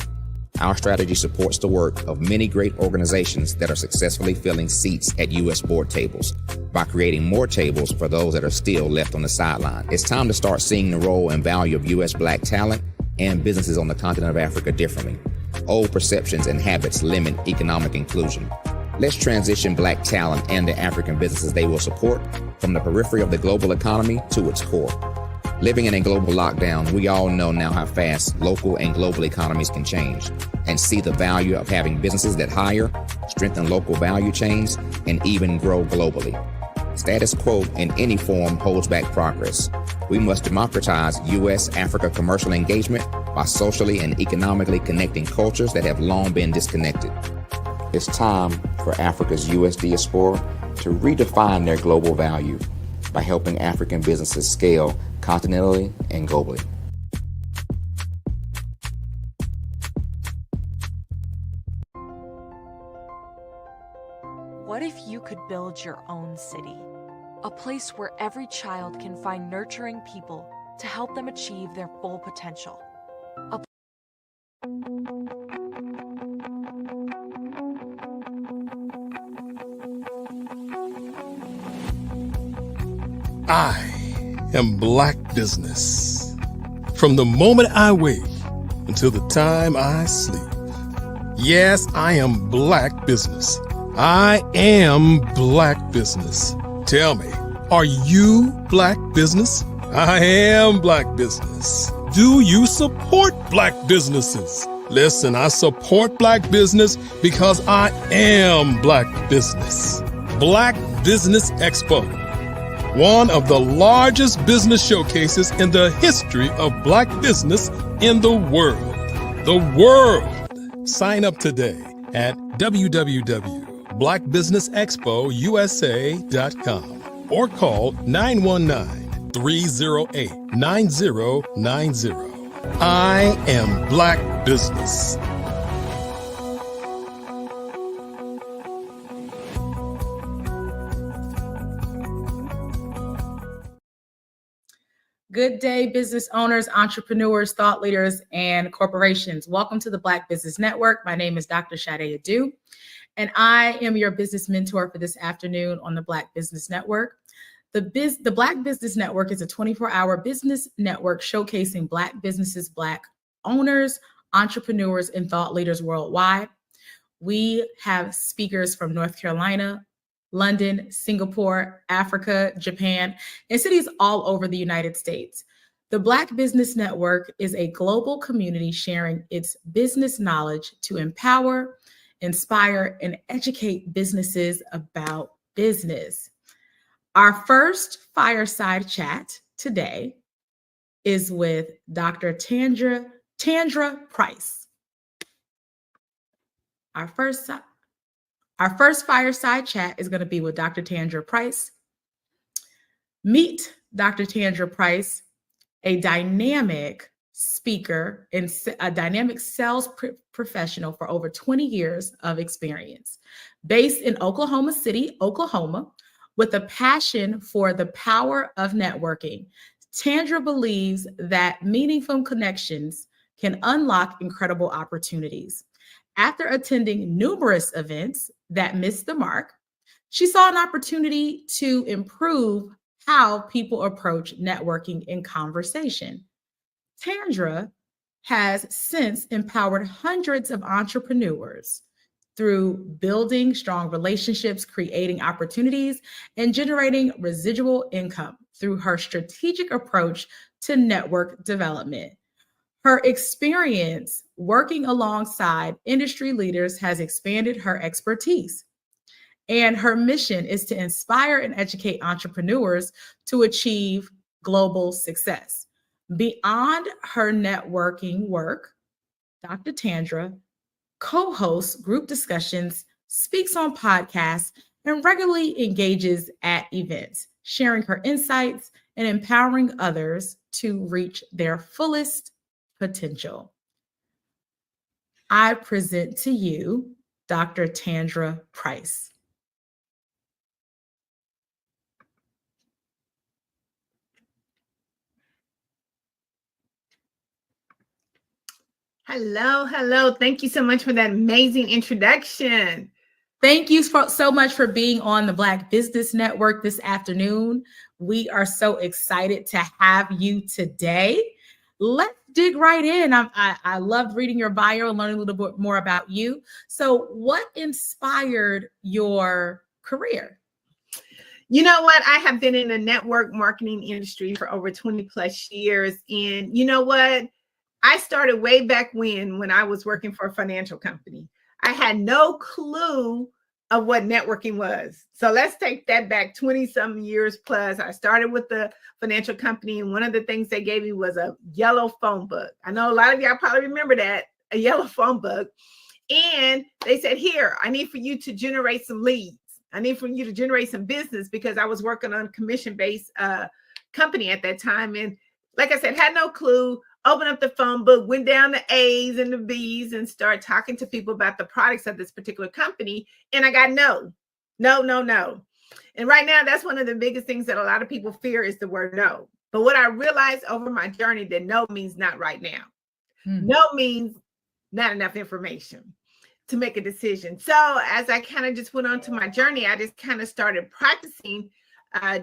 Our strategy supports the work of many great organizations that are successfully filling seats at U.S. board tables by creating more tables for those that are still left on the sideline. It's time to start seeing the role and value of U.S. Black talent and businesses on the continent of Africa differently. Old perceptions and habits limit economic inclusion. Let's transition Black talent and the African businesses they will support from the periphery of the global economy to its core. Living in a global lockdown, we all know now how fast local and global economies can change and see the value of having businesses that hire, strengthen local value chains, and even grow globally. Status quo in any form holds back progress. We must democratize U.S.-Africa commercial engagement by socially and economically connecting cultures that have long been disconnected. It's time for Africa's U.S. diaspora to redefine their global value by helping African businesses scale continentally and globally. What if you could build your own city? A place where every child can find nurturing people to help them achieve their full potential. I am Black Business. From the moment I wake until the time I sleep. Yes, I am Black Business. I am Black Business. Tell me, are you Black Business? I am Black Business. Do you support Black businesses? Listen, I support Black business because I am Black Business. Black Business Expo, one of the largest business showcases in the history of Black business in the world. The world. Sign up today at www.blackbusinessexpousa.com or call 919-308-9090. I am Black Business. Good day, business owners, entrepreneurs, thought leaders, and corporations. Welcome to the Black Business Network. My name is Dr. Sade Adu, and I am your business mentor for this afternoon on the Black Business Network. The Black Business Network is a 24-hour business network showcasing Black businesses, Black owners, entrepreneurs, and thought leaders worldwide. We have speakers from North Carolina, London, Singapore, Africa, Japan, and cities all over the United States. The Black Business Network is a global community sharing its business knowledge to empower, inspire, and educate businesses about business. Our first fireside chat today is with Dr. Tandra Price. Our first fireside chat is going to be with Dr. Tandra Price. Meet Dr. Tandra Price, a dynamic speaker and a dynamic sales professional for over 20 years of experience. Based in Oklahoma City, Oklahoma, with a passion for the power of networking, Tandra believes that meaningful connections can unlock incredible opportunities. After attending numerous events that missed the mark, she saw an opportunity to improve how people approach networking and conversation. Tandra has since empowered hundreds of entrepreneurs through building strong relationships, creating opportunities, and generating residual income through her strategic approach to network development. Her experience working alongside industry leaders has expanded her expertise, and her mission is to inspire and educate entrepreneurs to achieve global success. Beyond her networking work, Dr. Tandra co-hosts group discussions, speaks on podcasts, and regularly engages at events, sharing her insights and empowering others to reach their fullest potential. I present to you Dr. Tandra Price. Hello, hello. Thank you so much for that amazing introduction. Thank you so much for being on the Black Business Network this afternoon. We are so excited to have you today. Let's dig right in. I loved reading your bio and learning a little bit more about you. So what inspired your career? You know what? I have been in the network marketing industry for over 20 plus years. And you know what? I started way back when I was working for a financial company. I had no clue of what networking was. So let's take that back 20 some years plus. I started with the financial company, and one of the things they gave me was a yellow phone book. I know a lot of y'all probably remember that, a yellow phone book. And they said, here, I need for you to generate some leads. I need for you to generate some business, because I was working on a commission-based company at that time. And like I said, had no clue. Open up the phone book, went down the A's and the B's and start talking to people about the products of this particular company. And I got no. And right now, that's one of the biggest things that a lot of people fear is the word no. But what I realized over my journey, that no means not right now. No means not enough information to make a decision. So as I kind of just went on to my journey, I just kind of started practicing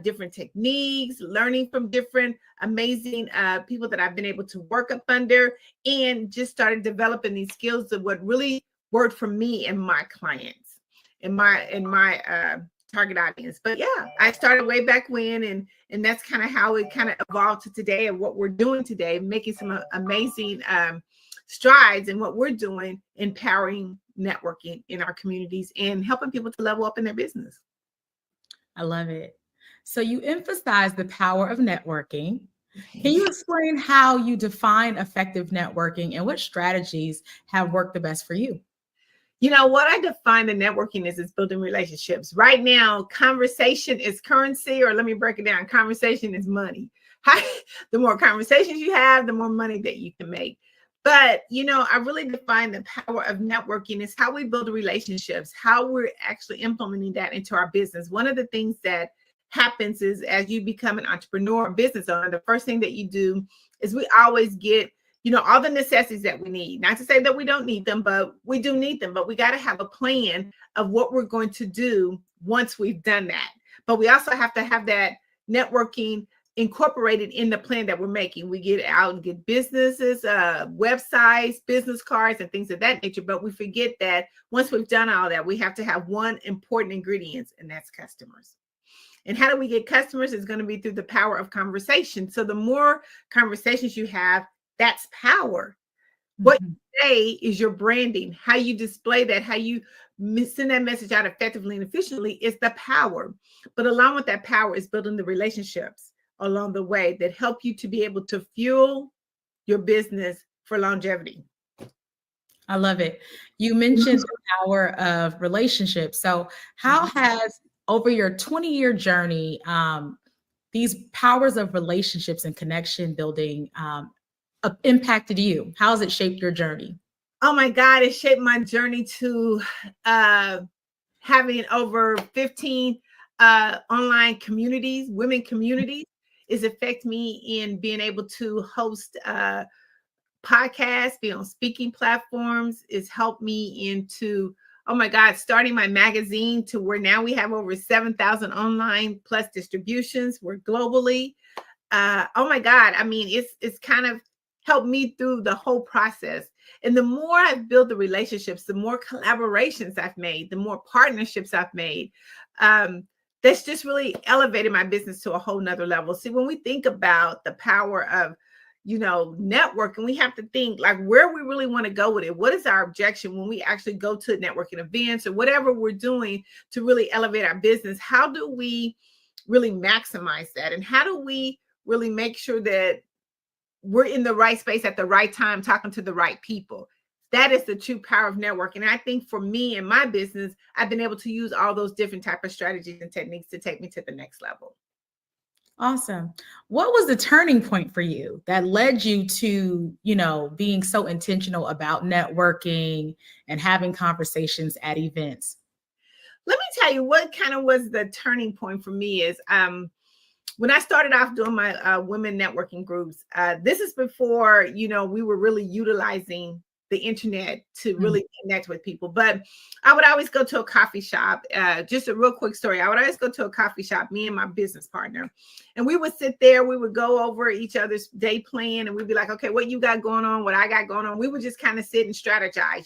different techniques, learning from different amazing people that I've been able to work up under, and just started developing these skills of what really worked for me and my clients and my target audience. But yeah, I started way back when, and that's kind of how it kind of evolved to today and what we're doing today, making some amazing strides in what we're doing, empowering networking in our communities and helping people to level up in their business. I love it. So you emphasize the power of networking. Can you explain how you define effective networking and what strategies have worked the best for you? You know, what I define the networking is building relationships. Right now, conversation is currency, or let me break it down. Conversation is money. The more conversations you have, the more money that you can make. But, you know, I really define the power of networking is how we build relationships, how we're actually implementing that into our business. One of the things that happens is as you become an entrepreneur or business owner, the first thing that you do is we always get, you know, all the necessities that we need. Not to say that we don't need them, but we do need them. But we got to have a plan of what we're going to do once we've done that. But we also have to have that networking incorporated in the plan that we're making. We get out and get businesses, websites, business cards, and things of that nature. But we forget that once we've done all that, we have to have one important ingredient, and that's customers. And how do we get customers? It's going to be through the power of conversation. So the more conversations you have, that's power. What you say is your branding, how you display that, how you send that message out effectively and efficiently is the power. But along with that power is building the relationships along the way that help you to be able to fuel your business for longevity. I love it. You mentioned the power of relationships. So how has, over your 20-year journey, these powers of relationships and connection building impacted you? How has it shaped your journey? Oh my God, it shaped my journey to having over 15 online communities, women communities. It's affected me in being able to host podcasts, be on speaking platforms. It's helped me into, oh my God, starting my magazine to where now we have over 7,000 online plus distributions. We're globally. Oh my God, I mean, it's kind of helped me through the whole process. And the more I've built the relationships, the more collaborations I've made, the more partnerships I've made. That's just really elevated my business to a whole nother level. See, when we think about the power of, you know, networking, we have to think like where we really want to go with it. What is our objection when we actually go to networking events or whatever we're doing to really elevate our business? How do we really maximize that? And how do we really make sure that we're in the right space at the right time, talking to the right people? That is the true power of networking. And I think for me and my business, I've been able to use all those different type of strategies and techniques to take me to the next level. Awesome. What was the turning point for you that led you to, being so intentional about networking and having conversations at events? Let me tell you what kind of was the turning point for me is when I started off doing my women networking groups. This is before, we were really utilizing the internet to really connect with people. But I would always go to a coffee shop. Just a real quick story. I would always go to a coffee shop, me and my business partner, and we would sit there. We would go over each other's day plan, and we'd be like, okay, what you got going on? What I got going on? We would just kind of sit and strategize.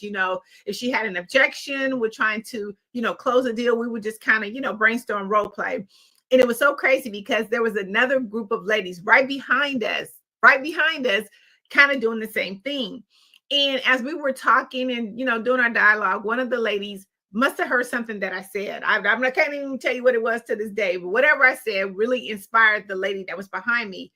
If she had an objection, we're trying to, close a deal. We would just kind of, brainstorm, role play. And it was so crazy because there was another group of ladies right behind us, kind of doing the same thing. And as we were talking and, doing our dialogue, one of the ladies must have heard something that I said. I can't even tell you what it was to this day, but whatever I said really inspired the lady that was behind me.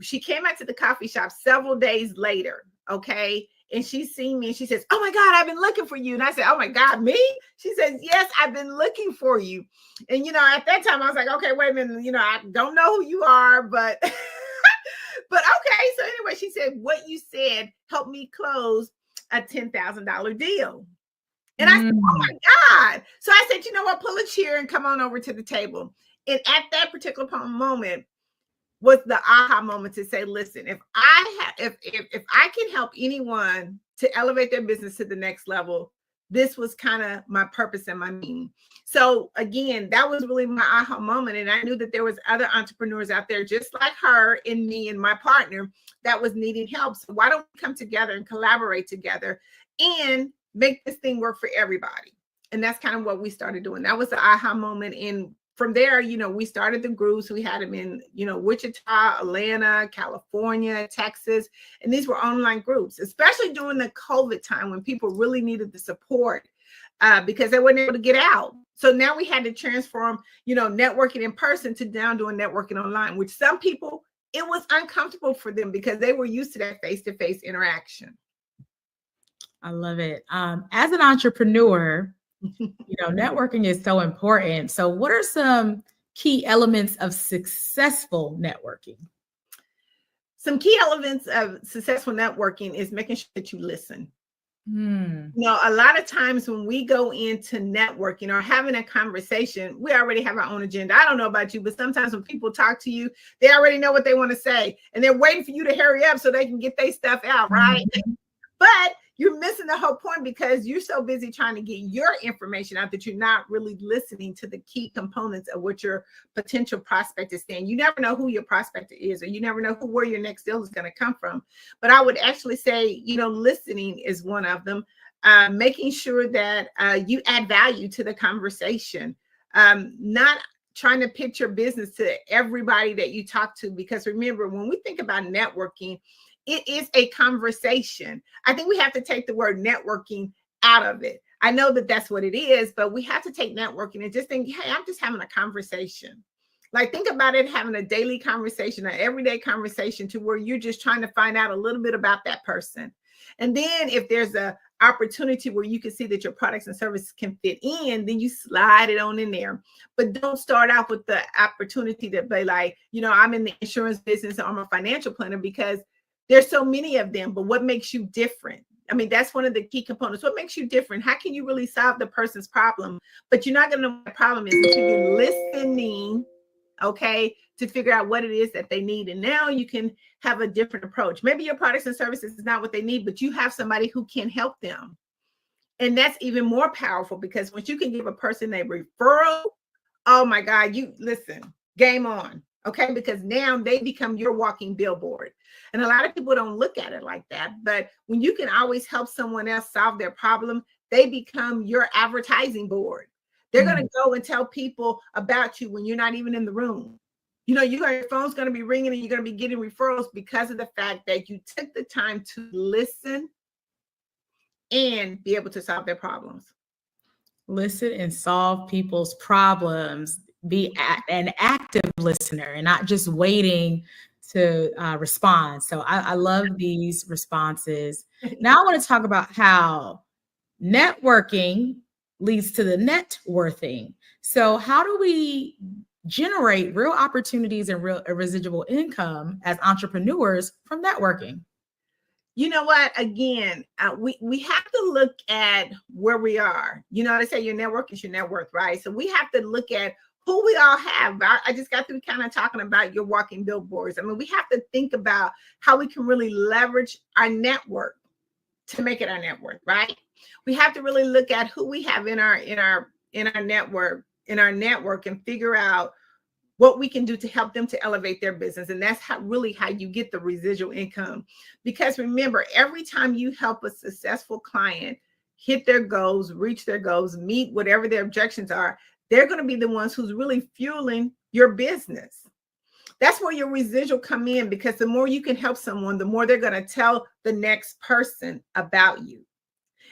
She came out to the coffee shop several days later, okay? And she seen me and she says, oh my God, I've been looking for you. And I said, oh my God, me? She says, yes, I've been looking for you. And, at that time I was like, okay, wait a minute, I don't know who you are, but but okay. So anyway, she said, what you said helped me close a $10,000 deal. And I said, oh my God. So I said, you know what, pull a chair and come on over to the table. And at that particular moment was the aha moment to say, listen, if I can help anyone to elevate their business to the next level, this was kind of my purpose and my meaning. So again, that was really my aha moment. And I knew that there was other entrepreneurs out there just like her and me and my partner that was needing help. So why don't we come together and collaborate together and make this thing work for everybody? And that's kind of what we started doing. That was the aha moment. And from there, we started the groups. We had them in, Wichita, Atlanta, California, Texas. And these were online groups, especially during the COVID time when people really needed the support because they weren't able to get out. So now we had to transform, networking in person to now doing networking online, which some people, it was uncomfortable for them because they were used to that face-to-face interaction. I love it. As an entrepreneur, networking is so important. So what are some key elements of successful networking? Some key elements of successful networking is making sure that you listen. A lot of times when we go into networking or having a conversation, we already have our own agenda. I don't know about you, but sometimes when people talk to you, they already know what they want to say and they're waiting for you to hurry up so they can get their stuff out, right? But you're missing the whole point because you're so busy trying to get your information out that you're not really listening to the key components of what your potential prospect is saying. You never know who your prospect is, or you never know where your next deal is going to come from. But I would actually say, listening is one of them. Making sure that you add value to the conversation, not trying to pitch your business to everybody that you talk to. Because remember, when we think about networking, it is a conversation. I think we have to take the word networking out of it. I know that that's what it is, but we have to take networking and just think, hey, I'm just having a conversation. Like, think about it, having a daily conversation, an everyday conversation to where you're just trying to find out a little bit about that person. And then if there's a opportunity where you can see that your products and services can fit in, then you slide it on in there. But don't start off with the opportunity to be like, I'm in the insurance business or I'm a financial planner, because there's so many of them. But what makes you different? I mean, that's one of the key components. What makes you different? How can you really solve the person's problem? But you're not going to know what the problem is until you're listening, okay, to figure out what it is that they need. And now you can have a different approach. Maybe your products and services is not what they need, but you have somebody who can help them. And that's even more powerful, because once you can give a person a referral, oh my God, game on. Okay, because now they become your walking billboard. And a lot of people don't look at it like that. But when you can always help someone else solve their problem, they become your advertising board. They're going to go and tell people about you when you're not even in the room. Your phone's going to be ringing and you're going to be getting referrals because of the fact that you took the time to listen and be able to solve their problems. Listen and solve people's problems. Be an active listener and not just waiting to respond. So I love these responses. Now I want to talk about how networking leads to the net worthing. So how do we generate real opportunities and real residual income as entrepreneurs from networking? You know what? Again, we have to look at where we are. You know, they say your network is your net worth, right? So we have to look at who we all have. I just got through kind of talking about your walking billboards. I mean, we have to think about how we can really leverage our network to make it our net worth, right? We have to really look at who we have in our network and figure out what we can do to help them to elevate their business. And that's really how you get the residual income. Because remember, every time you help a successful client hit their goals, reach their goals, meet whatever their objections are, they're going to be the ones who's really fueling your business. That's where your residual come in, because the more you can help someone, the more they're going to tell the next person about you.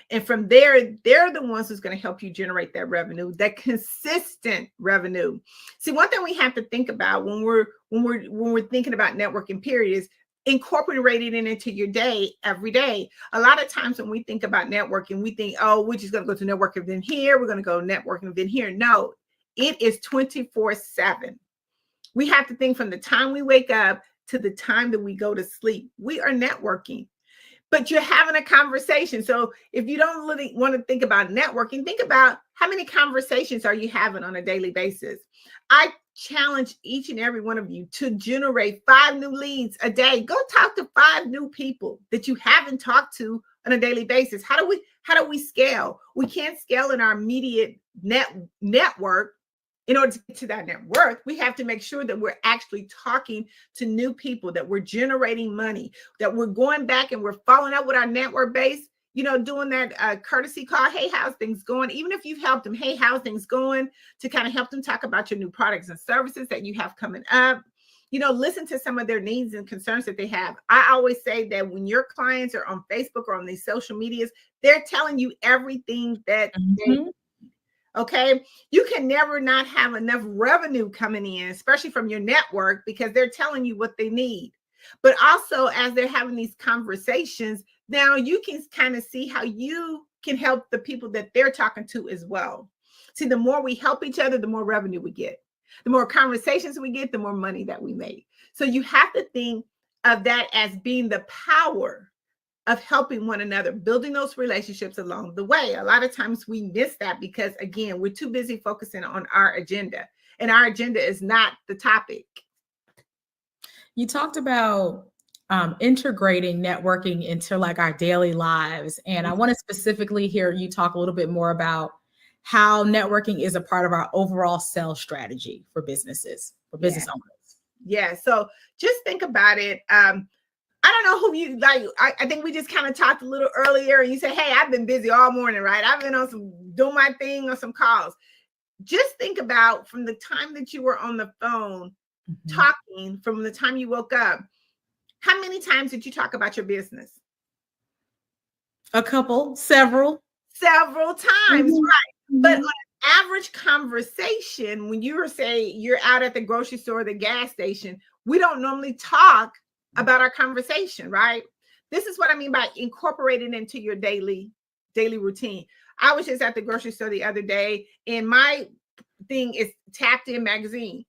And from there, they're the ones who's going to help you generate that revenue, that consistent revenue. See, one thing we have to think about when we're thinking about networking, period, is incorporating it into your day every day. A lot of times when we think about networking, we think, oh, we're just going to go to networking event here, we're going to go networking event here. No, it is 24/7. We have to think from the time we wake up to the time that we go to sleep. We are networking. But you're having a conversation. So if you don't really want to think about networking, think about how many conversations are you having on a daily basis. I challenge each and every one of you to generate 5 new leads a day. Go talk to 5 new people that you haven't talked to on a daily basis. How do we scale? We can't scale in our immediate network. In order to get to that net worth, we have to make sure that we're actually talking to new people, that we're generating money, that we're going back and we're following up with our network base, you know, doing that courtesy call. Hey, how's things going? Even if you've helped them, hey, how's things going? To kind of help them talk about your new products and services that you have coming up. You know, listen to some of their needs and concerns that they have. I always say that when your clients are on Facebook or on these social medias, they're telling you everything that they okay, you can never not have enough revenue coming in, especially from your network, because they're telling you what they need. But also, as they're having these conversations, now you can kind of see how you can help the people that they're talking to as well. See, the more we help each other, the more revenue we get. The more conversations we get, the more money that we make. So you have to think of that as being the power of helping one another, building those relationships along the way. A lot of times we miss that because, again, we're too busy focusing on our agenda, and our agenda is not the topic. You talked about integrating networking into like our daily lives. And I want to specifically hear you talk a little bit more about how networking is a part of our overall sales strategy for businesses, for business owners. Yeah. So just think about it. I don't know who you like. I think we just kind of talked a little earlier and you say, hey, I've been busy all morning, right? I've been doing my thing on some calls. Just think about from the time that you were on the phone talking, from the time you woke up, how many times did you talk about your business? A couple, several times, right? But on an average conversation, when you were you're out at the grocery store, or the gas station, we don't normally talk about our conversation, right? This is what I mean by incorporating into your daily routine. I was just at the grocery store the other day, and my thing is Tapped In magazine.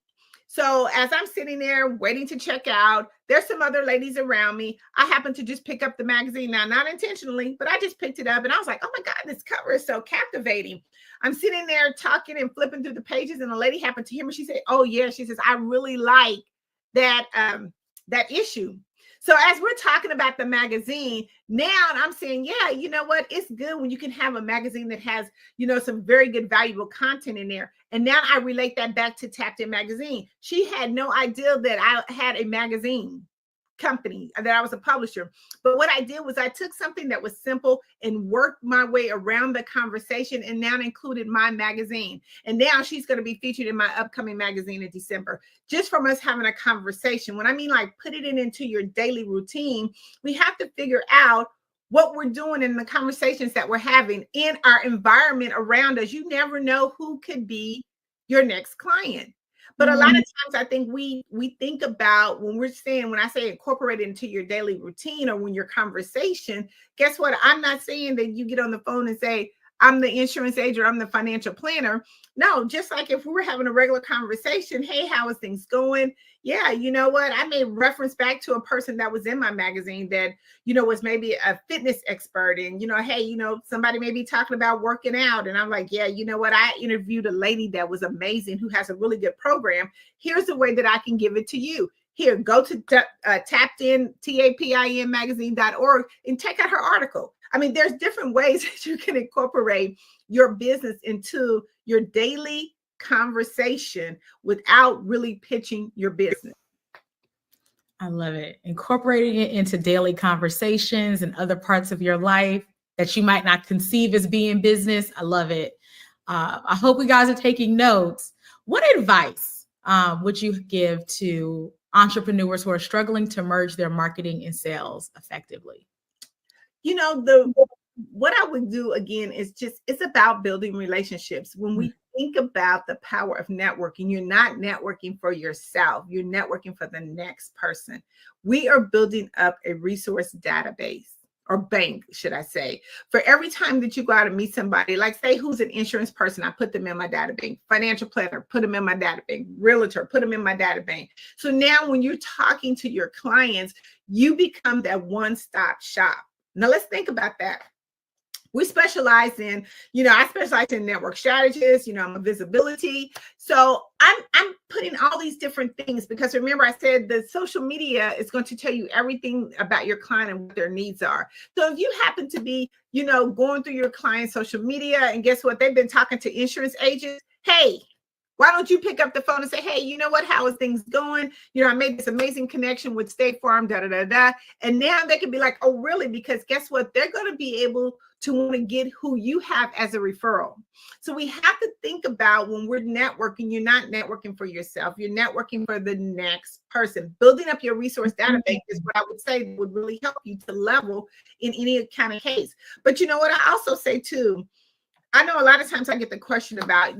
So as I'm sitting there waiting to check out, there's some other ladies around me. I happen to just pick up the magazine now, not intentionally, but I just picked it up and I was like, oh my God, this cover is so captivating. I'm sitting there talking and flipping through the pages, and a lady happened to hear me. She said, oh yeah, she says, I really like that issue. So as we're talking about the magazine, now I'm saying, yeah, you know what? It's good when you can have a magazine that has, you know, some very good, valuable content in there. And now I relate that back to Tapped In magazine. She had no idea that I had a magazine company, that I was a publisher. But what I did was I took something that was simple and worked my way around the conversation, and now included my magazine. And now she's going to be featured in my upcoming magazine in December, just from us having a conversation. When I mean like put it into your daily routine, we have to figure out what we're doing in the conversations that we're having in our environment around us. You never know who could be your next client. But a lot of times I think we think about when I say incorporate it into your daily routine or when your conversation, guess what? I'm not saying that you get on the phone and say, I'm the insurance agent, I'm the financial planner. No, just like if we were having a regular conversation, hey, how is things going? Yeah, you know what? I may reference back to a person that was in my magazine that, was maybe a fitness expert. And, hey, somebody may be talking about working out. And I'm like, yeah, you know what? I interviewed a lady that was amazing who has a really good program. Here's the way that I can give it to you. Here, go to TAPIN magazine.org and check out her article. I mean, there's different ways that you can incorporate your business into your daily conversation without really pitching your business. I love it. Incorporating it into daily conversations and other parts of your life that you might not conceive as being business. I love it. I hope you guys are taking notes. What advice would you give to entrepreneurs who are struggling to merge their marketing and sales effectively? What I would do again is it's about building relationships. When we think about the power of networking, you're not networking for yourself, you're networking for the next person. We are building up a resource database, or bank, should I say. For every time that you go out and meet somebody, like say who's an insurance person, I put them in my data bank. Financial planner, put them in my data bank. Realtor, put them in my data bank. So now when you're talking to your clients, you become that one-stop shop. Now let's think about that. We specialize in, I specialize in network strategists, I'm a visibility. So I'm putting all these different things because remember I said the social media is going to tell you everything about your client and what their needs are. So if you happen to be, going through your client's social media and guess what? They've been talking to insurance agents. Hey, why don't you pick up the phone and say, hey, you know what? How is things going? I made this amazing connection with State Farm, And now they can be like, oh, really? Because guess what? They're going to be able to want to get who you have as a referral. So we have to think about when we're networking, you're not networking for yourself. You're networking for the next person. Building up your resource database is what I would say would really help you to level in any kind of case. But you know what? I also say too, I know a lot of times I get the question about,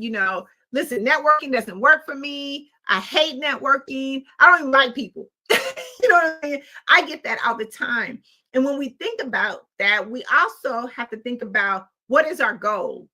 listen, networking doesn't work for me. I hate networking. I don't even like people. You know what I mean? I get that all the time. And when we think about that, we also have to think about what is our goal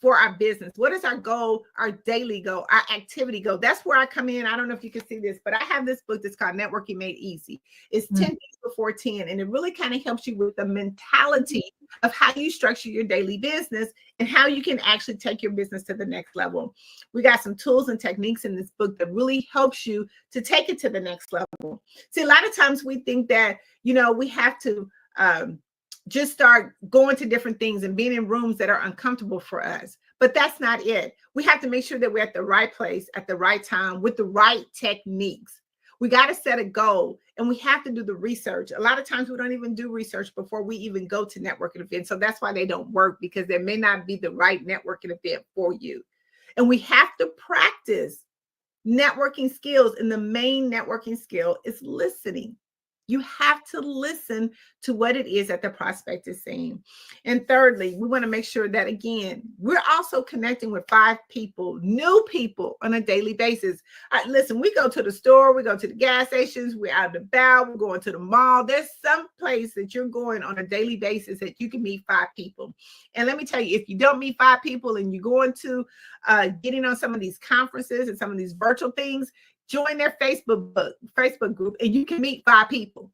for our business? What is our goal, our daily goal, our activity goal? That's where I come in. I don't know if you can see this, but I have this book that's called Networking Made Easy. It's 10 things before 10. And it really kind of helps you with the mentality of how you structure your daily business and how you can actually take your business to the next level. We got some tools and techniques in this book that really helps you to take it to the next level. See, a lot of times we think that, we have to just start going to different things and being in rooms that are uncomfortable for us. But that's not it. We have to make sure that we're at the right place at the right time with the right techniques. We got to set a goal and we have to do the research. A lot of times we don't even do research before we even go to networking events. So that's why they don't work, because there may not be the right networking event for you. And we have to practice networking skills. And the main networking skill is listening. You have to listen to what it is that the prospect is saying. And thirdly, we want to make sure that, again, we're also connecting with 5 people, new people on a daily basis. Listen, we go to the store, we go to the gas stations, we're out and about, we're going to the mall. There's some place that you're going on a daily basis that you can meet 5 people. And let me tell you, if you don't meet 5 people and you're going to getting on some of these conferences and some of these virtual things, join their Facebook group and you can meet 5 people.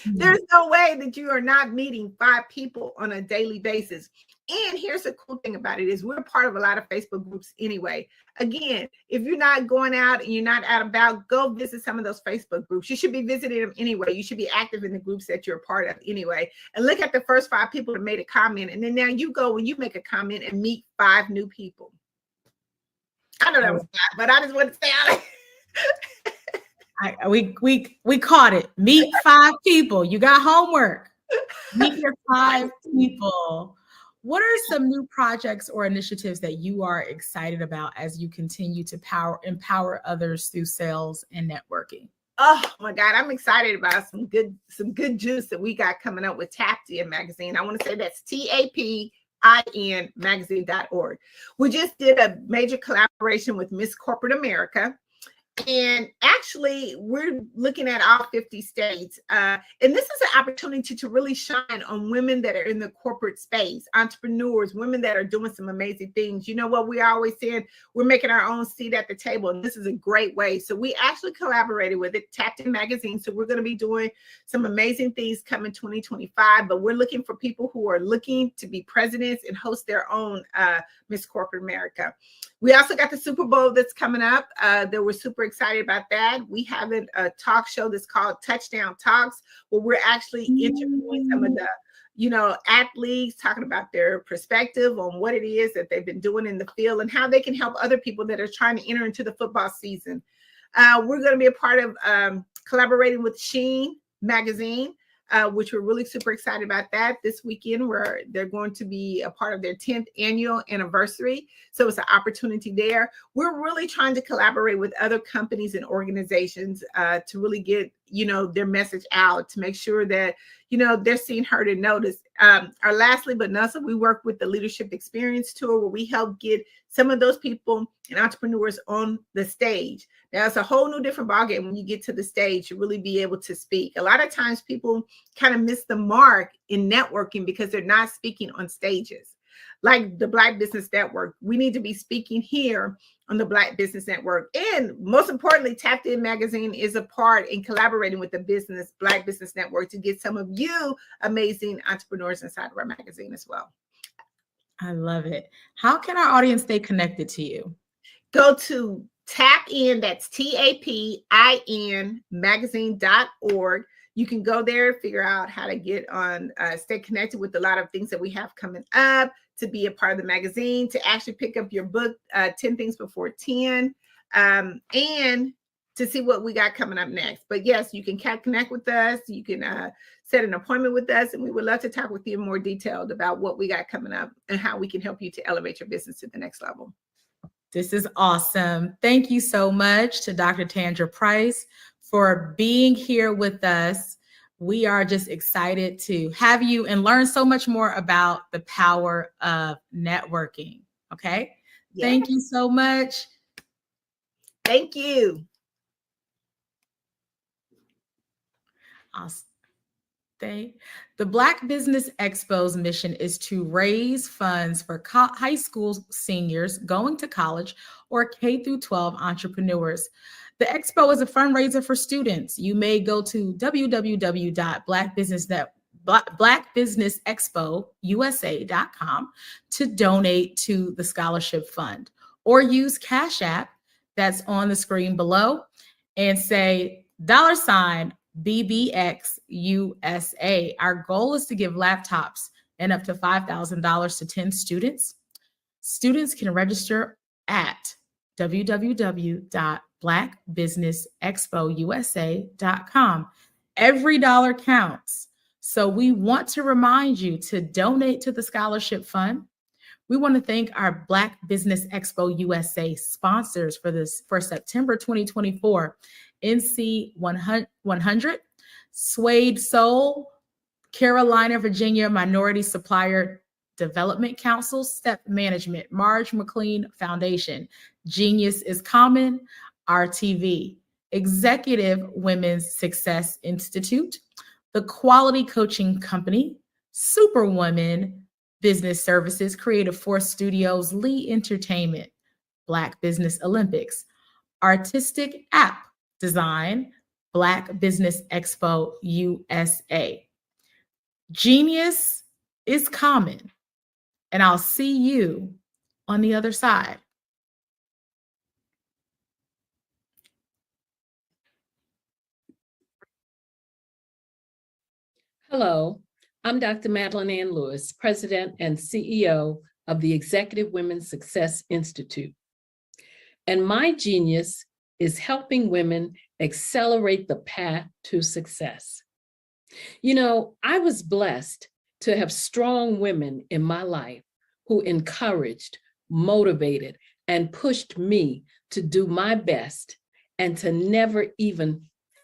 There's no way that you are not meeting 5 people on a daily basis. And here's the cool thing about it is we're part of a lot of Facebook groups anyway. Again, if you're not going out and you're not out and about, go visit some of those Facebook groups. You should be visiting them anyway. You should be active in the groups that you're a part of anyway. And look at the first 5 people that made a comment. And then now you go and you make a comment and meet 5 new people. I know that was bad, but I just want to say we caught it. Meet 5 people. You got homework. Meet your 5 people. What are some new projects or initiatives that you are excited about as you continue to empower others through sales and networking? Oh my God, I'm excited about some good juice that we got coming up with TAPIN magazine. I want to say that's TAPIN magazine.org. We just did a major collaboration with Miss Corporate America. And actually, we're looking at all 50 states. And this is an opportunity to really shine on women that are in the corporate space, entrepreneurs, women that are doing some amazing things. You know what? We're always saying we're making our own seat at the table. And this is a great way. So we actually collaborated with it, Tapped In Magazine. So we're going to be doing some amazing things coming 2025. But we're looking for people who are looking to be presidents and host their own Miss Corporate America. We also got the Super Bowl that's coming up. That we're super excited about that. We have a talk show that's called Touchdown Talks, where we're actually interviewing some of the, athletes, talking about their perspective on what it is that they've been doing in the field and how they can help other people that are trying to enter into the football season. We're going to be a part of collaborating with Sheen Magazine, which we're really super excited about that this weekend, where they're going to be a part of their 10th annual anniversary. So it's an opportunity there. We're really trying to collaborate with other companies and organizations to really get, their message out, to make sure that, they're seen, heard, and noticed. Our lastly, but not so, we work with the Leadership Experience Tour, where we help get some of those people and entrepreneurs on the stage. Now, it's a whole new different ballgame when you get to the stage to really be able to speak. A lot of times people kind of miss the mark in networking because they're not speaking on stages. Like the Black Business Network, we need to be speaking here on the Black Business Network. And most importantly, Tapped In Magazine is a part in collaborating with the Black Business Network to get some of you amazing entrepreneurs inside of our magazine as well. I love it. How can our audience stay connected to you? Go to Tap In, that's TAPIN magazine.org. You can go there, figure out how to get on, stay connected with a lot of things that we have coming up, to be a part of the magazine, to actually pick up your book, 10 Things Before 10, and to see what we got coming up next. But yes, you can connect with us. You can set an appointment with us, and we would love to talk with you more detailed about what we got coming up and how we can help you to elevate your business to the next level. This is awesome. Thank you so much to Dr. Tandra Price for being here with us. We are just excited to have you and learn so much more about the power of networking. Okay. Yeah. Thank you so much. Thank you. Awesome. The Black Business Expo's mission is to raise funds for high school seniors going to college or K-12 entrepreneurs. The expo is a fundraiser for students. You may go to www.blackbusinessexpousa.com to donate to the scholarship fund, or use Cash App that's on the screen below and say $BBXUSA. Our goal is to give laptops and up to $5,000 to 10 students. Students can register at www.blackbusinessexpousa.com. Every dollar counts. So we want to remind you to donate to the scholarship fund. We want to thank our Black Business Expo USA sponsors for September 2024. NC 100, Suede Soul, Carolina, Virginia Minority Supplier Development Council, Step Management, Marge McLean Foundation, Genius is Common, RTV, Executive Women's Success Institute, the Quality Coaching Company, Superwoman Business Services, Creative Force Studios, Lee Entertainment, Black Business Olympics, Artistic App Design, Black Business Expo USA. Genius is Common, and I'll see you on the other side. Hello, I'm Dr. Madeline Ann Lewis, President and CEO of the Executive Women's Success Institute. And my genius is helping women accelerate the path to success. You know, I was blessed to have strong women in my life who encouraged, motivated, and pushed me to do my best and to never even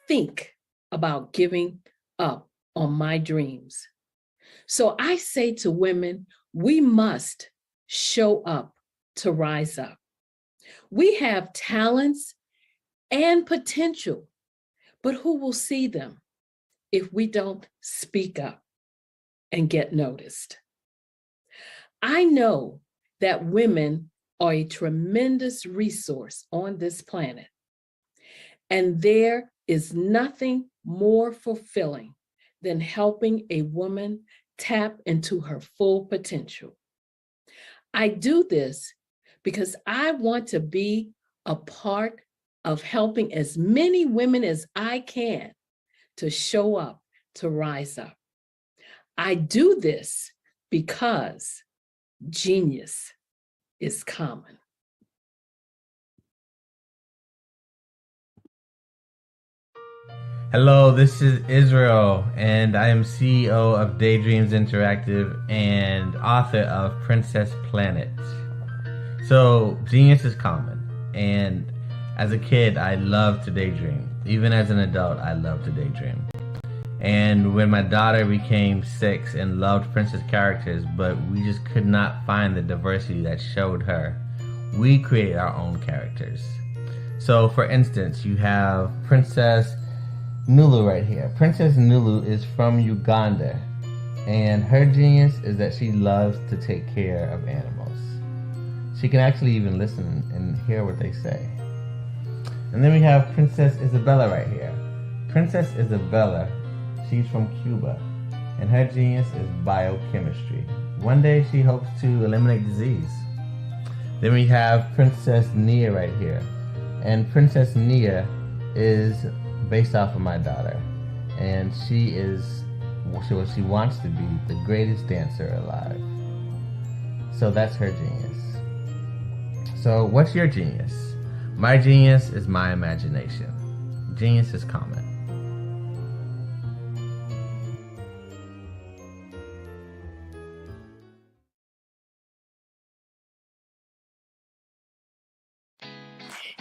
think about giving up on my dreams. So I say to women, we must show up to rise up. We have talents and potential. But who will see them if we don't speak up and get noticed? I know that women are a tremendous resource on this planet, and there is nothing more fulfilling than helping a woman tap into her full potential. I do this because I want to be a part of helping as many women as I can to show up, to rise up. I do this because genius is common. Hello, this is Israel, and I am CEO of Daydreams Interactive and author of Princess Planet. So, genius is common, and as a kid, I loved to daydream. Even as an adult, I love to daydream. And when my daughter became 6 and loved princess characters, but we just could not find the diversity that showed her, we created our own characters. So, for instance, you have Princess Nulu right here. Princess Nulu is from Uganda, and her genius is that she loves to take care of animals. She can actually even listen and hear what they say. And then we have Princess Isabella right here. Princess Isabella, she's from Cuba, and her genius is biochemistry. One day she hopes to eliminate disease. Then we have Princess Nia right here, and Princess Nia is based off of my daughter, and she wants to be the greatest dancer alive. So that's her genius. So what's your genius? My genius is my imagination. Genius is common.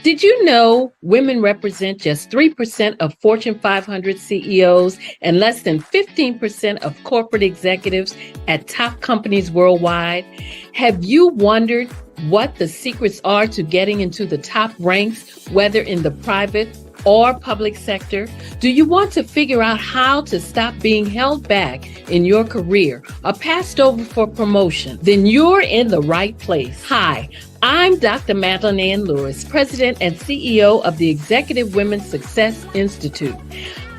Did you know women represent just 3% of Fortune 500 CEOs and less than 15% of corporate executives at top companies worldwide? Have you wondered what the secrets are to getting into the top ranks, whether in the private or public sector? Do you want to figure out how to stop being held back in your career or passed over for promotion? Then you're in the right place. Hi, I'm Dr. Madeline Ann Lewis, President and CEO of the Executive Women's Success Institute.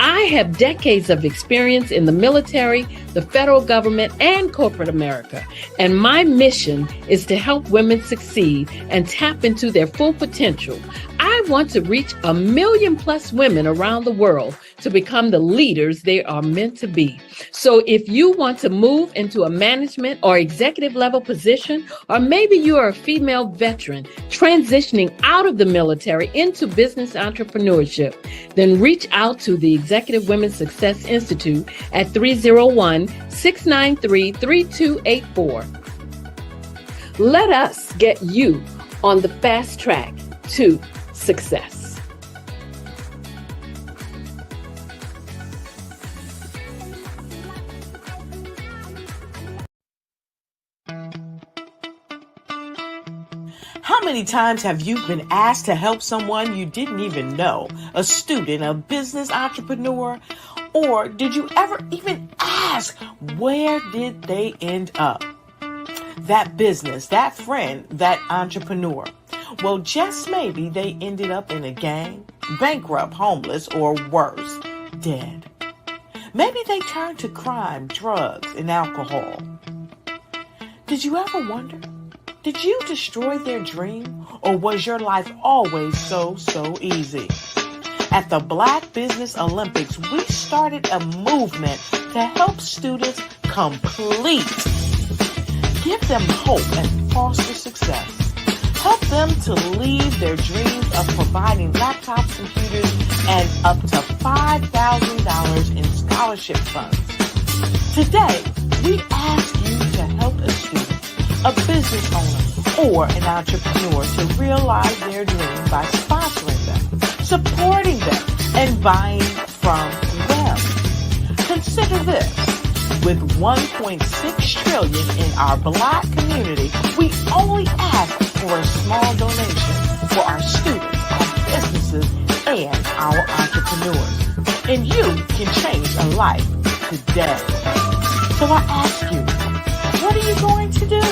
I have decades of experience in the military, the federal government, and corporate America. And my mission is to help women succeed and tap into their full potential. I want to reach 1 million plus women around the world to become the leaders they are meant to be. So if you want to move into a management or executive level position, or maybe you are a female veteran transitioning out of the military into business entrepreneurship, then reach out to the Executive Women's Success Institute at 301-693-3284. Let us get you on the fast track to success. How many times have you been asked to help someone you didn't even know, a student, a business entrepreneur? Or did you ever even ask, where did they end up? That business, that friend, that entrepreneur. Well, just maybe they ended up in a gang, bankrupt, homeless, or worse, dead. Maybe they turned to crime, drugs, and alcohol. Did you ever wonder? Did you destroy their dream, or was your life always so easy? At the Black Business Olympics, we started a movement to help students complete. Give them hope and foster success. Help them to leave their dreams of providing laptops, computers, and up to $5,000 in scholarship funds. Today, we ask you to help a student, a business owner, or an entrepreneur to realize their dream by sponsoring them, supporting them, and buying from them. Consider this. With $1.6 trillion in our Black community, we only ask for a small donation for our students, our businesses, life today. So I ask you, what are you going to do?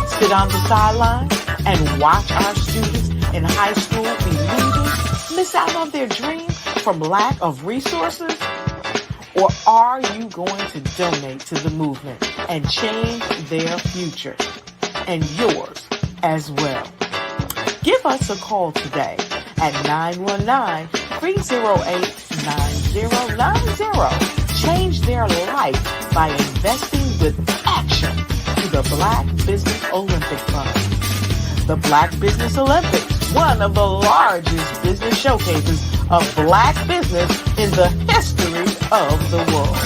Sit on the sideline and watch our students in high school be leaders, miss out on their dreams from lack of resources? Or are you going to donate to the movement and change their future and yours as well? Give us a call today at 919-308-9090. Change their life by investing with action to the Black Business Olympic Fund. The Black Business Olympics, one of the largest business showcases of Black business in the history of the world.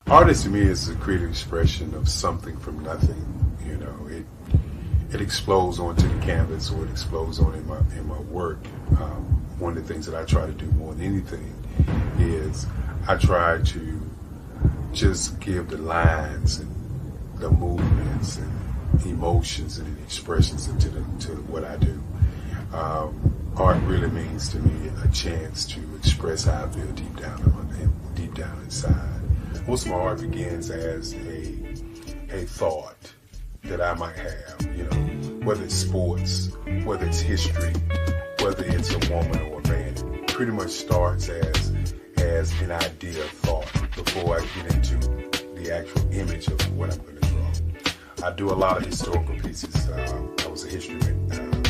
Artist to me is a creative expression of something from nothing. You know, it explodes onto the canvas, or it explodes on in my work. One of the things that I try to do more than anything is I try to just give the lines and the movements and emotions and expressions into what I do. Art really means to me a chance to express how I feel deep down inside. Most of my art begins as a thought that I might have, you know, whether it's sports, whether it's history, whether it's a woman or a man. It pretty much starts as an idea of thought before I get into the actual image of what I'm going to draw. I do a lot of historical pieces. I was a history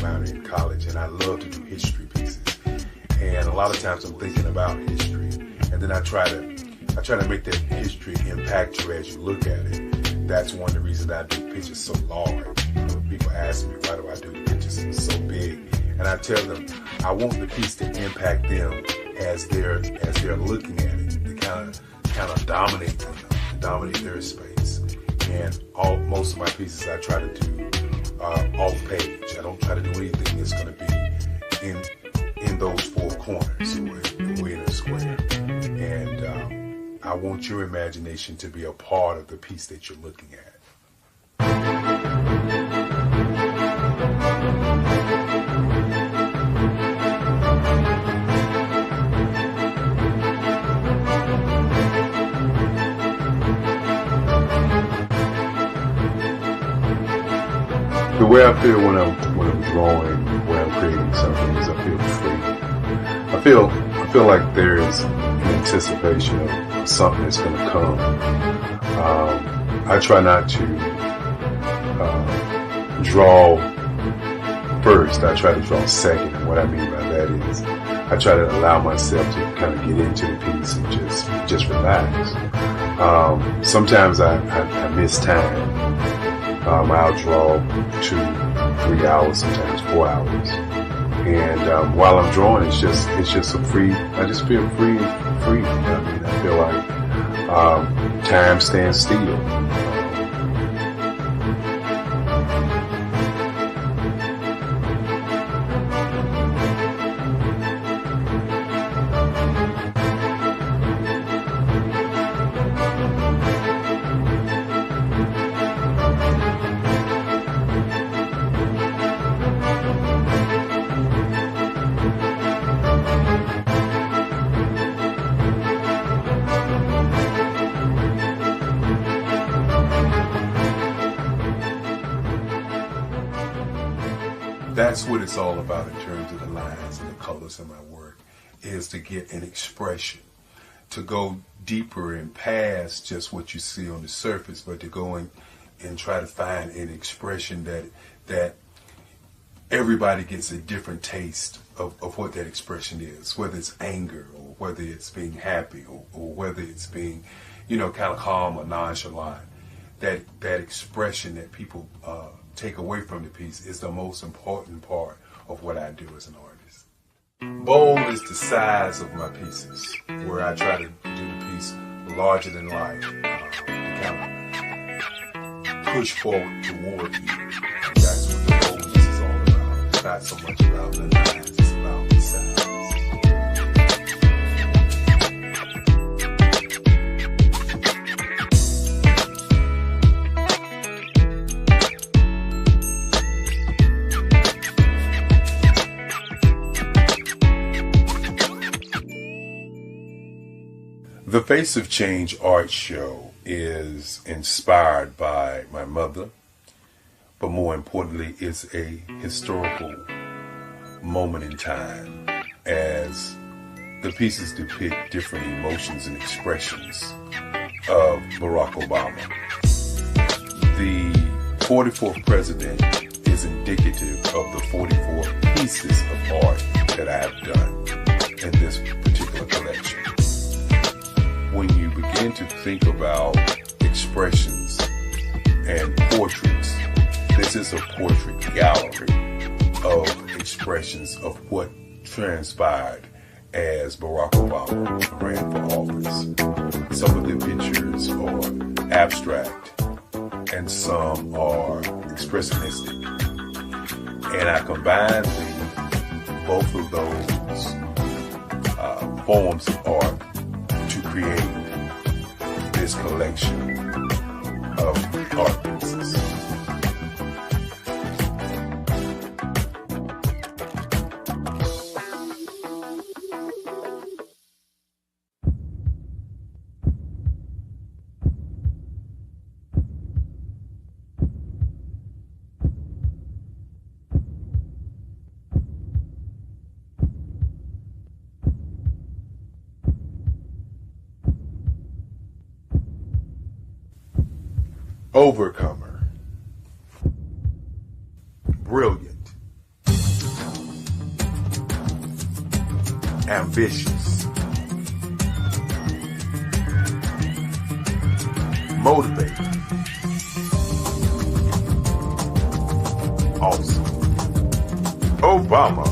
minor in college, and I love to do history pieces. And a lot of times I'm thinking about history, and then I try to make that history impact you as you look at it. That's one of the reasons I do pictures so large. People ask me, why do I do the pictures so big? And I tell them, I want the piece to impact them as they're looking at it, to kind of dominate them, dominate their space. And most of my pieces I try to do off page. I don't try to do anything that's going to be in those four corners or in a square. And I want your imagination to be a part of the piece that you're looking at. The way I feel when I'm drawing, when I'm creating something, is I feel free. I feel like there's an anticipation of something that's going to come. I try not to draw first. I try to draw second. And what I mean by that is I try to allow myself to kind of get into the piece and just relax. Sometimes I miss time. I'll draw 2-3 hours, sometimes 4 hours. And while I'm drawing, it's just a free. I just feel free. I mean, I feel like time stands still. That's what it's all about in terms of the lines and the colors in my work, is to get an expression, to go deeper and past just what you see on the surface, but to go and try to find an expression that everybody gets a different taste of what that expression is, whether it's anger or whether it's being happy or whether it's being, kind of calm or nonchalant. That expression that people take away from the piece is the most important part of what I do as an artist. Bold is the size of my pieces, where I try to do the piece larger than life, to kind of push forward toward you. That's what the boldness is all about. It's not so much about the lines, it's about the size. Face of Change art show is inspired by my mother, but more importantly, it's a historical moment in time as the pieces depict different emotions and expressions of Barack Obama. The 44th president is indicative of the 44 pieces of art that I have done in this particular collection. When you begin to think about expressions and portraits, this is a portrait gallery of expressions of what transpired as Barack Obama ran for office. Some of the pictures are abstract and some are expressionistic. And I combined both of those forms of art to create this collection of art pieces. Overcomer, brilliant, ambitious, motivated, awesome. Obama.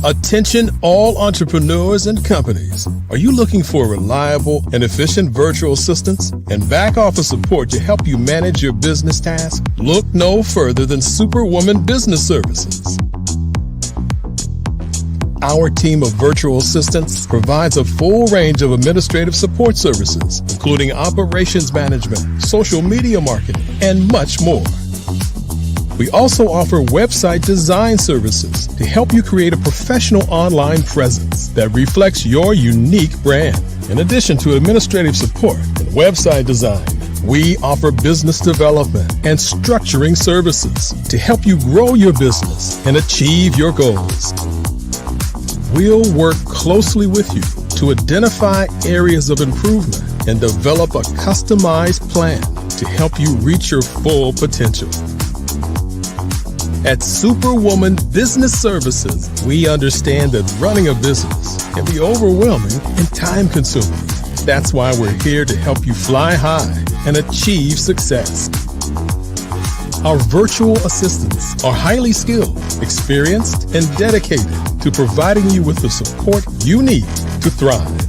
Attention all entrepreneurs and companies. Are you looking for reliable and efficient virtual assistants and back office support to help you manage your business tasks? Look no further than Superwoman Business Services. Our team of virtual assistants provides a full range of administrative support services, including operations management, social media marketing, and much more. We also offer website design services to help you create a professional online presence that reflects your unique brand. In addition to administrative support and website design, we offer business development and structuring services to help you grow your business and achieve your goals. We'll work closely with you to identify areas of improvement and develop a customized plan to help you reach your full potential. At Superwoman Business Services, we understand that running a business can be overwhelming and time-consuming. That's why we're here to help you fly high and achieve success. Our virtual assistants are highly skilled, experienced, and dedicated to providing you with the support you need to thrive.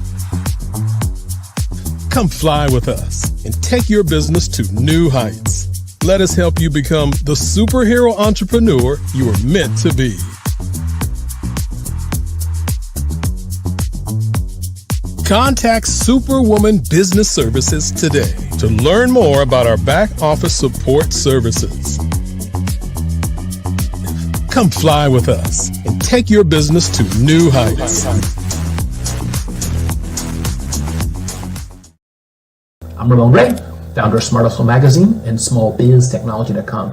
Come fly with us and take your business to new heights. Let us help you become the superhero entrepreneur you are meant to be. Contact Superwoman Business Services today to learn more about our back office support services. Come fly with us and take your business to new heights. I'm Ramon Ray, founder of Smart Hustle Magazine and smallbiztechnology.com.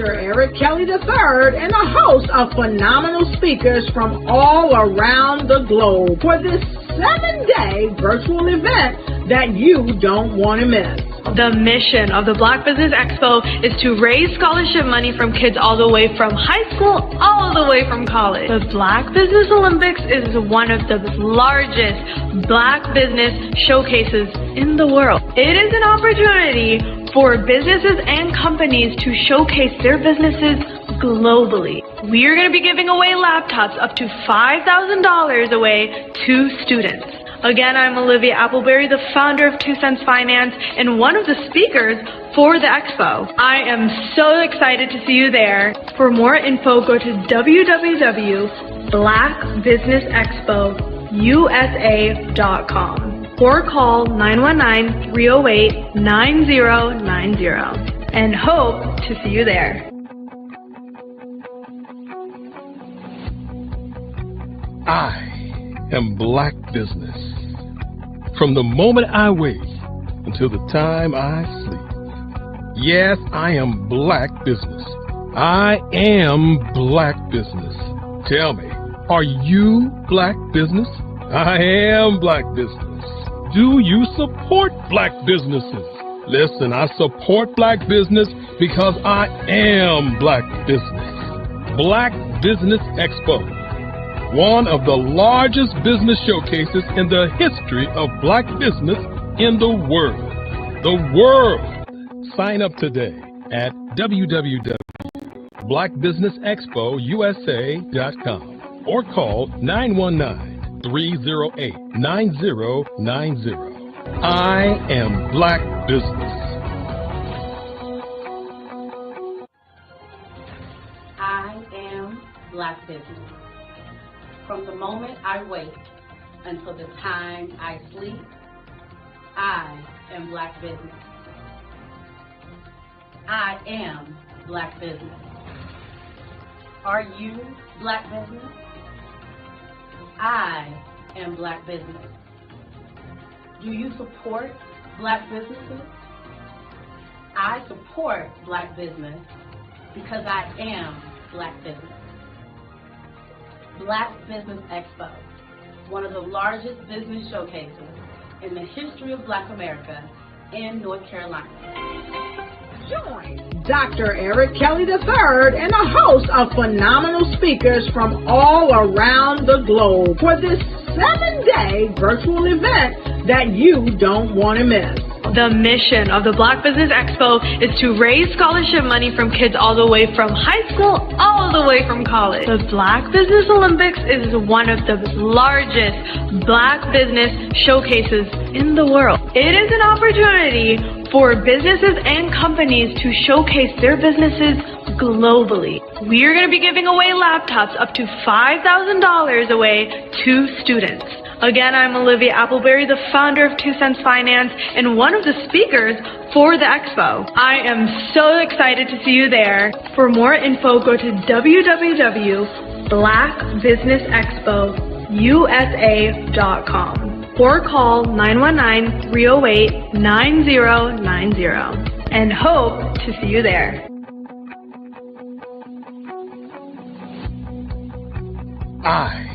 Dr. Eric Kelly III and a host of phenomenal speakers from all around the globe for this 7-day virtual event that you don't want to miss. The mission of the Black Business Expo is to raise scholarship money from kids all the way from high school all the way from college. The Black Business Olympics is one of the largest Black business showcases in the world. It is an opportunity for businesses and companies to showcase their businesses globally. We are going to be giving away laptops up to $5,000 away to students. Again, I'm Olivia Appleberry, the founder of 2 Cents Finance and one of the speakers for the expo. I am so excited to see you there. For more info, go to www.blackbusinessexpousa.com or call 919-308-9090 and hope to see you there. I am Black Business. From the moment I wake until the time I sleep. Yes, I am Black Business. I am Black Business. Tell me, are you Black Business? I am Black Business. Do you support Black businesses? Listen, I support Black business because I am Black Business. Black Business Expo, one of the largest business showcases in the history of Black business in the world. The world! Sign up today at www.blackbusinessexpousa.com or call 919-308-9090. I am Black Business. I am Black Business. From the moment I wake until the time I sleep, I am Black Business. I am Black Business. Are you Black Business? I am Black Business. Do you support Black businesses? I support Black business because I am Black Business. Black Business Expo, one of the largest business showcases in the history of Black America in North Carolina. Join Dr. Eric Kelly III and a host of phenomenal speakers from all around the globe for this 7-day virtual event that you don't want to miss. The mission of the Black Business Expo is to raise scholarship money from kids all the way from high school all the way from college. The Black Business Olympics is one of the largest Black business showcases in the world. It is an opportunity for businesses and companies to showcase their businesses globally. We are going to be giving away laptops up to $5,000 away to students. Again, I'm Olivia Appleberry, the founder of 2 Cents Finance and one of the speakers for the expo. I am so excited to see you there. For more info, go to www.blackbusinessexpousa.com or call 919-308-9090 and hope to see you there. I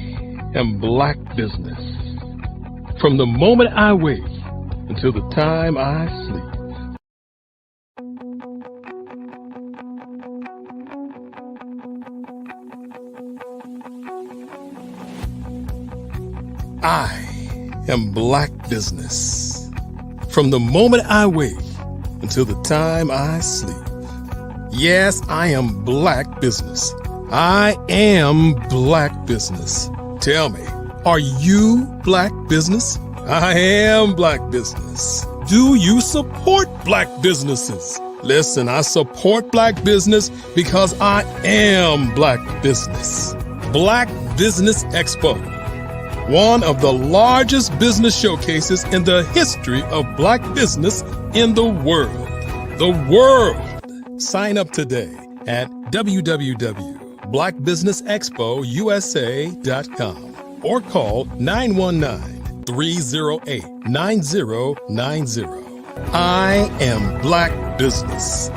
am Black Business. From the moment I wake until the time I sleep. I am Black Business. From the moment I wake until the time I sleep. Yes, I am Black Business. I am Black Business. Tell me, are you Black Business? I am Black Business. Do you support Black businesses? Listen, I support Black business because I am Black Business. Black Business Expo, one of the largest business showcases in the history of Black business in the world. The world! Sign up today at www.blackbusinessexpousa.com or call 919-308-9090. I am Black Business.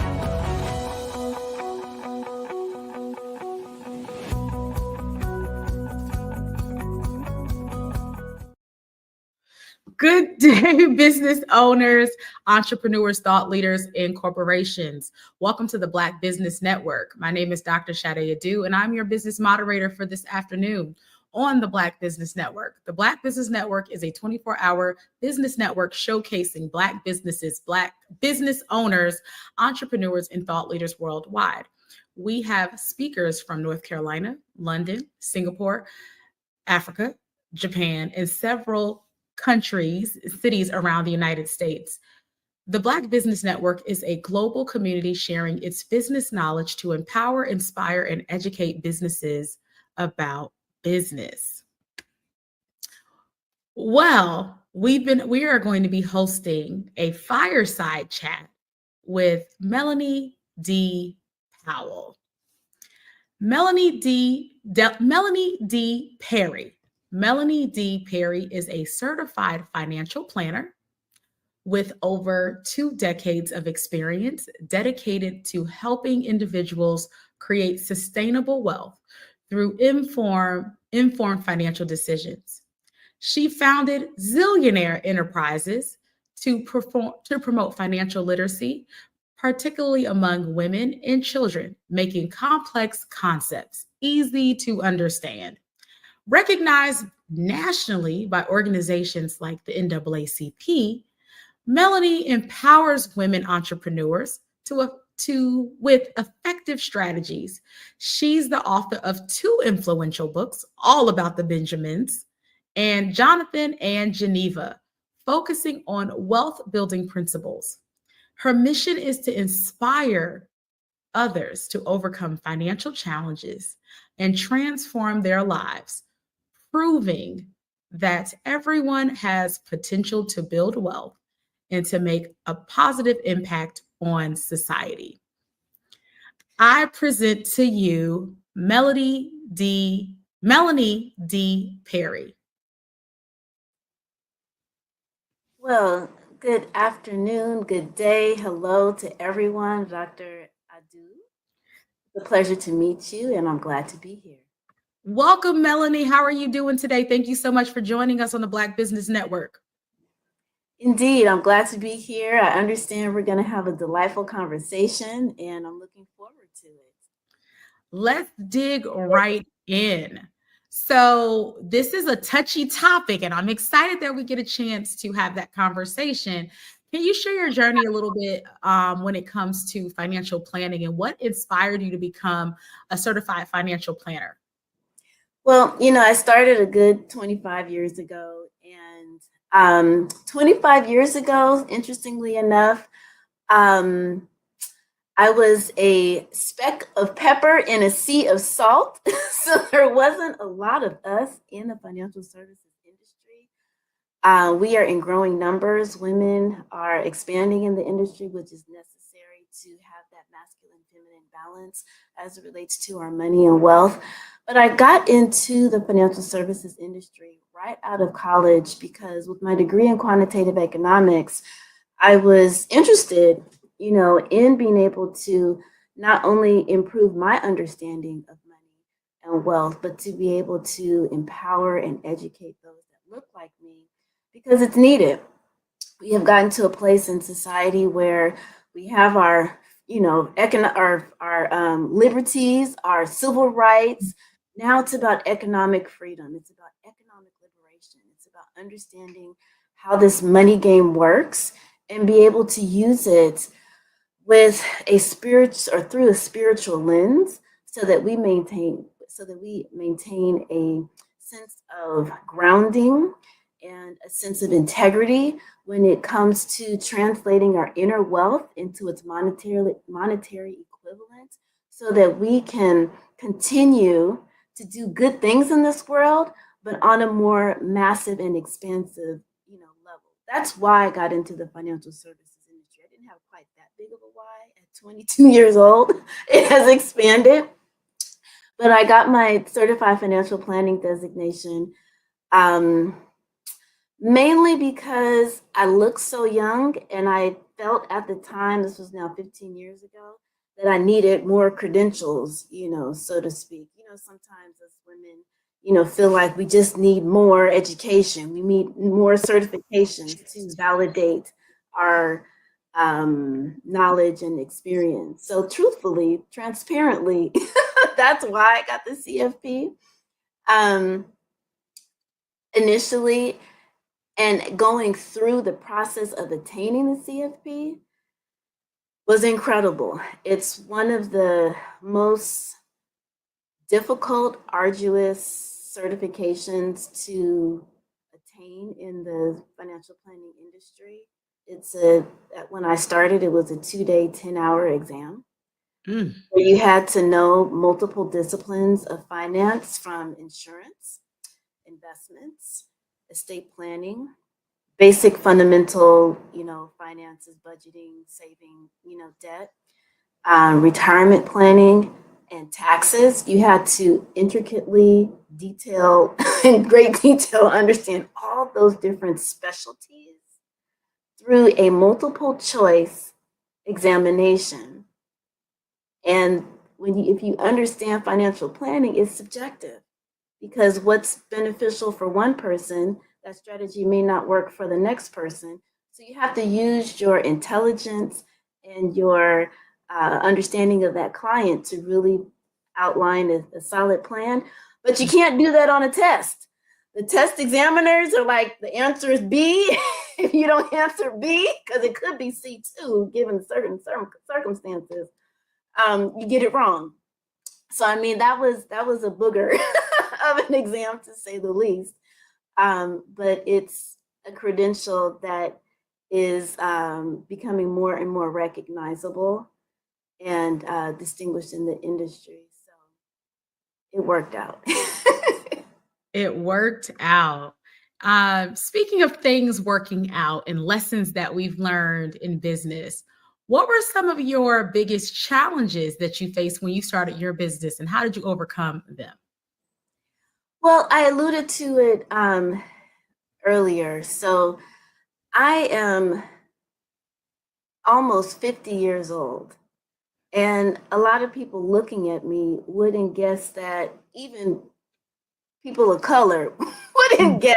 Good day, business owners, entrepreneurs, thought leaders, and corporations. Welcome to the Black Business Network. My name is Dr. Sade Adu, and I'm your business moderator for this afternoon on the Black Business Network. The Black Business Network is a 24-hour business network showcasing Black businesses, Black business owners, entrepreneurs, and thought leaders worldwide. We have speakers from North Carolina, London, Singapore, Africa, Japan, and several countries, cities around the United States. The Black Business Network is a global community sharing its business knowledge to empower, inspire, and educate businesses about business. Well, we are going to be hosting a fireside chat with Melanie D. Powell. Melanie D. Perry. Melanie D. Perry is a certified financial planner with over 2 decades of experience dedicated to helping individuals create sustainable wealth through informed financial decisions. She founded Zillionaire Enterprises to promote financial literacy, particularly among women and children, making complex concepts easy to understand. Recognized nationally by organizations like the NAACP, Melanie empowers women entrepreneurs with effective strategies. She's the author of 2 influential books, all about the Benjamins, and Jonathan and Geneva, focusing on wealth building principles. Her mission is to inspire others to overcome financial challenges and transform their lives, proving that everyone has potential to build wealth and to make a positive impact on society. I present to you Melanie D. Perry. Well, good afternoon, good day. Hello to everyone. Dr. Adu. It's a pleasure to meet you, and I'm glad to be here. Welcome, Melanie. How are you doing today? Thank you so much for joining us on the Black Business Network. Indeed, I'm glad to be here. I understand we're going to have a delightful conversation, and I'm looking forward to it. Let's dig right in. So this is a touchy topic, and I'm excited that we get a chance to have that conversation. Can you share your journey a little bit when it comes to financial planning and what inspired you to become a certified financial planner? Well, I started a good 25 years ago, and 25 years ago, interestingly enough, I was a speck of pepper in a sea of salt. So there wasn't a lot of us in the financial services industry. We are in growing numbers. Women are expanding in the industry, which is necessary to have that masculine-feminine balance as it relates to our money and wealth. But I got into the financial services industry right out of college because with my degree in quantitative economics, I was interested in being able to not only improve my understanding of money and wealth, but to be able to empower and educate those that look like me because it's needed. We have gotten to a place in society where we have our, liberties, our civil rights. Now it's about economic freedom. It's about economic liberation. It's about understanding how this money game works and be able to use it with a through a spiritual lens so that we maintain a sense of grounding and a sense of integrity when it comes to translating our inner wealth into its monetary equivalent so that we can continue to do good things in this world, but on a more massive and expansive level. That's why I got into the financial services industry. I didn't have quite that big of a why at 22 years old. It has expanded. But I got my certified financial planning designation mainly because I looked so young and I felt at the time, this was now 15 years ago, that I needed more credentials, so to speak. Sometimes as women, feel like we just need more education. We need more certifications to validate our knowledge and experience. So truthfully, transparently, that's why I got the CFP initially. And going through the process of attaining the CFP was incredible. It's one of the most difficult, arduous certifications to attain in the financial planning industry. When I started, it was a 2-day, 10-hour exam. Where you had to know multiple disciplines of finance, from insurance, investments, estate planning, basic fundamental, finances, budgeting, saving, debt, retirement planning, and taxes. You had to intricately detail, in great detail, understand all those different specialties through a multiple choice examination. And if you understand financial planning, it's subjective, because what's beneficial for one person, that strategy may not work for the next person. So you have to use your intelligence and your understanding of that client to really outline a solid plan. But you can't do that on a test. The test examiners are like, the answer is B. If you don't answer B, because it could be C too, given certain circumstances, you get it wrong. So I mean, that was a booger of an exam, to say the least. But it's a credential that is becoming more and more recognizable and distinguished in the industry. So it worked out. It worked out. Speaking of things working out and lessons that we've learned in business, what were some of your biggest challenges that you faced when you started your business, and how did you overcome them? Well, I alluded to it earlier. So I am almost 50 years old. And a lot of people looking at me wouldn't guess that, even people of color wouldn't guess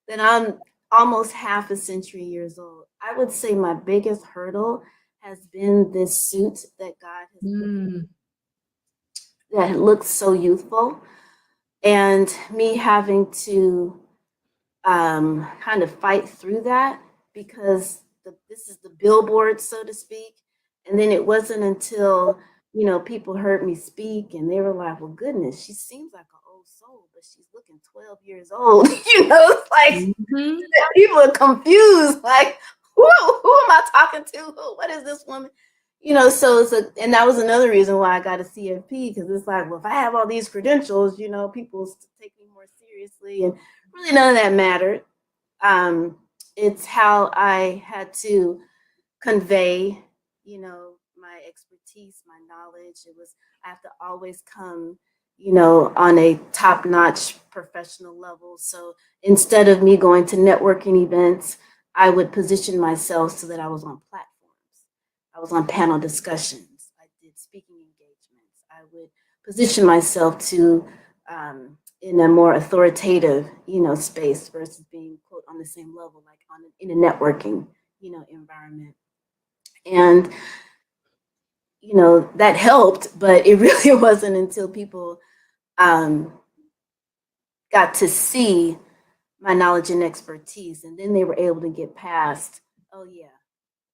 that I'm almost half a century years old. I would say my biggest hurdle has been this suit that God has put in, that looks so youthful, and me having to kind of fight through that, because this is the billboard, so to speak. And then it wasn't until, people heard me speak and they were like, well, goodness, she seems like an old soul, but she's looking 12 years old. It's like people are confused, like, who am I talking to? What is this woman? So and that was another reason why I got a CFP, because it's like, well, if I have all these credentials, people take me more seriously, and really none of that mattered. It's how I had to convey, my expertise, my knowledge. I have to always come, on a top-notch professional level. So instead of me going to networking events, I would position myself so that I was on platforms. I was on panel discussions. I did speaking engagements. I would position myself to in a more authoritative, space, versus being, quote, on the same level, like in a networking, environment. And that helped, but it really wasn't until people got to see my knowledge and expertise, and then they were able to get past, oh yeah,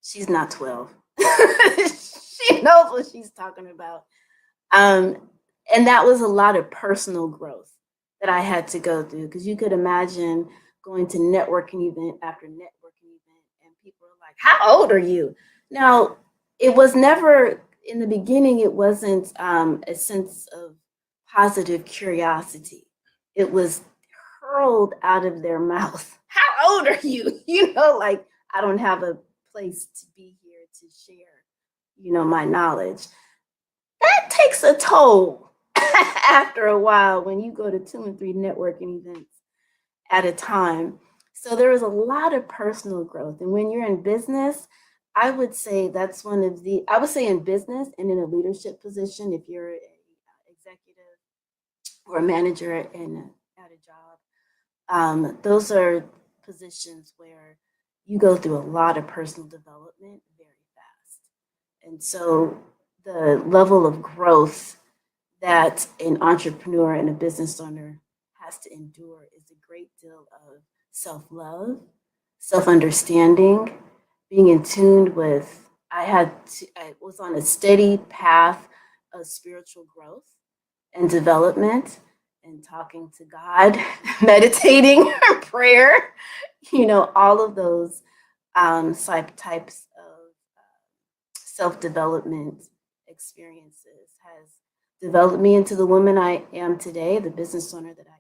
she's not 12. She knows what she's talking about. And that was a lot of personal growth that I had to go through, because you could imagine going to networking event after networking event, and people are like, how old are you? Now, it was never, in the beginning, it wasn't a sense of positive curiosity. It was hurled out of their mouth. How old are you? Like, I don't have a place to be here to share, my knowledge. That takes a toll after a while when you go to 2 and 3 networking events at a time. So there is a lot of personal growth. And when you're in business, I would say that's I would say in business and in a leadership position, if you're an executive or a manager in job. Those are positions where you go through a lot of personal development very fast. And so the level of growth that an entrepreneur and a business owner has to endure is a great deal of self-love, self-understanding, being in tune with, I was on a steady path of spiritual growth and development and talking to God, meditating, prayer, all of those types of self-development experiences has developed me into the woman I am today, the business owner that I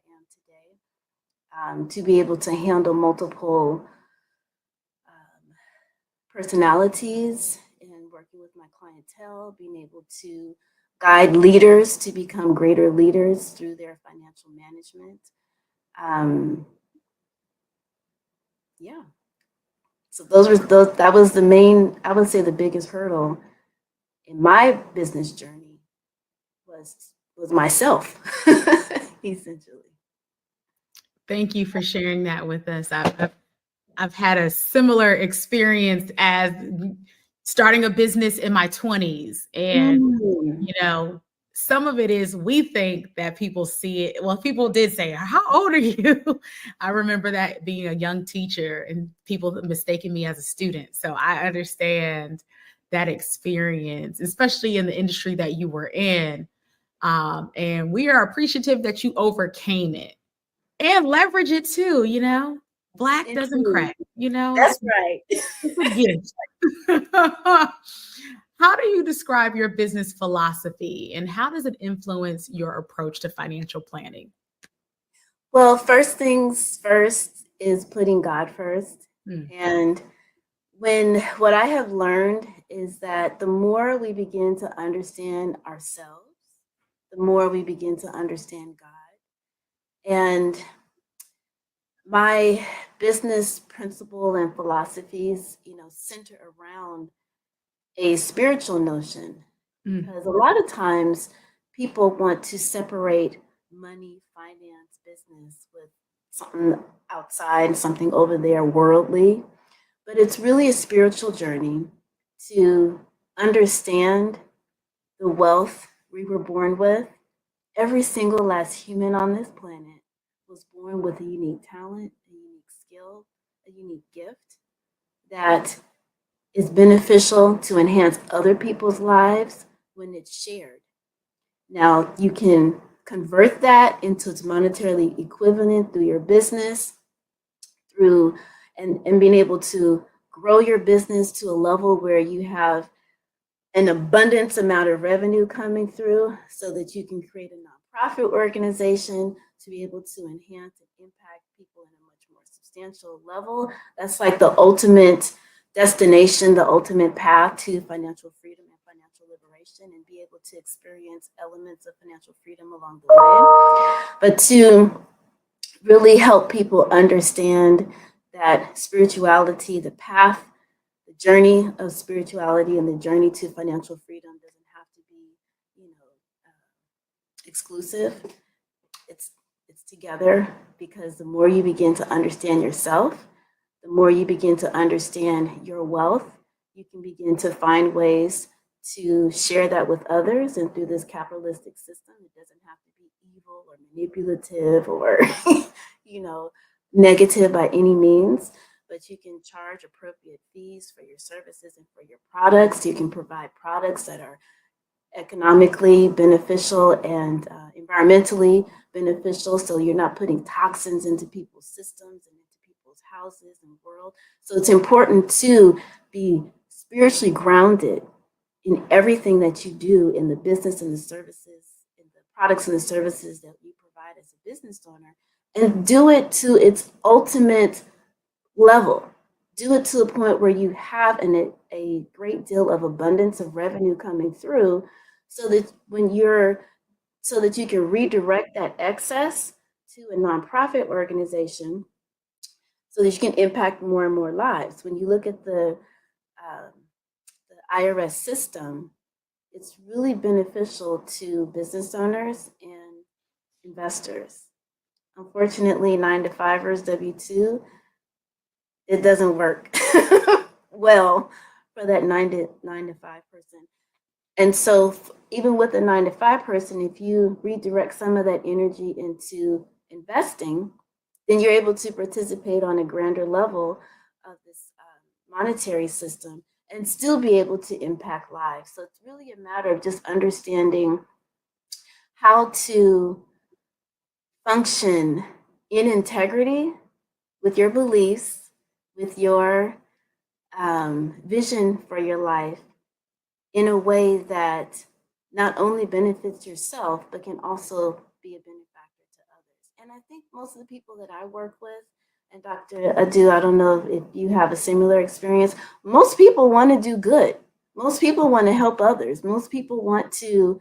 am today, to be able to handle multiple personalities and working with my clientele, being able to guide leaders to become greater leaders through their financial management. Yeah. So that was the main, I would say the biggest hurdle in my business journey was myself, essentially. Thank you for sharing that with us. I've had a similar experience as starting a business in my 20s. And, some of it is we think that people see it. Well, people did say, how old are you? I remember that being a young teacher and people mistaking me as a student. So I understand that experience, especially in the industry that you were in. And we are appreciative that you overcame it and leverage it too, Black doesn't crack, That's right. It's a gift. How do you describe your business philosophy and how does it influence your approach to financial planning? Well, first things first is putting God first. And what I have learned is that the more we begin to understand ourselves, the more we begin to understand God. And my business principle and philosophies, center around a spiritual notion. Because a lot of times people want to separate money, finance, business with something outside, something over there, worldly. But it's really a spiritual journey to understand the wealth we were born with. Every single last human on this planet was born with a unique talent, a unique skill, a unique gift that is beneficial to enhance other people's lives when it's shared. Now, you can convert that into its monetarily equivalent through your business, and being able to grow your business to a level where you have an abundance amount of revenue coming through so that you can create a nonprofit organization to be able to enhance and impact people in a much more substantial level. That's like the ultimate destination, the ultimate path to financial freedom and financial liberation, and be able to experience elements of financial freedom along the way. But to really help people understand that spirituality, the path, the journey of spirituality and the journey to financial freedom doesn't have to be, exclusive. It's together, because the more you begin to understand yourself, the more you begin to understand your wealth, you can begin to find ways to share that with others. And through this capitalistic system, it doesn't have to be evil or manipulative or, negative by any means, but you can charge appropriate fees for your services and for your products. You can provide products that are economically beneficial and environmentally beneficial, so you're not putting toxins into people's systems and into people's houses and world. So it's important to be spiritually grounded in everything that you do in the business and the services, in the products and the services that you provide as a business owner, and do it to its ultimate level. Do it to the point where you have a great deal of abundance of revenue coming through, so that you can redirect that excess to a nonprofit organization so that you can impact more and more lives. When you look at the IRS system, it's really beneficial to business owners and investors. Unfortunately, 9-to-5ers, W-2, it doesn't work well for that 9 to 5 person. And so even with a 9-to-5 person, if you redirect some of that energy into investing, then you're able to participate on a grander level of this monetary system and still be able to impact lives. So it's really a matter of just understanding how to function in integrity with your beliefs, with your vision for your life in a way that not only benefits yourself, but can also be a benefactor to others. And I think most of the people that I work with, and Dr. Adu, I don't know if you have a similar experience, most people want to do good. Most people want to help others. Most people want to,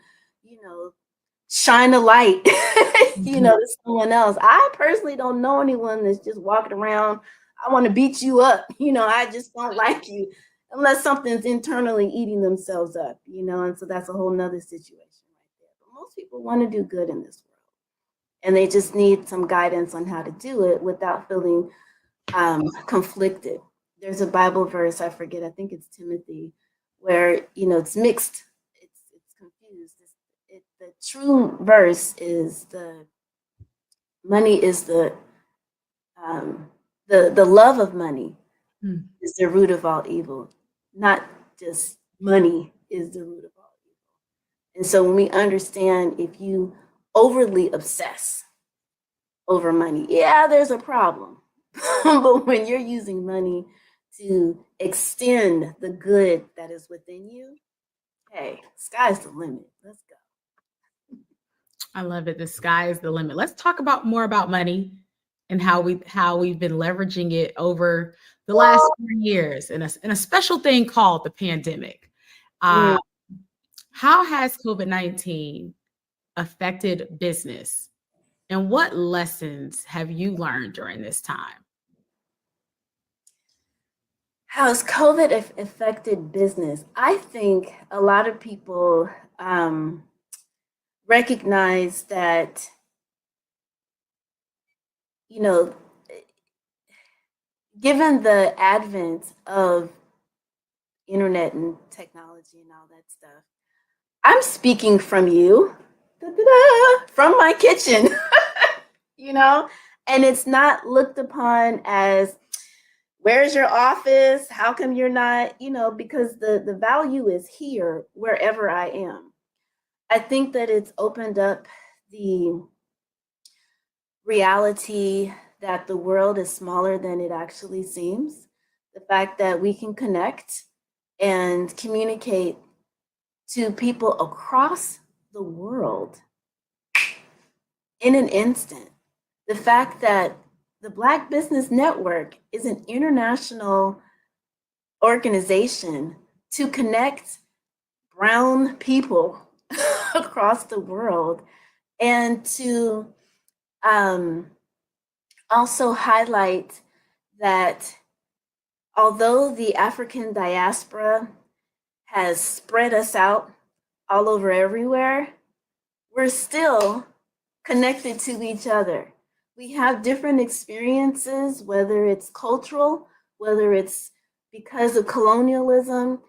shine a light, to someone else. I personally don't know anyone that's just walking around, I want to beat you up. I just don't like you unless something's internally eating themselves up, and so that's a whole nother situation right there. But most people want to do good in this world, and they just need some guidance on how to do it without feeling conflicted. There's a Bible verse, I forget, I think it's Timothy, where, it's mixed, it's confused. The true verse is the money is the love of money is the root of all evil, not just money is the root of all evil. And so when we understand, if you overly obsess over money, yeah, there's a problem. But when you're using money to extend the good that is within you, hey, sky's the limit. Let's go. I love it. The sky is the limit. Let's talk more about money and how we've been leveraging it over the last 4 years in a special thing called the pandemic. How has COVID-19 affected business, and what lessons have you learned during this time? How has COVID affected business? I think a lot of people recognize that, given the advent of internet and technology and all that stuff, I'm speaking from you, from my kitchen, and it's not looked upon as, where's your office? How come you're not, because the value is here wherever I am. I think that it's opened up the reality that the world is smaller than it actually seems. The fact that we can connect and communicate to people across the world in an instant. The fact that the Black Business Network is an international organization to connect brown people across the world, and to also highlight that although the African diaspora has spread us out all over everywhere, we're still connected to each other. We have different experiences, whether it's cultural, whether it's because of colonialism,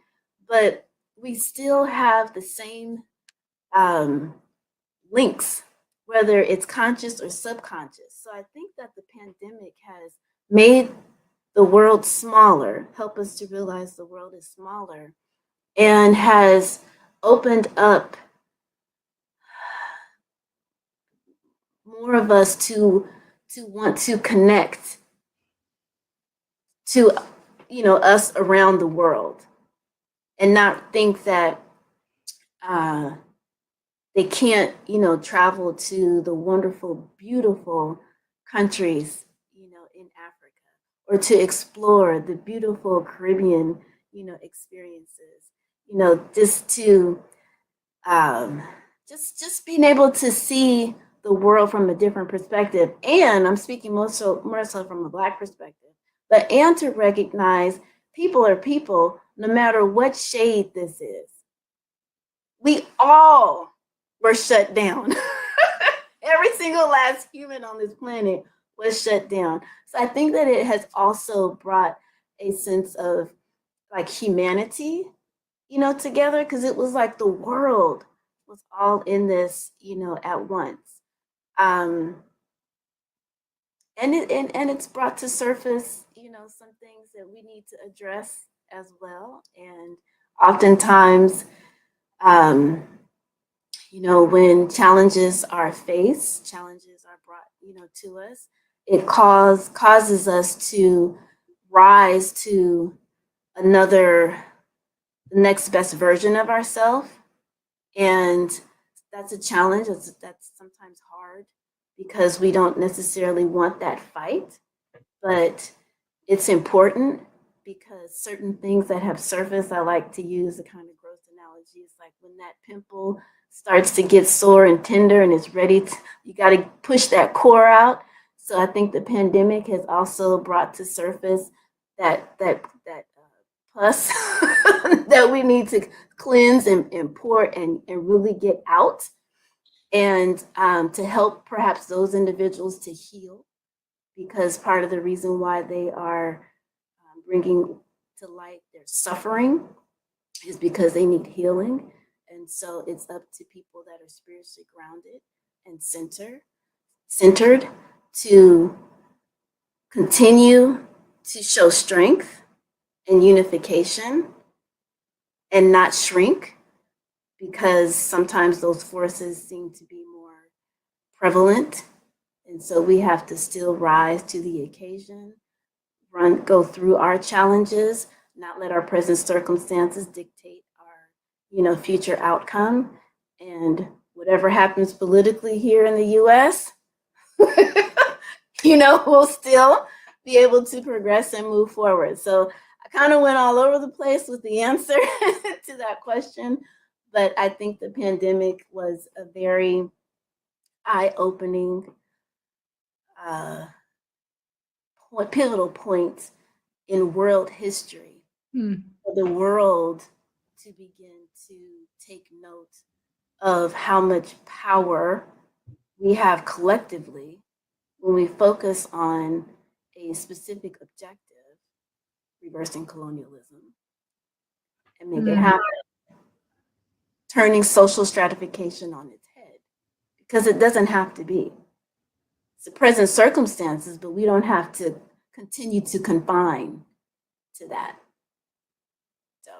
but we still have the same links, whether it's conscious or subconscious. So I think that the pandemic has made the world smaller, help us to realize the world is smaller, and has opened up more of us to want to connect to us around the world, and not think that they can't travel to the wonderful, beautiful countries in Africa, or to explore the beautiful Caribbean experiences, just to just being able to see the world from a different perspective. And I'm speaking more so from a Black perspective, but and to recognize people are people, no matter what shade this is. We all were shut down. every single last human on this planet was shut down. So I think that it has also brought a sense of like humanity, together, because it was like the world was all in this, at once. Um, and it's brought to surface, some things that we need to address as well. And oftentimes, when challenges are faced, challenges are brought, to us, it causes us to rise to the next best version of ourselves. And that's a challenge. That's sometimes hard because we don't necessarily want that fight, but it's important because certain things that have surfaced, I like to use the kind of growth analogy. It's like when that pimple starts to get sore and tender and it's ready to, you got to push that core out. So I think the pandemic has also brought to surface that pus that we need to cleanse and pour and really get out, and to help perhaps those individuals to heal, because part of the reason why they are bringing to light their suffering is because they need healing. And so it's up to people that are spiritually grounded and centered to continue to show strength and unification and not shrink, because sometimes those forces seem to be more prevalent. And so we have to still rise to the occasion, go through our challenges, not let our present circumstances dictate our, future outcome. And whatever happens politically here in the US, we'll still be able to progress and move forward. So I kind of went all over the place with the answer to that question, but I think the pandemic was a very eye-opening, pivotal point in world history for the world to begin to take note of how much power we have collectively when we focus on a specific objective, reversing colonialism, and make it happen, turning social stratification on its head, because it doesn't have to be. It's the present circumstances, but we don't have to continue to confine to that. So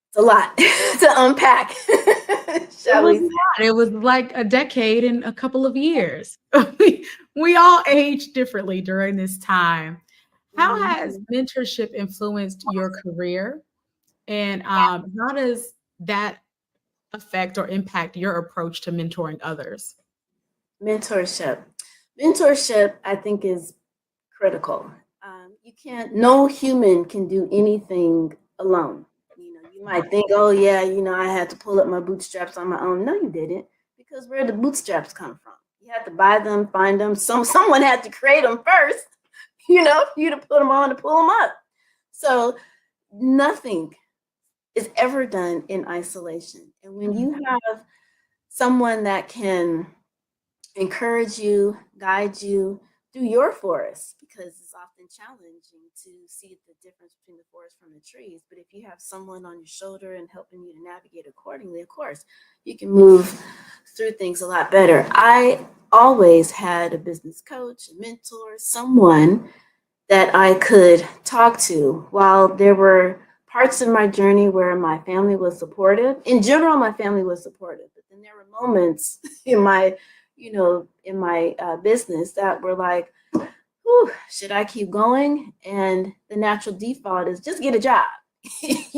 it's a lot to unpack. It was like a decade and a couple of years. We all age differently during this time. How has mentorship influenced your career? And how does that affect or impact your approach to mentoring others? Mentorship, I think, is critical. No human can do anything alone. You might think, oh yeah, I had to pull up my bootstraps on my own. No, you didn't, because where did the bootstraps come from? You had to buy them, find them. Someone had to create them first, for you to put them on to pull them up. So nothing is ever done in isolation. And when you have someone that can encourage you, guide you through your forest, because it's often challenging to see the difference between the forest from the trees. But if you have someone on your shoulder and helping you to navigate accordingly, of course, you can move through things a lot better. I always had a business coach, a mentor, someone that I could talk to. While there were parts of my journey where my family was supportive, in general, my family was supportive, but then there were moments in my business that were like, should I keep going? And the natural default is just get a job, just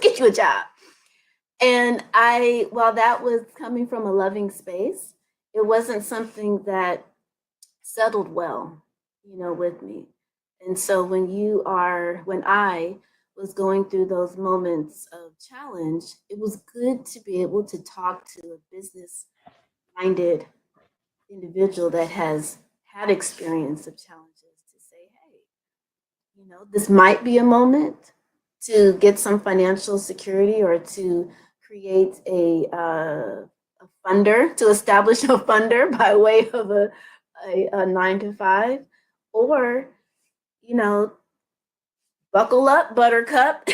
get you a job. And while that was coming from a loving space, it wasn't something that settled well, with me. And so when I was going through those moments of challenge, it was good to be able to talk to a business-minded individual that has had experience of challenges to say, hey, this might be a moment to get some financial security or to create a funder, to establish a funder by way of a 9 to 5, or, you know, buckle up, buttercup,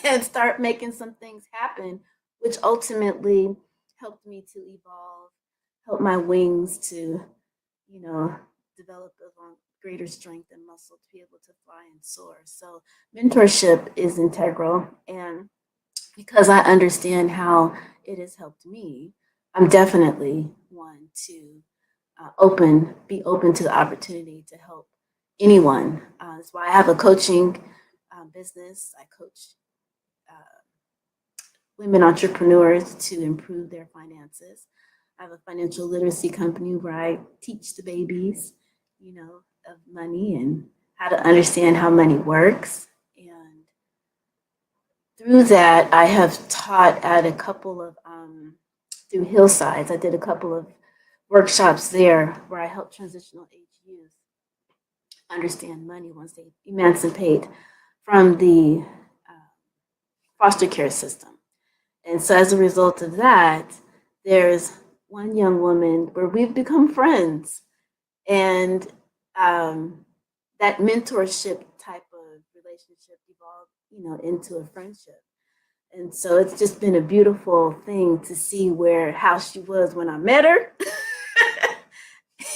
and start making some things happen, which ultimately helped me to evolve, helped my wings to, you know, develop a greater strength and muscle to be able to fly and soar. So mentorship is integral. And because I understand how it has helped me, I'm definitely one to be open to the opportunity to help anyone. That's why I have a coaching business. I coach women entrepreneurs to improve their finances. I have a financial literacy company where I teach the babies, you know, of money and how to understand how money works. And through that, I have taught at a couple of, through Hillsides, I did a couple of workshops there where I helped transitional age youth understand money once they emancipate from the foster care system. And so as a result of that, there's one young woman where we've become friends. And that mentorship type of relationship evolved, you know, into a friendship. And so it's just been a beautiful thing to see how she was when I met her.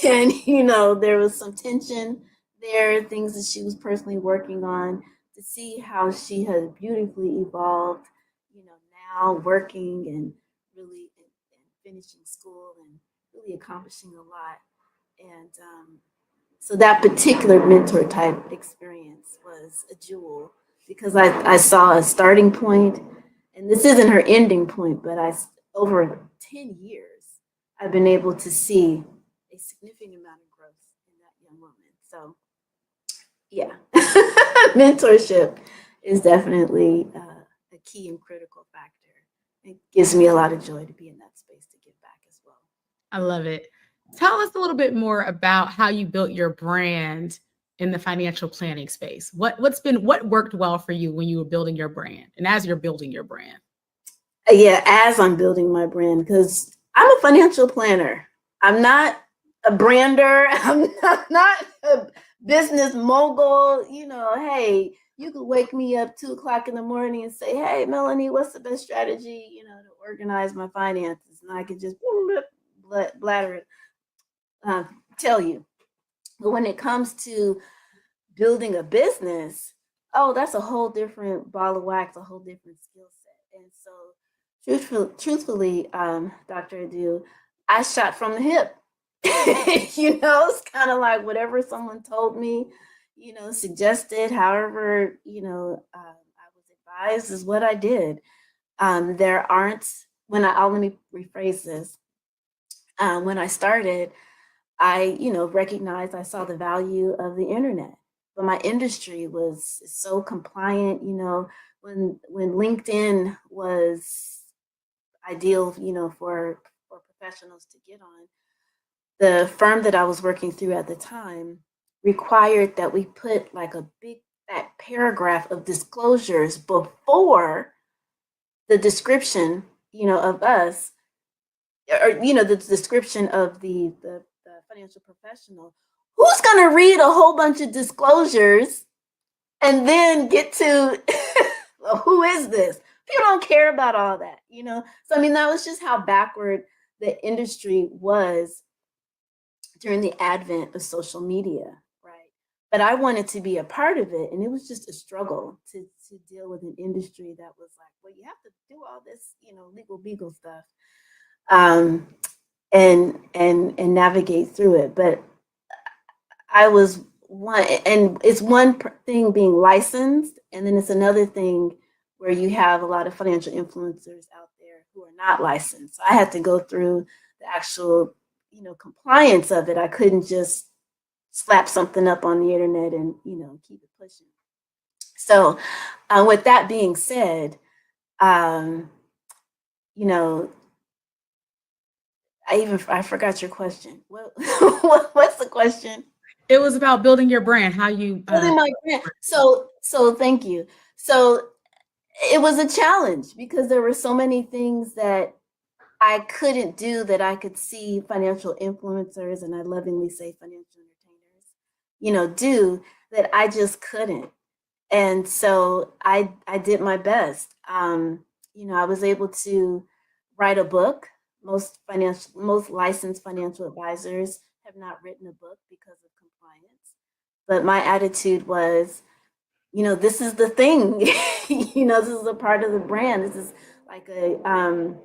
And, you know, there was some tension there, things that she was personally working on, to see how she has beautifully evolved, you know, now working and really and finishing school and really accomplishing a lot. And so that particular mentor type experience was a jewel, because I saw a starting point, and this isn't her ending point, but over 10 years, I've been able to see a significant amount of growth in that young woman. So yeah, mentorship is definitely a key and critical factor. It gives me a lot of joy to be in that space to give back as well. I love it. Tell us a little bit more about how you built your brand in the financial planning space. What worked well for you when you were building your brand, and as you're building your brand? Yeah, as I'm building my brand, because I'm a financial planner. I'm not a brander. I'm not a business mogul. You know, hey, you could wake me up 2:00 in the morning and say, hey, Melanie, what's the best strategy, you know, to organize my finances? And I could just bladder it, tell you. But when it comes to building a business, oh, that's a whole different ball of wax, a whole different skill set. And so truthfully, Dr. Adu, I shot from the hip. You know, it's kind of like whatever someone told me, you know, suggested, however, you know, I was advised is what I did. Let me rephrase this. When I started, I, you know, recognized, I saw the value of the internet, but my industry was so compliant. You know, when LinkedIn was ideal, you know, for professionals to get on, the firm that I was working through at the time required that we put like a big fat paragraph of disclosures before the description, you know, of us, or, you know, the description of the financial professional. Who's going to read a whole bunch of disclosures and then get to well, who is this? People don't care about all that, you know? So, I mean, that was just how backward the industry was during the advent of social media, right? But I wanted to be a part of it, and it was just a struggle to deal with an industry that was like, well, you have to do all this, you know, legal beagle stuff, and navigate through it. But I was one, and it's one thing being licensed, and then it's another thing where you have a lot of financial influencers out there who are not licensed. So I had to go through the actual, you know, compliance of it. I couldn't just slap something up on the internet and, you know, keep it pushing. So with that being said, you know, I forgot your question. What's the question? It was about building your brand, how you building my brand. So thank you. So it was a challenge because there were so many things that I couldn't do that I could see financial influencers, and I lovingly say financial entertainers, do that I just couldn't. And so I did my best. I was able to write a book. Most licensed financial advisors have not written a book because of compliance. But my attitude was, this is the thing. This is a part of the brand. This is like a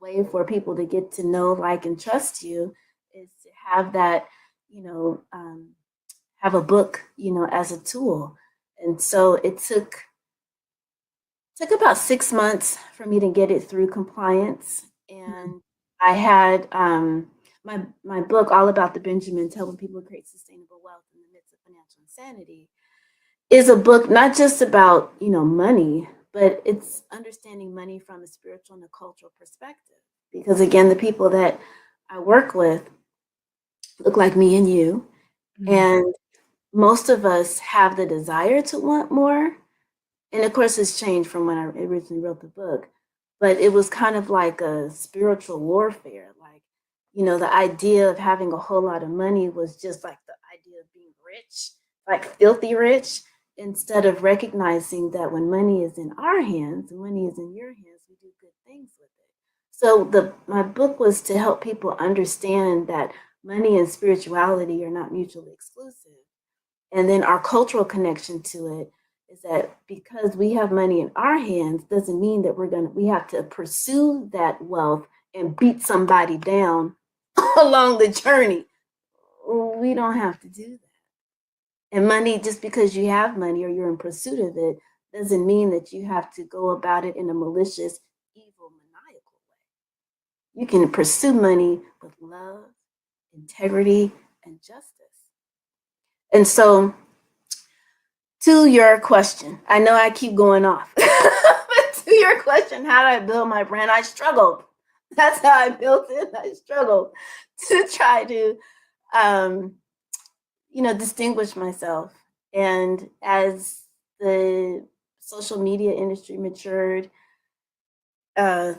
way for people to get to know, like, and trust you, is to have that, have a book, as a tool. And so it took about 6 months for me to get it through compliance. And I had my book, All About the Benjamins, Helping People Create Sustainable Wealth in the Midst of Financial Insanity, is a book not just about, money, but it's understanding money from a spiritual and a cultural perspective. Because again, the people that I work with look like me and you. Mm-hmm. And most of us have the desire to want more. And of course, it's changed from when I originally wrote the book. But it was kind of like a spiritual warfare. Like, the idea of having a whole lot of money was just like the idea of being rich, like filthy rich, instead of recognizing that when money is in our hands and money is in your hands, we do good things with it. So my book was to help people understand that money and spirituality are not mutually exclusive. And then our cultural connection to it is that because we have money in our hands doesn't mean that we have to pursue that wealth and beat somebody down along the journey. We don't have to do that. And money, just because you have money or you're in pursuit of it, doesn't mean that you have to go about it in a malicious, evil, maniacal way. You can pursue money with love, integrity, and justice. And so, to your question, I know I keep going off, but to your question, how did I build my brand? I struggled. That's how I built it. I struggled to try to, distinguish myself. And as the social media industry matured, the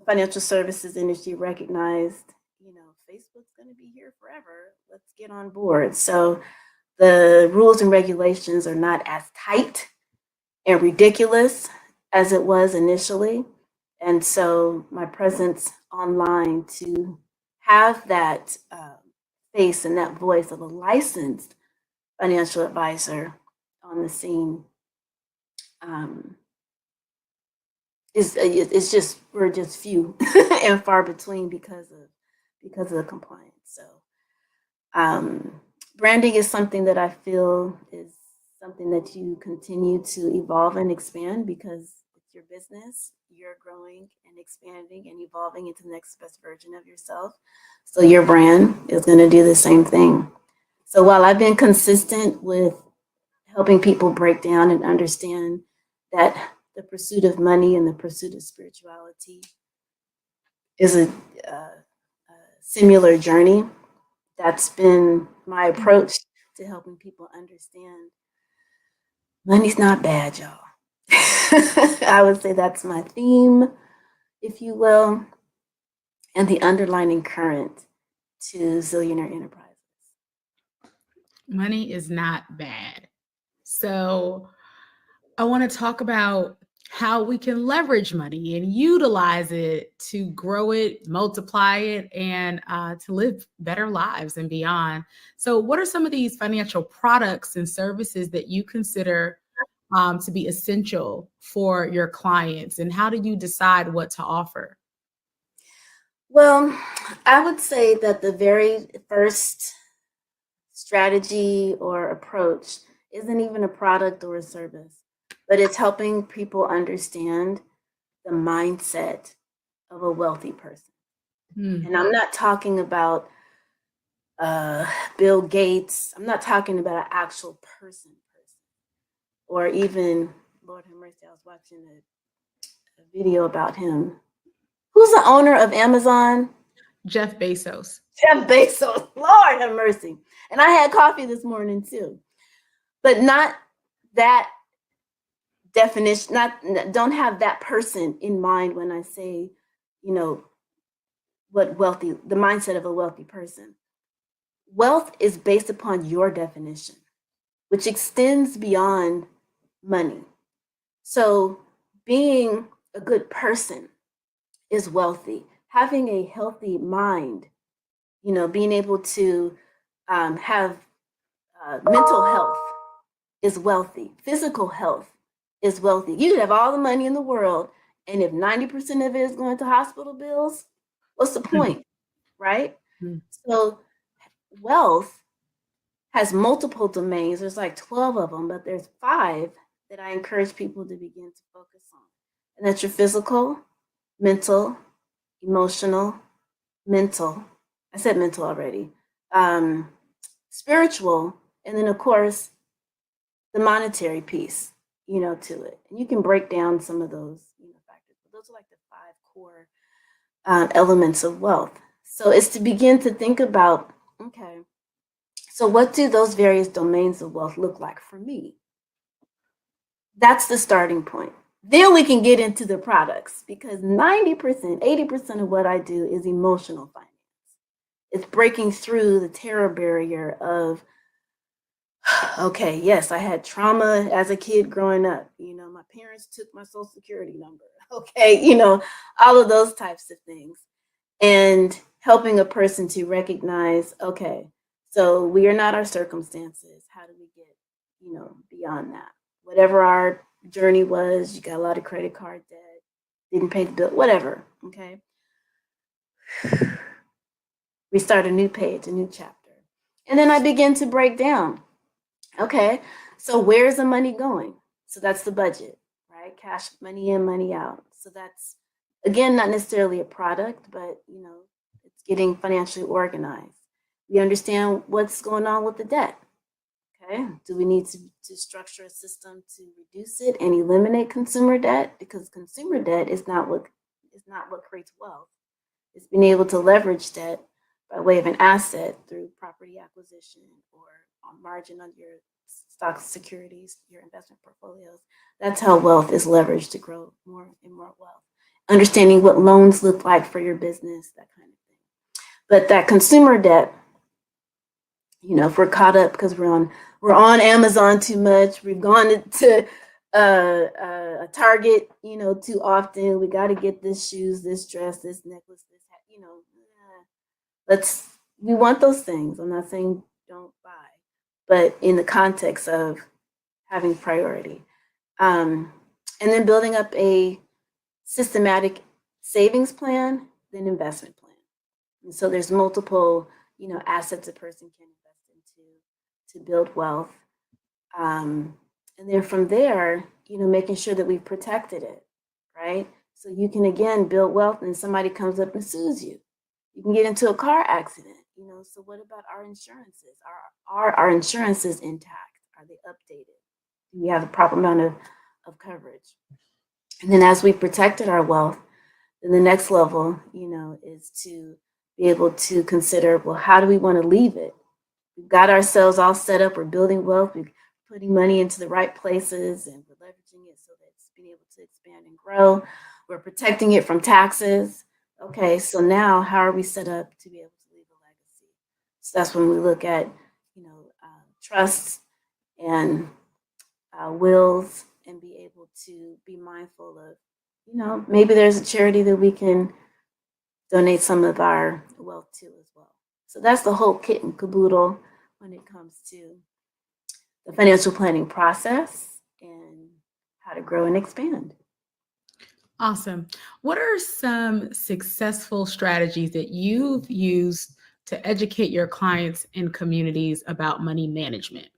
financial services industry recognized, Facebook's going to be here forever. Let's get on board. So the rules and regulations are not as tight and ridiculous as it was initially. And so my presence online to have that face and that voice of a licensed financial advisor on the scene we're just few and far between because of the compliance. So branding is something that I feel is something that you continue to evolve and expand because it's your business. You're growing and expanding and evolving into the next best version of yourself. So your brand is going to do the same thing. So while I've been consistent with helping people break down and understand that the pursuit of money and the pursuit of spirituality is a similar journey, that's been my approach to helping people understand money's not bad, y'all. I would say that's my theme, if you will, and the underlining current to Zillionaire Enterprises. Money is not bad. So I want to talk about how we can leverage money and utilize it to grow it, multiply it, and to live better lives and beyond. So what are some of these financial products and services that you consider to be essential for your clients, and how do you decide what to offer? Well, I would say that the very first strategy or approach isn't even a product or a service, but it's helping people understand the mindset of a wealthy person. And I'm not talking about Bill Gates. I'm not talking about an actual person. Or even, Lord have mercy, I was watching a video about him. Who's the owner of Amazon? Jeff Bezos. Jeff Bezos, Lord have mercy. And I had coffee this morning too. But not that definition, don't have that person in mind when I say, you know, the mindset of a wealthy person. Wealth is based upon your definition, which extends beyond money. So being a good person is wealthy. Having a healthy mind, you know, being able to have mental health is wealthy. Physical health is wealthy. You could have all the money in the world, and if 90% of it is going to hospital bills, what's the point, right? So wealth has multiple domains. There's like 12 of them, but there's 5 that I encourage people to begin to focus on. And that's your physical, mental, emotional, mental. I said mental already. Spiritual, and then of course, the monetary piece, you know, to it. And you can break down some of those, you know, factors, but those are like the 5 core elements of wealth. So it's to begin to think about, okay, so what do those various domains of wealth look like for me? That's the starting point. Then we can get into the products, because 90%, 80% of what I do is emotional finance. It's breaking through the terror barrier of, okay, yes, I had trauma as a kid growing up. You know, my parents took my social security number. Okay, you know, all of those types of things. And helping a person to recognize, okay, so we are not our circumstances. How do we get, you know, beyond that? Whatever our journey was, you got a lot of credit card debt, didn't pay the bill, whatever, okay? We start a new page, a new chapter. And then I begin to break down, okay, so where's the money going? So that's the budget, right? Cash, money in, money out. So that's, again, not necessarily a product, but, you know, it's getting financially organized. We understand what's going on with the debt. Okay, do we need to structure a system to reduce it and eliminate consumer debt? Because consumer debt is not what creates wealth. It's being able to leverage debt by way of an asset through property acquisition or on margin on your stock securities, your investment portfolios. That's how wealth is leveraged to grow more and more wealth. Understanding what loans look like for your business, that kind of thing. But that consumer debt, you know, if we're caught up because we're on Amazon too much, we've gone to a Target, you know, too often. We got to get this shoes, this dress, this necklace, this hat, you know. We want those things. I'm not saying don't buy, but in the context of having priority. And then building up a systematic savings plan, then investment plan. And so there's multiple, you know, assets a person can invest into to build wealth. And then from there, you know, making sure that we've protected it, right? So you can, again, build wealth and somebody comes up and sues you. You can get into a car accident, you know, so what about our insurances? Are our insurances intact? Are they updated? Do we have the proper amount of coverage? And then as we've protected our wealth, then the next level, you know, is to be able to consider, well, how do we want to leave it? We've got ourselves all set up. We're building wealth. We're putting money into the right places, and we're leveraging it so that it's being able to expand and grow. We're protecting it from taxes. Okay, so now how are we set up to be able to leave a legacy? So that's when we look at, you know, trusts and wills, and be able to be mindful of, you know, maybe there's a charity that we can donate some of our wealth to as well. So that's the whole kit and caboodle when it comes to the financial planning process and how to grow and expand. Awesome. What are some successful strategies that you've used to educate your clients and communities about money management?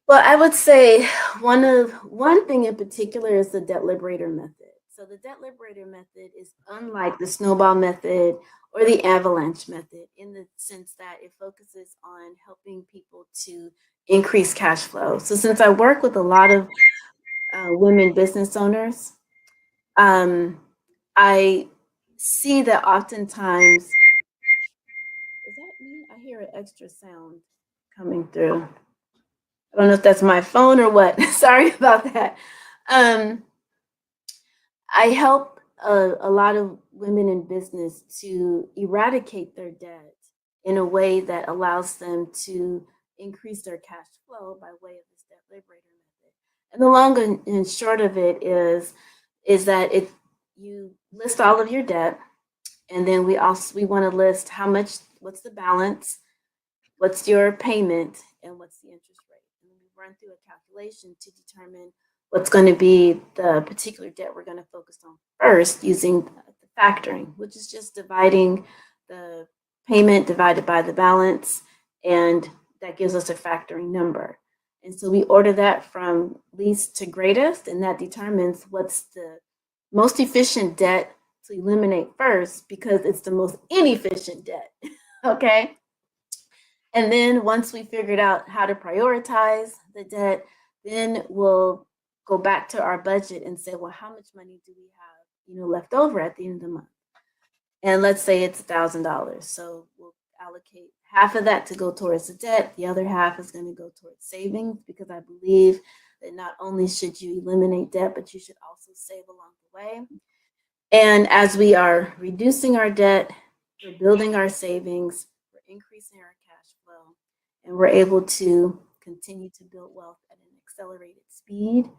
Well, I would say one thing in particular is the debt liberator method. So the debt liberator method is unlike the snowball method or the avalanche method in the sense that it focuses on helping people to increase cash flow. So since I work with a lot of women business owners, I see that oftentimes, is that me? I hear an extra sound coming through. I don't know if that's my phone or what. Sorry about that. I help a lot of women in business to eradicate their debt in a way that allows them to increase their cash flow by way of this debt liberator method. And the long and short of it is that you list all of your debt, and then we want to list what's the balance, what's your payment, and what's the interest rate. And we run through a calculation to determine what's going to be the particular debt we're going to focus on first, using the factoring, which is just dividing the payment divided by the balance, and that gives us a factoring number. And so we order that from least to greatest, and that determines what's the most efficient debt to eliminate first, because it's the most inefficient debt. Okay. And then once we figured out how to prioritize the debt, then we'll go back to our budget and say, well, how much money do we have, left over at the end of the month? And let's say it's $1,000. So we'll allocate half of that to go towards the debt. The other half is going to go towards savings, because I believe that not only should you eliminate debt, but you should also save along the way. And as we are reducing our debt, we're building our savings, we're increasing our cash flow, and we're able to continue to build wealth at an accelerated speed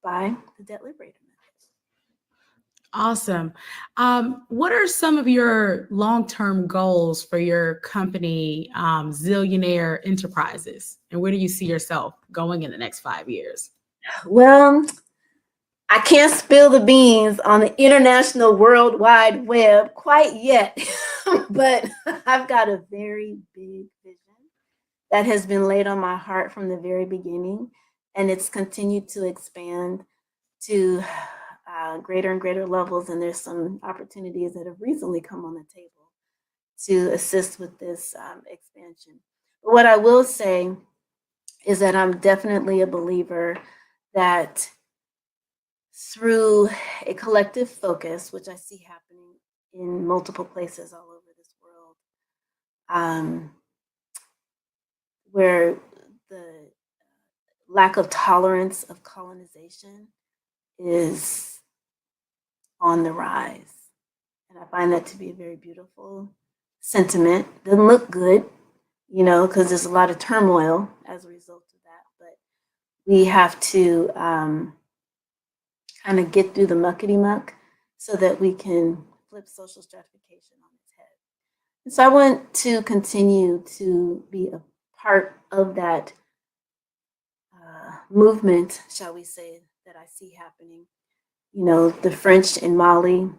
by the debt liberator method. Awesome. What are some of your long-term goals for your company, Zillionaire Enterprises? And where do you see yourself going in the next 5 years? Well, I can't spill the beans on the international World Wide Web quite yet, but I've got a very big vision that has been laid on my heart from the very beginning, and it's continued to expand to greater and greater levels, and there's some opportunities that have recently come on the table to assist with this expansion. But what I will say is that I'm definitely a believer that through a collective focus, which I see happening in multiple places all over this world, where the lack of tolerance of colonization is on the rise. And I find that to be a very beautiful sentiment. Doesn't look good, because there's a lot of turmoil as a result of that. But we have to kind of get through the muckety muck so that we can flip social stratification on its head. And so I want to continue to be a part of that movement, shall we say, that I see happening. The French in Mali,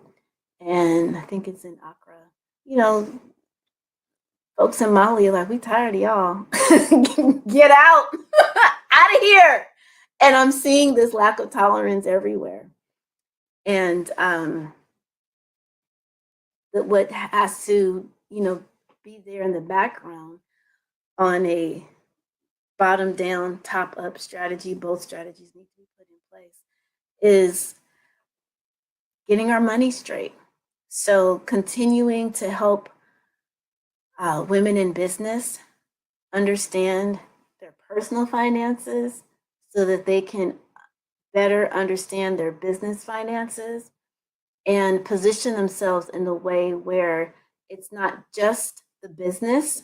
and I think it's in Accra. Folks in Mali are like, we tired of y'all. Get out, out of here. And I'm seeing this lack of tolerance everywhere. And that what has to, be there in the background on a bottom down, top up strategy, both strategies need to be put in place, is getting our money straight. So continuing to help women in business understand their personal finances so that they can better understand their business finances and position themselves in a way where it's not just the business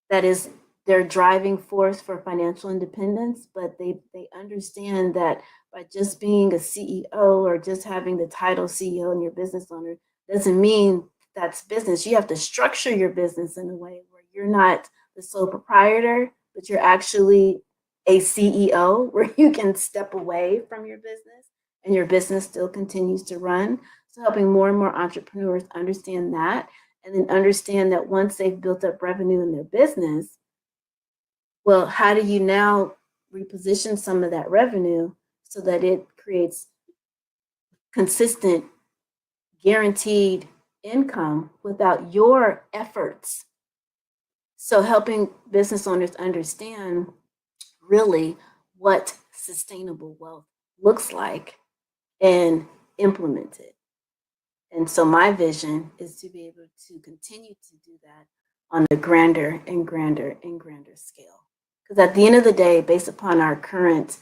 that is their driving force for financial independence, but they understand that by just being a CEO or just having the title CEO and your business owner doesn't mean that's business. You have to structure your business in a way where you're not the sole proprietor, but you're actually a CEO, where you can step away from your business and your business still continues to run. So helping more and more entrepreneurs understand that, and then understand that once they've built up revenue in their business, well, how do you now reposition some of that revenue so that it creates consistent, guaranteed income without your efforts? So helping business owners understand really what sustainable wealth looks like and implement it. And so my vision is to be able to continue to do that on a grander and grander and grander scale. Because at the end of the day, based upon our current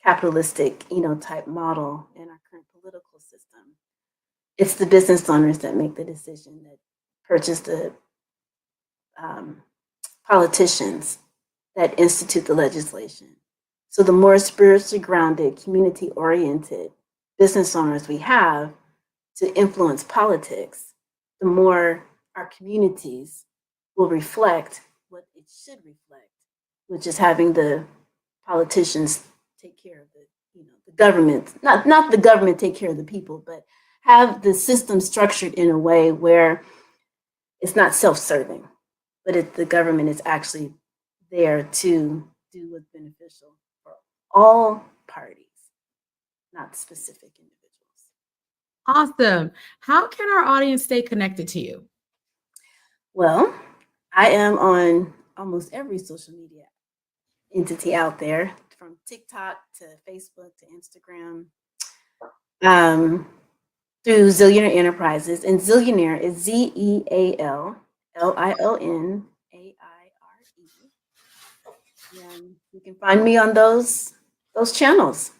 capitalistic, type model and our current political system, it's the business owners that make the decision, that purchase the politicians, that institute the legislation. So the more spiritually grounded, community-oriented business owners we have to influence politics, the more our communities will reflect what it should reflect, which is having the politicians take care of the government, not the government take care of the people, but have the system structured in a way where it's not self-serving, but the government is actually there to do what's beneficial for all parties, not specific individuals. Awesome. How can our audience stay connected to you? Well, I am on almost every social media entity out there, from TikTok to Facebook to Instagram, through Zillionaire Enterprises. And Zillionaire is ZEALLIONAIRE. And you can find me on those channels.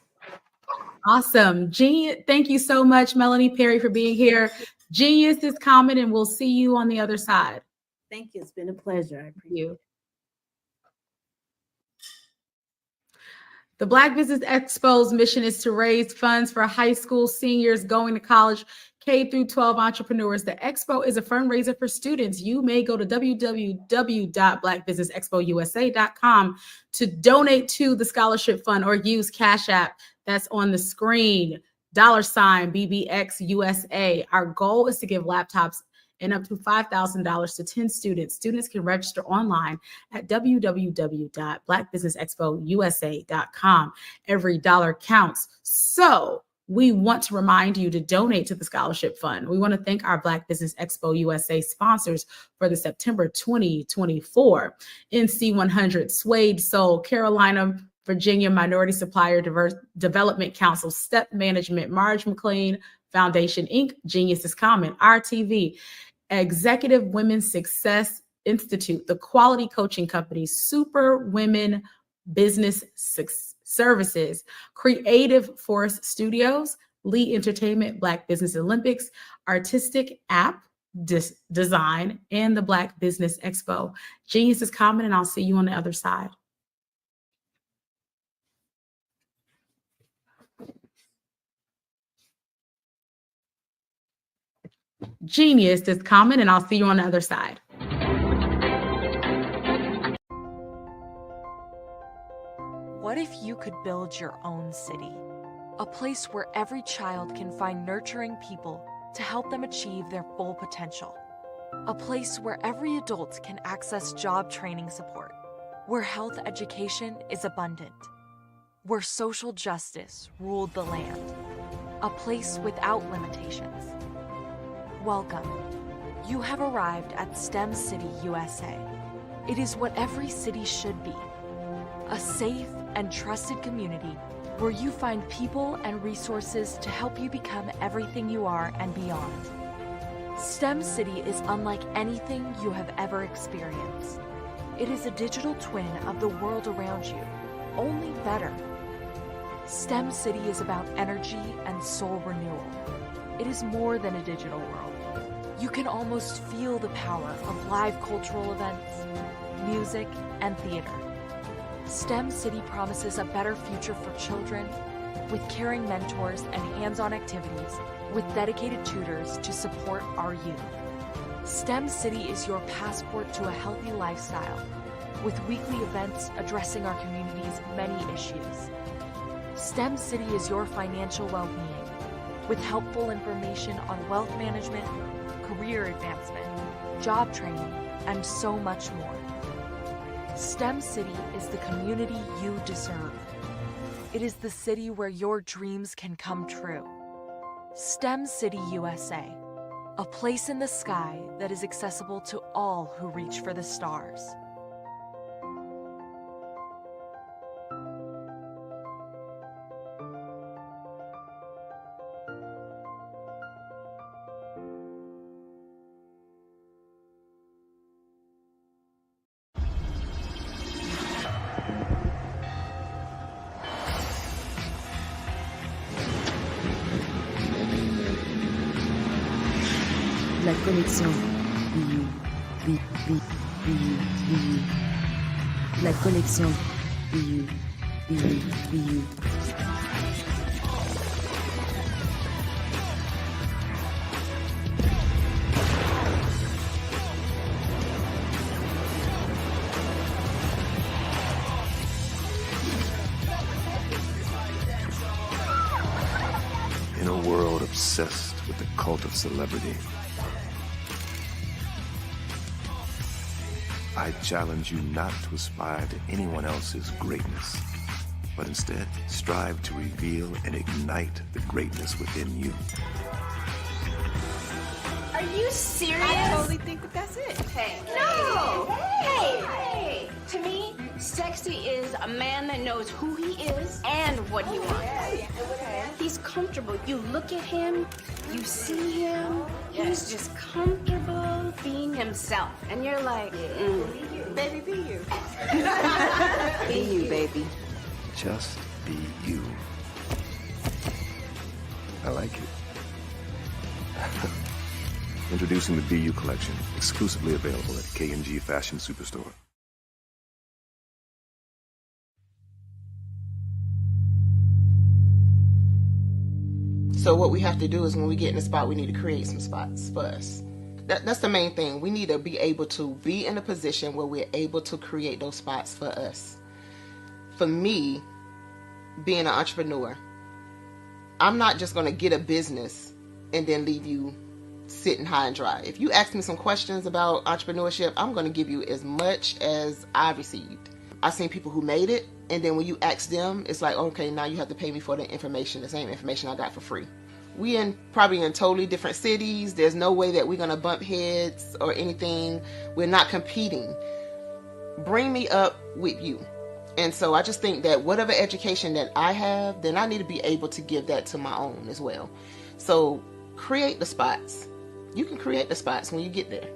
Awesome. Genius. Thank you so much, Melanie Perry, for being here. Genius is common, and we'll see you on the other side. Thank you. It's been a pleasure. I appreciate it. The Black Business Expo's mission is to raise funds for high school seniors going to college, K through 12 entrepreneurs. The expo is a fundraiser for students. You may go to www.blackbusinessexpousa.com to donate to the scholarship fund, or use Cash App that's on the screen, $BBXUSA. Our goal is to give laptops and up to $5,000 to 10 students. Students can register online at www.blackbusinessexpousa.com. Every dollar counts. So we want to remind you to donate to the scholarship fund. We want to thank our Black Business Expo USA sponsors for the September 2024 NC100, Suede Soul, Carolina, Virginia Minority Supplier Development Council, Step Management, Marge McLean Foundation, Inc., Genius is Common, RTV, Executive Women's Success Institute, the Quality Coaching Company, Super Women Business Services, Creative Force Studios, Lee Entertainment, Black Business Olympics, Artistic App Design, and the Black Business Expo. Genius is Common, and I'll see you on the other side. Genius is Common, and I'll see you on the other side. What if you could build your own city? A place where every child can find nurturing people to help them achieve their full potential. A place where every adult can access job training support. Where health education is abundant. Where social justice ruled the land. A place without limitations. Welcome. You have arrived at STEM City USA. It is what every city should be. A safe and trusted community where you find people and resources to help you become everything you are and beyond. STEM City is unlike anything you have ever experienced. It is a digital twin of the world around you, only better. STEM City is about energy and soul renewal. It is more than a digital world. You can almost feel the power of live cultural events, music, and theater. STEM City promises a better future for children with caring mentors and hands-on activities with dedicated tutors to support our youth. STEM City is your passport to a healthy lifestyle with weekly events addressing our community's many issues. STEM City is your financial well-being with helpful information on wealth management, career advancement, job training, and so much more. STEM City is the community you deserve. It is the city where your dreams can come true. STEM City USA, a place in the sky that is accessible to all who reach for the stars. connexion. La connexion. In a world obsessed with the cult of celebrity, I challenge you not to aspire to anyone else's greatness, but instead strive to reveal and ignite the greatness within you. Are you serious? I totally think that's it. Hey. No. Hey. To me, sexy is a man that knows who he is and what he wants. He's comfortable. You look at him, you see him, he's just comfortable being himself. And you're like, Baby, be you. be you, baby. Just be you. I like it. Introducing the Be You collection, exclusively available at K&G Fashion Superstore. So what we have to do is when we get in a spot, we need to create some spots for us. That's the main thing. We need to be able to be in a position where we're able to create those spots for us. For me, being an entrepreneur, I'm not just going to get a business and then leave you sitting high and dry. If you ask me some questions about entrepreneurship, I'm going to give you as much as I've received. I've seen people who made it, and then when you ask them, it's like, okay, now you have to pay me for the information, the same information I got for free. We probably in totally different cities. There's no way that we're going to bump heads or anything. We're not competing. Bring me up with you. And so I just think that whatever education that I have, then I need to be able to give that to my own as well. So create the spots. You can create the spots when you get there.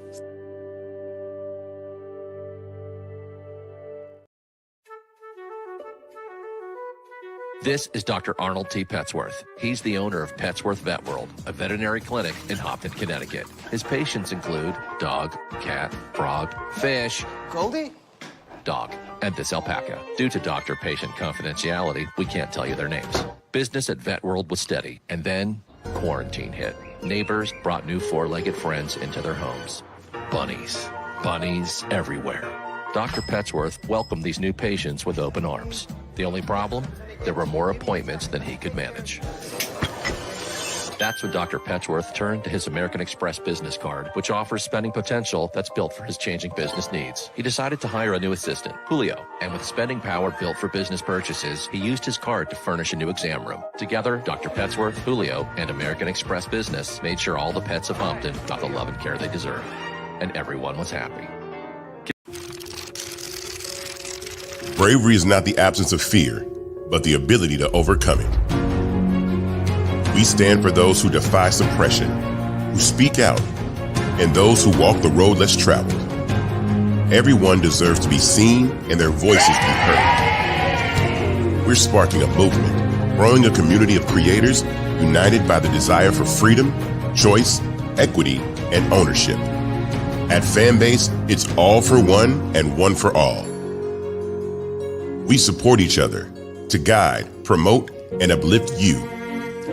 This is Dr. Arnold T. Petsworth. He's the owner of Petsworth Vet World, a veterinary clinic in Hopton, Connecticut. His patients include dog, cat, frog, fish, Goldie, dog, and this alpaca. Due to doctor-patient confidentiality, we can't tell you their names. Business at Vet World was steady, and then quarantine hit. Neighbors brought new four-legged friends into their homes. Bunnies. Bunnies everywhere. Dr. Petsworth welcomed these new patients with open arms. The only problem? There were more appointments than he could manage. That's when Dr. Petsworth turned to his American Express business card, which offers spending potential that's built for his changing business needs. He decided to hire a new assistant, Julio, and with spending power built for business purchases, he used his card to furnish a new exam room. Together, Dr. Petsworth, Julio, and American Express Business made sure all the pets of Hopton got the love and care they deserved. And everyone was happy. Bravery is not the absence of fear, but the ability to overcome it. We stand for those who defy suppression, who speak out, and those who walk the road less traveled. Everyone deserves to be seen and their voices be heard. We're sparking a movement, growing a community of creators united by the desire for freedom, choice, equity, and ownership. At Fanbase, it's all for one and one for all. We support each other to guide, promote, and uplift you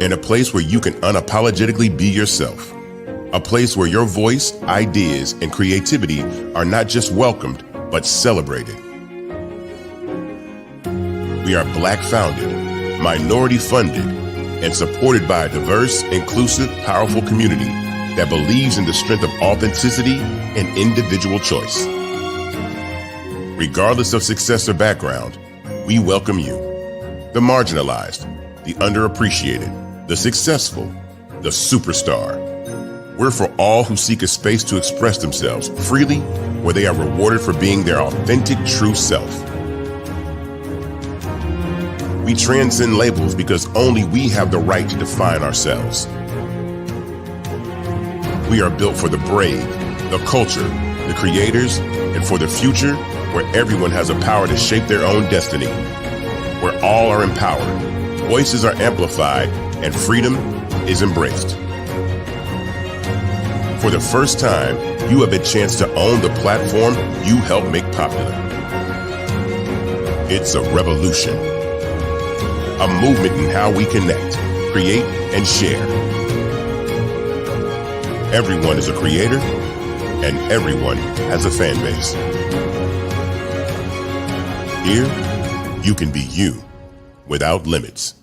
in a place where you can unapologetically be yourself. A place where your voice, ideas, and creativity are not just welcomed, but celebrated. We are Black founded, minority funded, and supported by a diverse, inclusive, powerful community that believes in the strength of authenticity and individual choice. Regardless of success or background, we welcome you. The marginalized, the underappreciated, the successful, the superstar. We're for all who seek a space to express themselves freely, where they are rewarded for being their authentic, true self. We transcend labels because only we have the right to define ourselves. We are built for the brave, the culture, the creators, and for the future where everyone has a power to shape their own destiny, where all are empowered, voices are amplified, and freedom is embraced. For the first time, you have a chance to own the platform you helped make popular. It's a revolution, a movement in how we connect, create, and share. Everyone is a creator, and everyone has a fan base. Here, you can be you without limits.